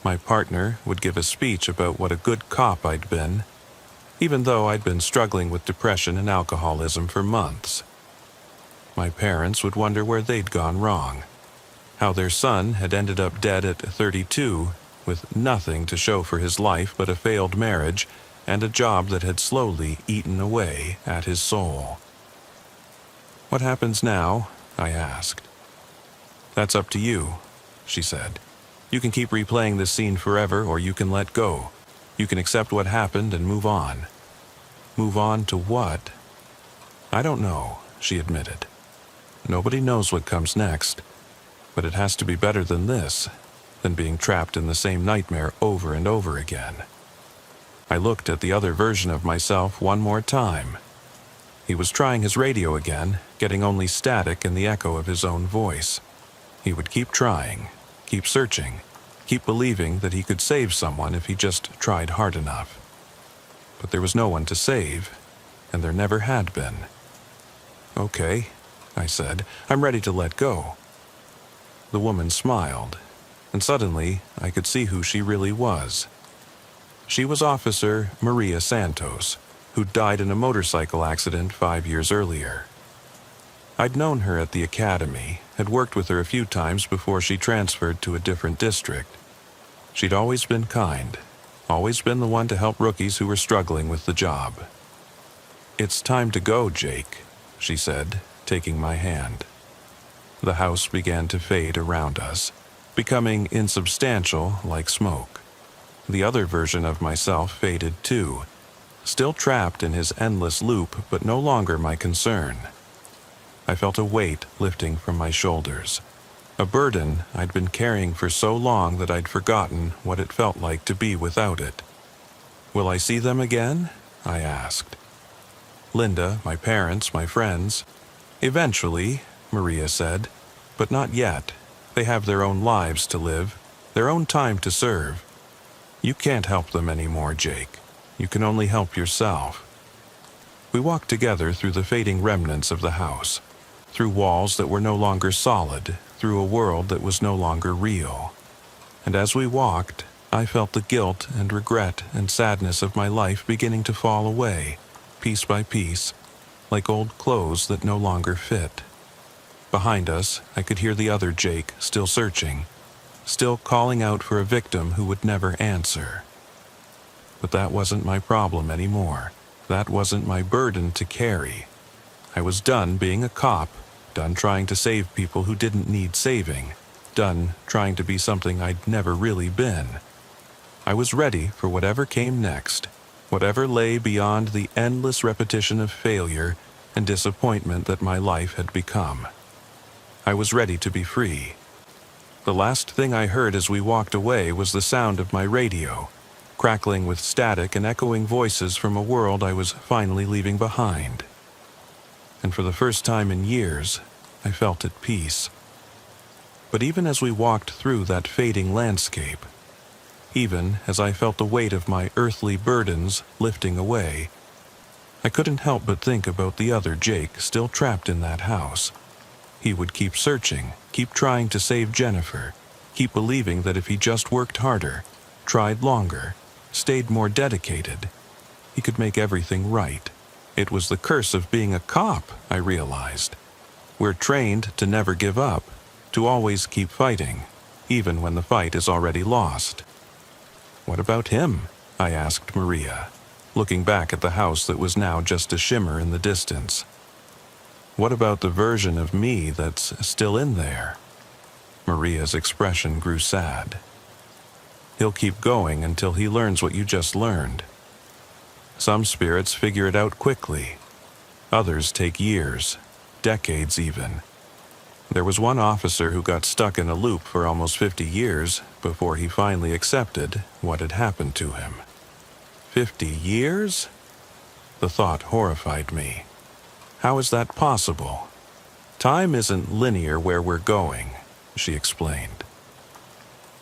My partner would give a speech about what a good cop I'd been, even though I'd been struggling with depression and alcoholism for months. My parents would wonder where they'd gone wrong, how their son had ended up dead at 32 with nothing to show for his life but a failed marriage and a job that had slowly eaten away at his soul. "What happens now?" I asked. "That's up to you," she said. "You can keep replaying this scene forever, or you can let go. You can accept what happened and move on." "Move on to what?" "I don't know," she admitted. "Nobody knows what comes next, but it has to be better than this, than being trapped in the same nightmare over and over again." I looked at the other version of myself one more time. He was trying his radio again, getting only static and the echo of his own voice. He would keep trying, keep searching, keep believing that he could save someone if he just tried hard enough. But there was no one to save, and there never had been. "Okay," I said, "I'm ready to let go." The woman smiled, and suddenly I could see who she really was. She was Officer Maria Santos, who died in a motorcycle accident 5 years earlier. I'd known her at the academy, had worked with her a few times before she transferred to a different district. She'd always been kind, always been the one to help rookies who were struggling with the job. "It's time to go, Jake," she said, taking my hand. The house began to fade around us, becoming insubstantial like smoke. The other version of myself faded too, still trapped in his endless loop, but no longer my concern. I felt a weight lifting from my shoulders, a burden I'd been carrying for so long that I'd forgotten what it felt like to be without it. "Will I see them again?" I asked. "Linda, my parents, my friends." "Eventually," Maria said, "but not yet. They have their own lives to live, their own time to serve. You can't help them anymore, Jake. You can only help yourself." We walked together through the fading remnants of the house, through walls that were no longer solid, through a world that was no longer real. And as we walked, I felt the guilt and regret and sadness of my life beginning to fall away, piece by piece, like old clothes that no longer fit. Behind us, I could hear the other Jake still searching, still calling out for a victim who would never answer. But that wasn't my problem anymore. That wasn't my burden to carry. I was done being a cop, done trying to save people who didn't need saving, done trying to be something I'd never really been. I was ready for whatever came next, whatever lay beyond the endless repetition of failure and disappointment that my life had become. I was ready to be free. The last thing I heard as we walked away was the sound of my radio, crackling with static and echoing voices from a world I was finally leaving behind. And for the first time in years, I felt at peace. But even as we walked through that fading landscape, even as I felt the weight of my earthly burdens lifting away, I couldn't help but think about the other Jake still trapped in that house. He would keep searching, keep trying to save Jennifer, keep believing that if he just worked harder, tried longer, stayed more dedicated, he could make everything right. It was the curse of being a cop, I realized. We're trained to never give up, to always keep fighting, even when the fight is already lost. "What about him?" I asked Maria, looking back at the house that was now just a shimmer in the distance. "What about the version of me that's still in there?" Maria's expression grew sad. "He'll keep going until he learns what you just learned. Some spirits figure it out quickly. Others take years, decades even. There was one officer who got stuck in a loop for almost 50 years before he finally accepted what had happened to him. 50 years? The thought horrified me. How is that possible? Time isn't linear where we're going, she explained.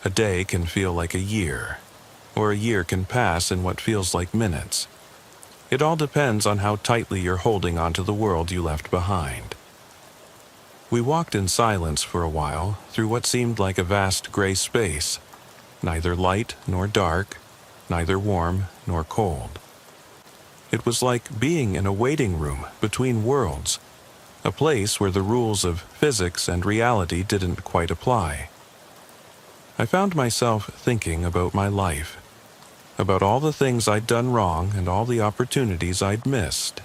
A day can feel like a year, or a year can pass in what feels like minutes. It all depends on how tightly you're holding onto the world you left behind. We walked in silence for a while through what seemed like a vast gray space, neither light nor dark, neither warm nor cold. It was like being in a waiting room between worlds, a place where the rules of physics and reality didn't quite apply. I found myself thinking about my life, about all the things I'd done wrong and all the opportunities I'd missed.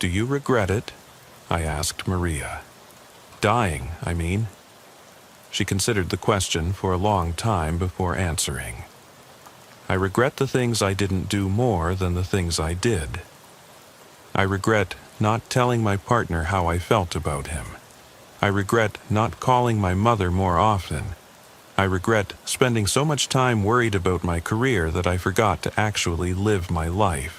"Do you regret it?" I asked Maria. "Dying, I mean." She considered the question for a long time before answering. "I regret the things I didn't do more than the things I did. I regret not telling my partner how I felt about him. I regret not calling my mother more often. I regret spending so much time worried about my career that I forgot to actually live my life."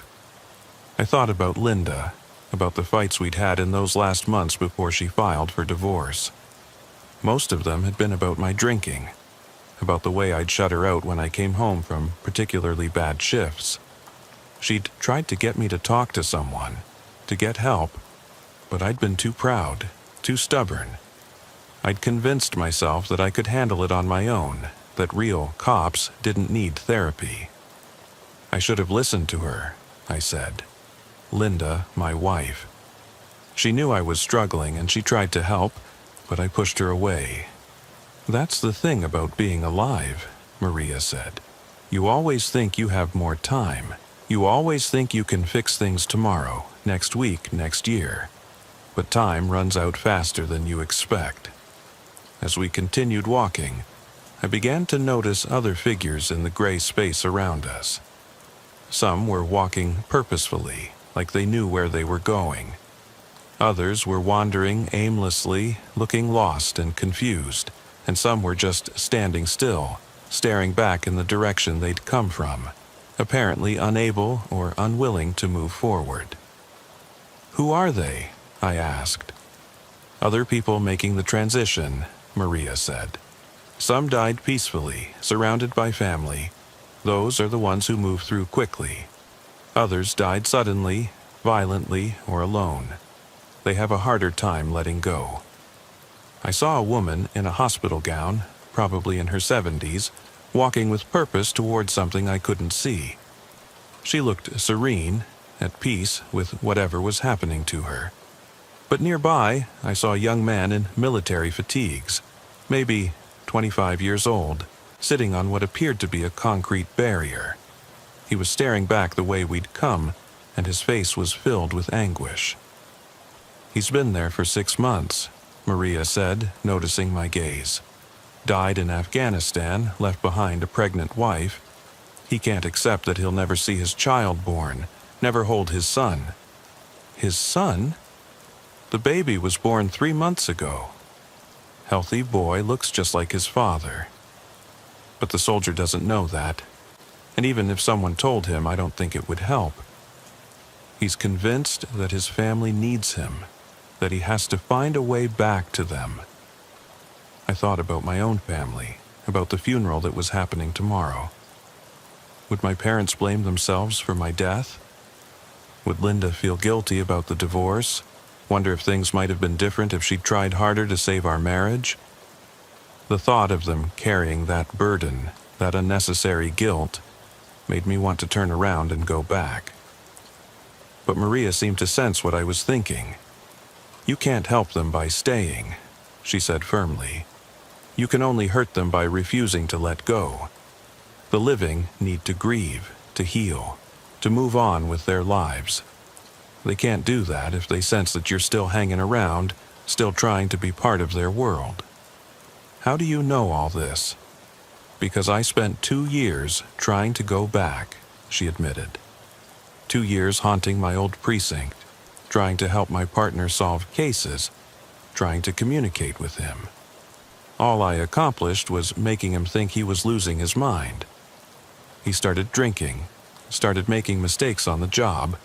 I thought about Linda, about the fights we'd had in those last months before she filed for divorce. Most of them had been about my drinking, about the way I'd shut her out when I came home from particularly bad shifts. She'd tried to get me to talk to someone, to get help, but I'd been too proud, too stubborn. I'd convinced myself that I could handle it on my own, that real cops didn't need therapy. "I should have listened to her," I said. Linda, my wife. She knew I was struggling and she tried to help, but I pushed her away. "That's the thing about being alive," Maria said. "You always think you have more time. You always think you can fix things tomorrow, next week, next year. But time runs out faster than you expect." As we continued walking, I began to notice other figures in the gray space around us. Some were walking purposefully, like they knew where they were going. Others were wandering aimlessly, looking lost and confused, and some were just standing still, staring back in the direction they'd come from, apparently unable or unwilling to move forward. "Who are they?" I asked. "Other people making the transition," Maria said. "Some died peacefully, surrounded by family. Those are the ones who move through quickly. Others died suddenly, violently, or alone. They have a harder time letting go." I saw a woman in a hospital gown, probably in her 70s, walking with purpose toward something I couldn't see. She looked serene, at peace with whatever was happening to her. But nearby, I saw a young man in military fatigues, maybe 25 years old, sitting on what appeared to be a concrete barrier. He was staring back the way we'd come, and his face was filled with anguish. "He's been there for 6 months, Maria said, noticing my gaze. "Died in Afghanistan, left behind a pregnant wife. He can't accept that he'll never see his child born, never hold his son." "His son?" "The baby was born 3 months ago. Healthy boy, looks just like his father. But the soldier doesn't know that. And even if someone told him, I don't think it would help. He's convinced that his family needs him, that he has to find a way back to them." I thought about my own family, about the funeral that was happening tomorrow. Would my parents blame themselves for my death? Would Linda feel guilty about the divorce? Wonder if things might have been different if she'd tried harder to save our marriage? The thought of them carrying that burden, that unnecessary guilt, made me want to turn around and go back. But Maria seemed to sense what I was thinking. "You can't help them by staying," she said firmly. "You can only hurt them by refusing to let go. The living need to grieve, to heal, to move on with their lives. They can't do that if they sense that you're still hanging around, still trying to be part of their world." "How do you know all this?" "Because I spent 2 years trying to go back," she admitted. 2 years haunting my old precinct. trying to help my partner solve cases, trying to communicate with him. All I accomplished was making him think he was losing his mind. He started drinking, started making mistakes on the job,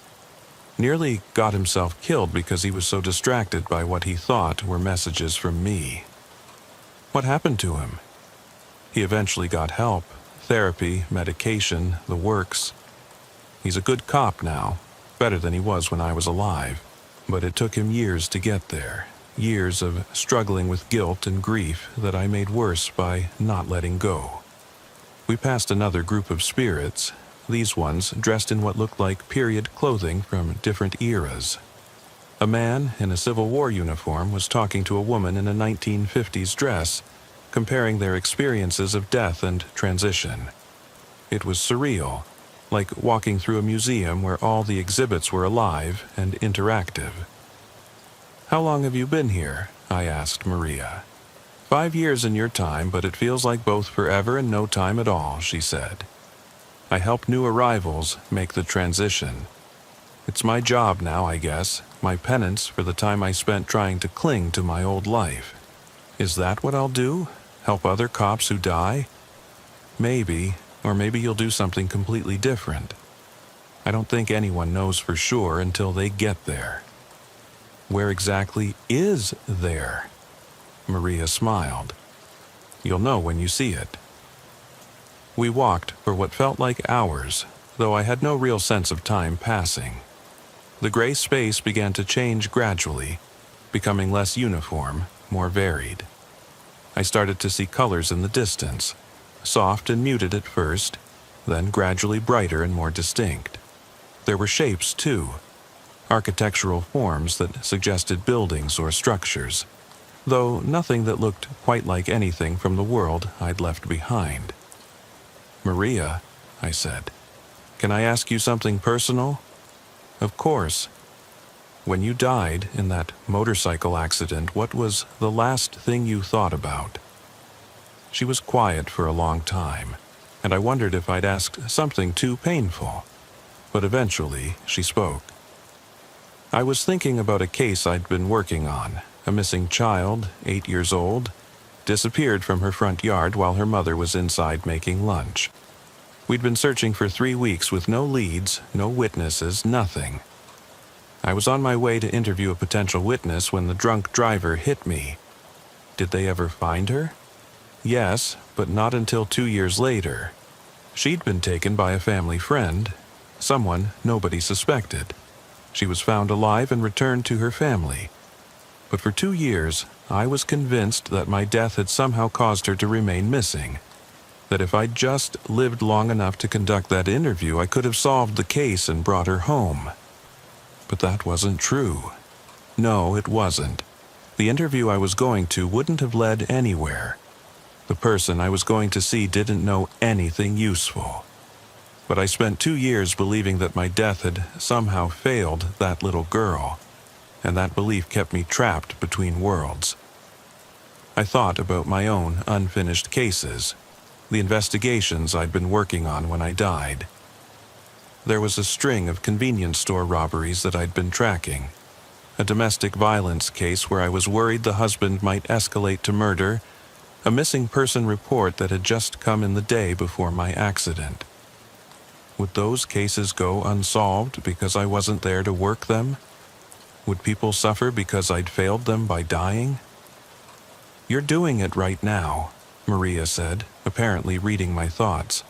nearly got himself killed because he was so distracted by what he thought were messages from me. What happened to him? He eventually got help, therapy, medication, the works. He's a good cop now, better than he was when I was alive, but it took him years to get there, years of struggling with guilt and grief that I made worse by not letting go. We passed another group of spirits, these ones dressed in what looked like period clothing from different eras. A man in a Civil War uniform was talking to a woman in a 1950s dress, comparing their experiences of death and transition. It was surreal, like walking through a museum where all the exhibits were alive and interactive. "How long have you been here?" I asked Maria. "5 years in your time, but it feels like both forever and no time at all," she said. "I help new arrivals make the transition. It's my job now, I guess, my penance for the time I spent trying to cling to my old life. Is that what I'll do? Help other cops who die? Maybe, or maybe you'll do something completely different. I don't think anyone knows for sure until they get there." "Where exactly is there?" Maria smiled. "You'll know when you see it." We walked for what felt like hours, though I had no real sense of time passing. The gray space began to change gradually, becoming less uniform, more varied. I started to see colors in the distance, soft and muted at first, then gradually brighter and more distinct. There were shapes, too, architectural forms that suggested buildings or structures, though nothing that looked quite like anything from the world I'd left behind. "Maria," I said, "can I ask you something personal?" "Of course." "When you died in that motorcycle accident, what was the last thing you thought about?" She was quiet for a long time, and I wondered if I'd asked something too painful, but eventually she spoke. "I was thinking about a case I'd been working on. A missing child, 8 years old, disappeared from her front yard while her mother was inside making lunch. We'd been searching for 3 weeks with no leads, no witnesses, nothing. I was on my way to interview a potential witness when the drunk driver hit me. Did they ever find her? Yes, but not until 2 years later. She'd been taken by a family friend, someone nobody suspected. She was found alive and returned to her family. But for 2 years, I was convinced that my death had somehow caused her to remain missing. That if I'd just lived long enough to conduct that interview, I could have solved the case and brought her home. But that wasn't true. No, it wasn't. The interview I was going to wouldn't have led anywhere. The person I was going to see didn't know anything useful. But I spent 2 years believing that my death had somehow failed that little girl, and that belief kept me trapped between worlds. I thought about my own unfinished cases, the investigations I'd been working on when I died. There was a string of convenience store robberies that I'd been tracking, a domestic violence case where I was worried the husband might escalate to murder, a missing person report that had just come in the day before my accident. Would those cases go unsolved because I wasn't there to work them? Would people suffer because I'd failed them by dying? "You're doing it right now," Maria said, apparently reading my thoughts.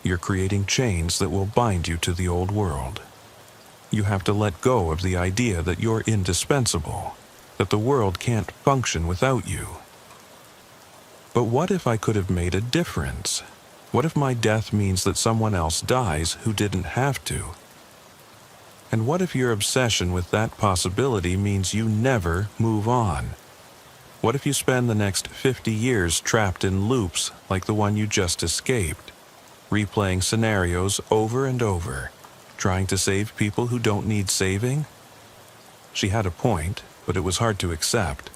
"You're creating chains that will bind you to the old world. You have to let go of the idea that you're indispensable, that the world can't function without you." But what if I could have made a difference? What if my death means that someone else dies who didn't have to? And what if your obsession with that possibility means you never move on? What if you spend the next 50 years trapped in loops like the one you just escaped, replaying scenarios over and over, trying to save people who don't need saving? She had a point, but it was hard to accept.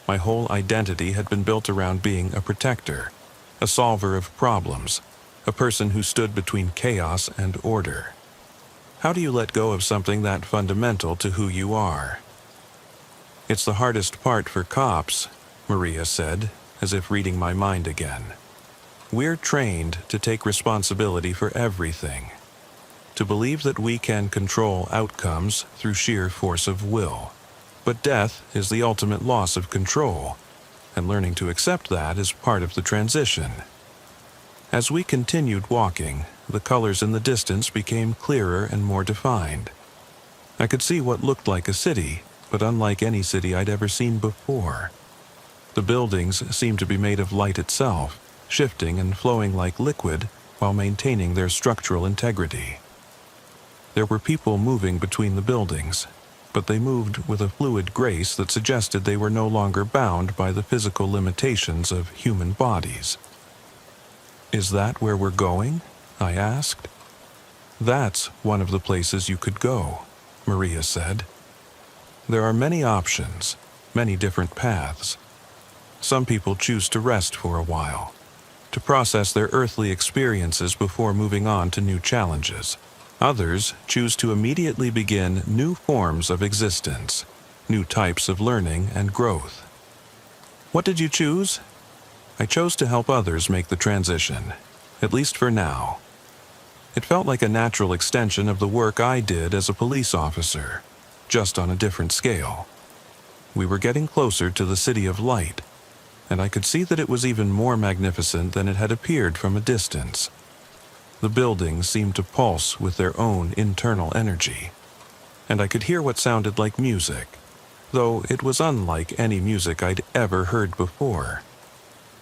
My whole identity had been built around being a protector, a solver of problems, a person who stood between chaos and order. How do you let go of something that fundamental to who you are? It's the hardest part for cops, Maria said, as if reading my mind again. We're trained to take responsibility for everything, to believe that we can control outcomes through sheer force of will. But death is the ultimate loss of control, and learning to accept that is part of the transition. As we continued walking, the colors in the distance became clearer and more defined. I could see what looked like a city, but unlike any city I'd ever seen before. The buildings seemed to be made of light itself, shifting and flowing like liquid while maintaining their structural integrity. There were people moving between the buildings, but they moved with a fluid grace that suggested they were no longer bound by the physical limitations of human bodies. "Is that where we're going?" I asked. "That's one of the places you could go," Maria said. "There are many options, many different paths. Some people choose to rest for a while, to process their earthly experiences before moving on to new challenges. Others choose to immediately begin new forms of existence, new types of learning and growth. What did you choose?" "I chose to help others make the transition, at least for now." It felt like a natural extension of the work I did as a police officer, just on a different scale. We were getting closer to the City of Light, and I could see that it was even more magnificent than it had appeared from a distance. The buildings seemed to pulse with their own internal energy, and I could hear what sounded like music, though it was unlike any music I'd ever heard before.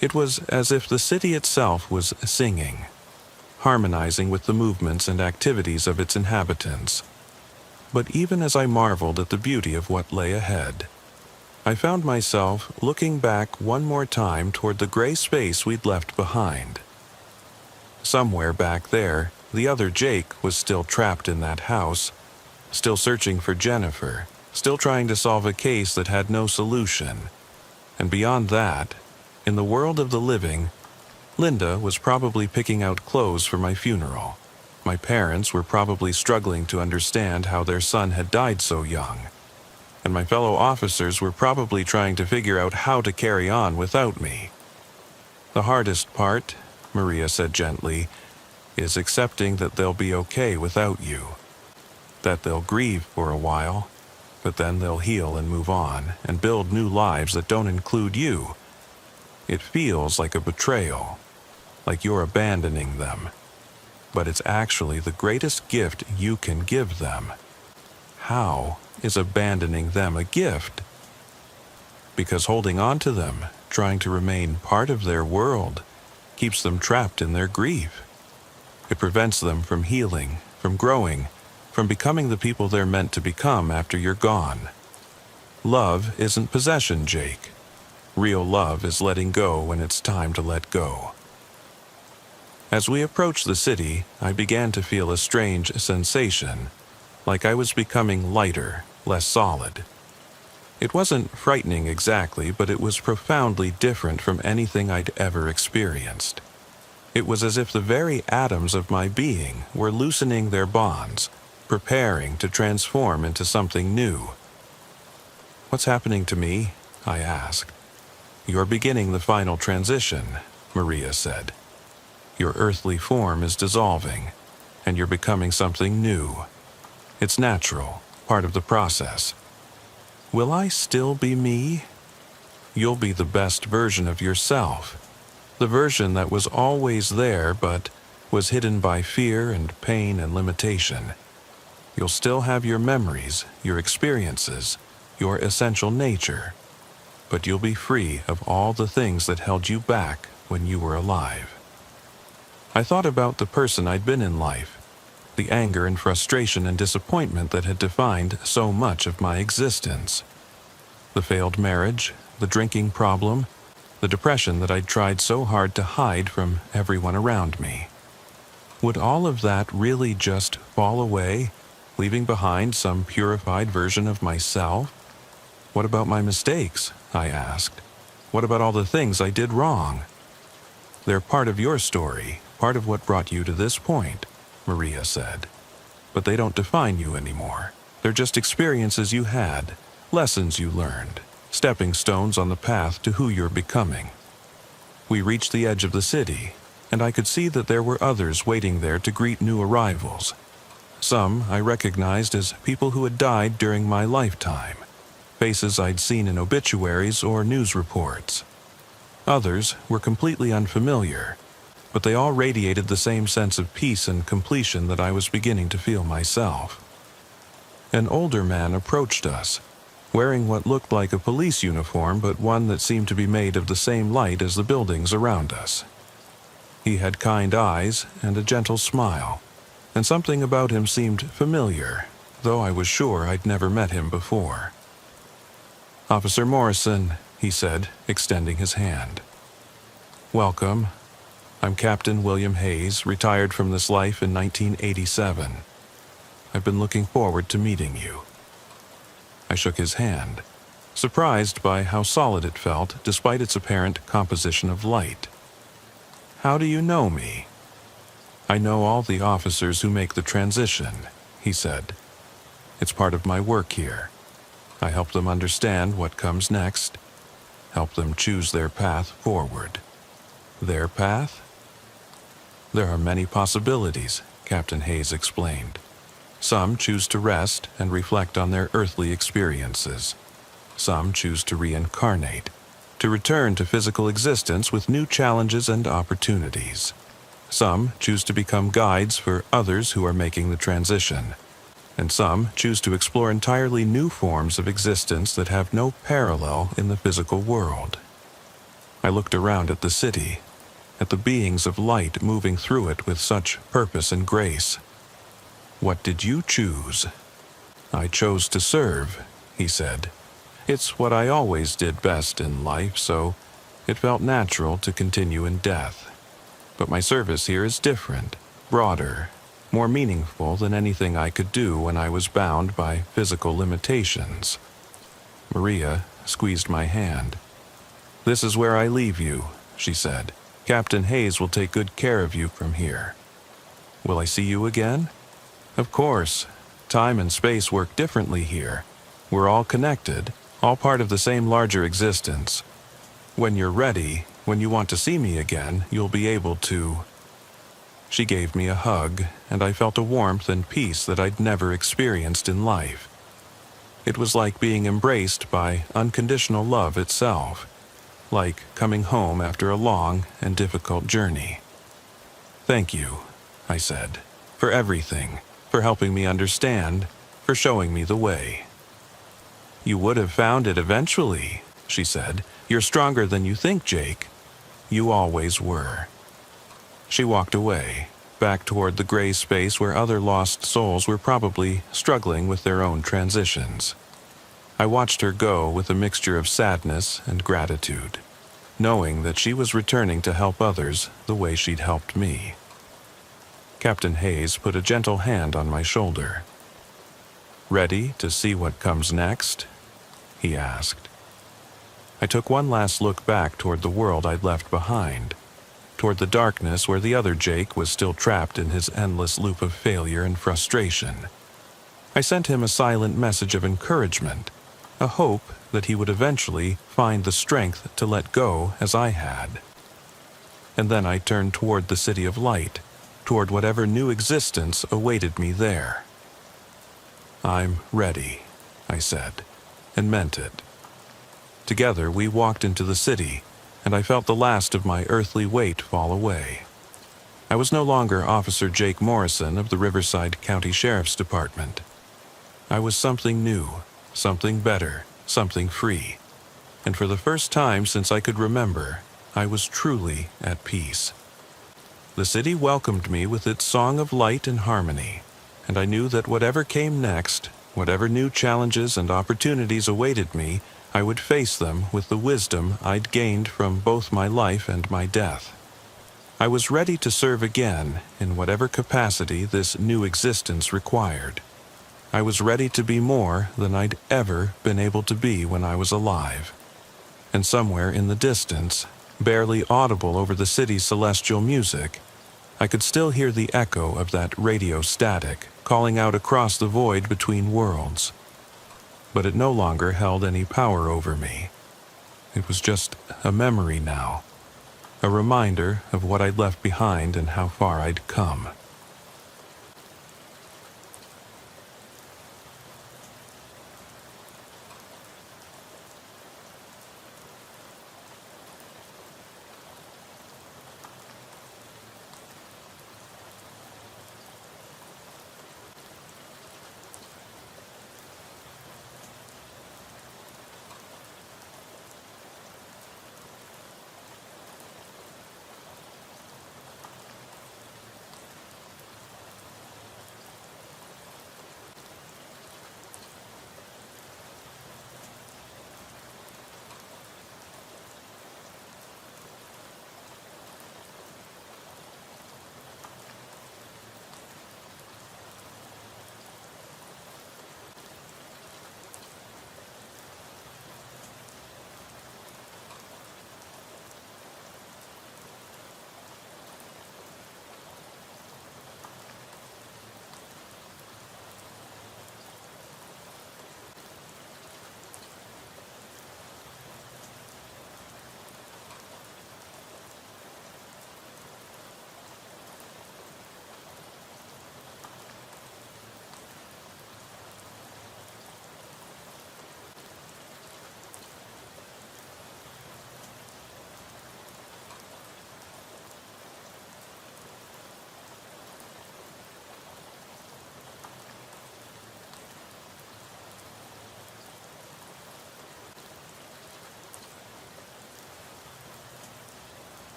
It was as if the city itself was singing, harmonizing with the movements and activities of its inhabitants. But even as I marveled at the beauty of what lay ahead, I found myself looking back one more time toward the gray space we'd left behind. Somewhere back there, the other Jake was still trapped in that house, still searching for Jennifer, still trying to solve a case that had no solution. And beyond that, in the world of the living, Linda was probably picking out clothes for my funeral. My parents were probably struggling to understand how their son had died so young. And my fellow officers were probably trying to figure out how to carry on without me. "The hardest part," Maria said gently, "is accepting that they'll be okay without you. That they'll grieve for a while, but then they'll heal and move on and build new lives that don't include you. It feels like a betrayal, like you're abandoning them. But it's actually the greatest gift you can give them. How is abandoning them a gift? Because holding on to them, trying to remain part of their world, keeps them trapped in their grief. It prevents them from healing, from growing, from becoming the people they're meant to become after you're gone. Love isn't possession, Jake. Real love is letting go when it's time to let go." As we approached the city, I began to feel a strange sensation, like I was becoming lighter, less solid. It wasn't frightening exactly, but it was profoundly different from anything I'd ever experienced. It was as if the very atoms of my being were loosening their bonds, preparing to transform into something new. "What's happening to me?" I asked. "You're beginning the final transition," Maria said. "Your earthly form is dissolving, and you're becoming something new. It's natural, part of the process. Will I still be me? You'll be the best version of yourself, the version that was always there but was hidden by fear and pain and limitation. You'll still have your memories, your experiences, your essential nature, but you'll be free of all the things that held you back when you were alive." I thought about the person I'd been in life, the anger and frustration and disappointment that had defined so much of my existence. The failed marriage, the drinking problem, the depression that I'd tried so hard to hide from everyone around me. Would all of that really just fall away, leaving behind some purified version of myself? What about my mistakes? I asked. What about all the things I did wrong? They're part of your story, part of what brought you to this point, Maria said. but they don't define you anymore. They're just experiences you had, lessons you learned, stepping stones on the path to who you're becoming. We reached the edge of the city, and I could see that there were others waiting there to greet new arrivals. Some I recognized as people who had died during my lifetime, faces I'd seen in obituaries or news reports. Others were completely unfamiliar, but they all radiated the same sense of peace and completion that I was beginning to feel myself. An older man approached us, wearing what looked like a police uniform, but one that seemed to be made of the same light as the buildings around us. He had kind eyes and a gentle smile, and something about him seemed familiar, though I was sure I'd never met him before. "Officer Morrison," he said, extending his hand. "Welcome. I'm Captain William Hayes, retired from this life in 1987. I've been looking forward to meeting you." I shook his hand, surprised by how solid it felt despite its apparent composition of light. "How do you know me?" "I know all the officers who make the transition," he said. "It's part of my work here. I help them understand what comes next, help them choose their path forward." "Their path?" "There are many possibilities," Captain Hayes explained. "Some choose to rest and reflect on their earthly experiences. Some choose to reincarnate, to return to physical existence with new challenges and opportunities. Some choose to become guides for others who are making the transition. And some choose to explore entirely new forms of existence that have no parallel in the physical world." I looked around at the city, at the beings of light moving through it with such purpose and grace. "What did you choose?" "I chose to serve," he said. "It's what I always did best in life, so it felt natural to continue in death. But my service here is different, broader, more meaningful than anything I could do when I was bound by physical limitations." Maria squeezed my hand. "This is where I leave you," she said. "Captain Hayes will take good care of you from here." "Will I see you again?" "Of course. Time and space work differently here. We're all connected, all part of the same larger existence. When you're ready, when you want to see me again, you'll be able to." She gave me a hug, and I felt a warmth and peace that I'd never experienced in life. It was like being embraced by unconditional love itself, like coming home after a long and difficult journey. "Thank you," I said, "for everything, for helping me understand, for showing me the way." "You would have found it eventually," she said. "You're stronger than you think, Jake. You always were." She walked away, back toward the gray space where other lost souls were probably struggling with their own transitions. I watched her go with a mixture of sadness and gratitude, knowing that she was returning to help others the way she'd helped me. Captain Hayes put a gentle hand on my shoulder. "Ready to see what comes next?" he asked. I took one last look back toward the world I'd left behind, toward the darkness where the other Jake was still trapped in his endless loop of failure and frustration. I sent him a silent message of encouragement, a hope that he would eventually find the strength to let go as I had. And then I turned toward the city of light, toward whatever new existence awaited me there. "I'm ready," I said, and meant it. Together we walked into the city, and I felt the last of my earthly weight fall away. I was no longer Officer Jake Morrison of the Riverside County Sheriff's Department. I was something new, something better, something free. And for the first time since I could remember, I was truly at peace. The city welcomed me with its song of light and harmony, and I knew that whatever came next, whatever new challenges and opportunities awaited me, I would face them with the wisdom I'd gained from both my life and my death. I was ready to serve again in whatever capacity this new existence required. I was ready to be more than I'd ever been able to be when I was alive. And somewhere in the distance, barely audible over the city's celestial music, I could still hear the echo of that radio static calling out across the void between worlds. But it no longer held any power over me. It was just a memory now, a reminder of what I'd left behind and how far I'd come.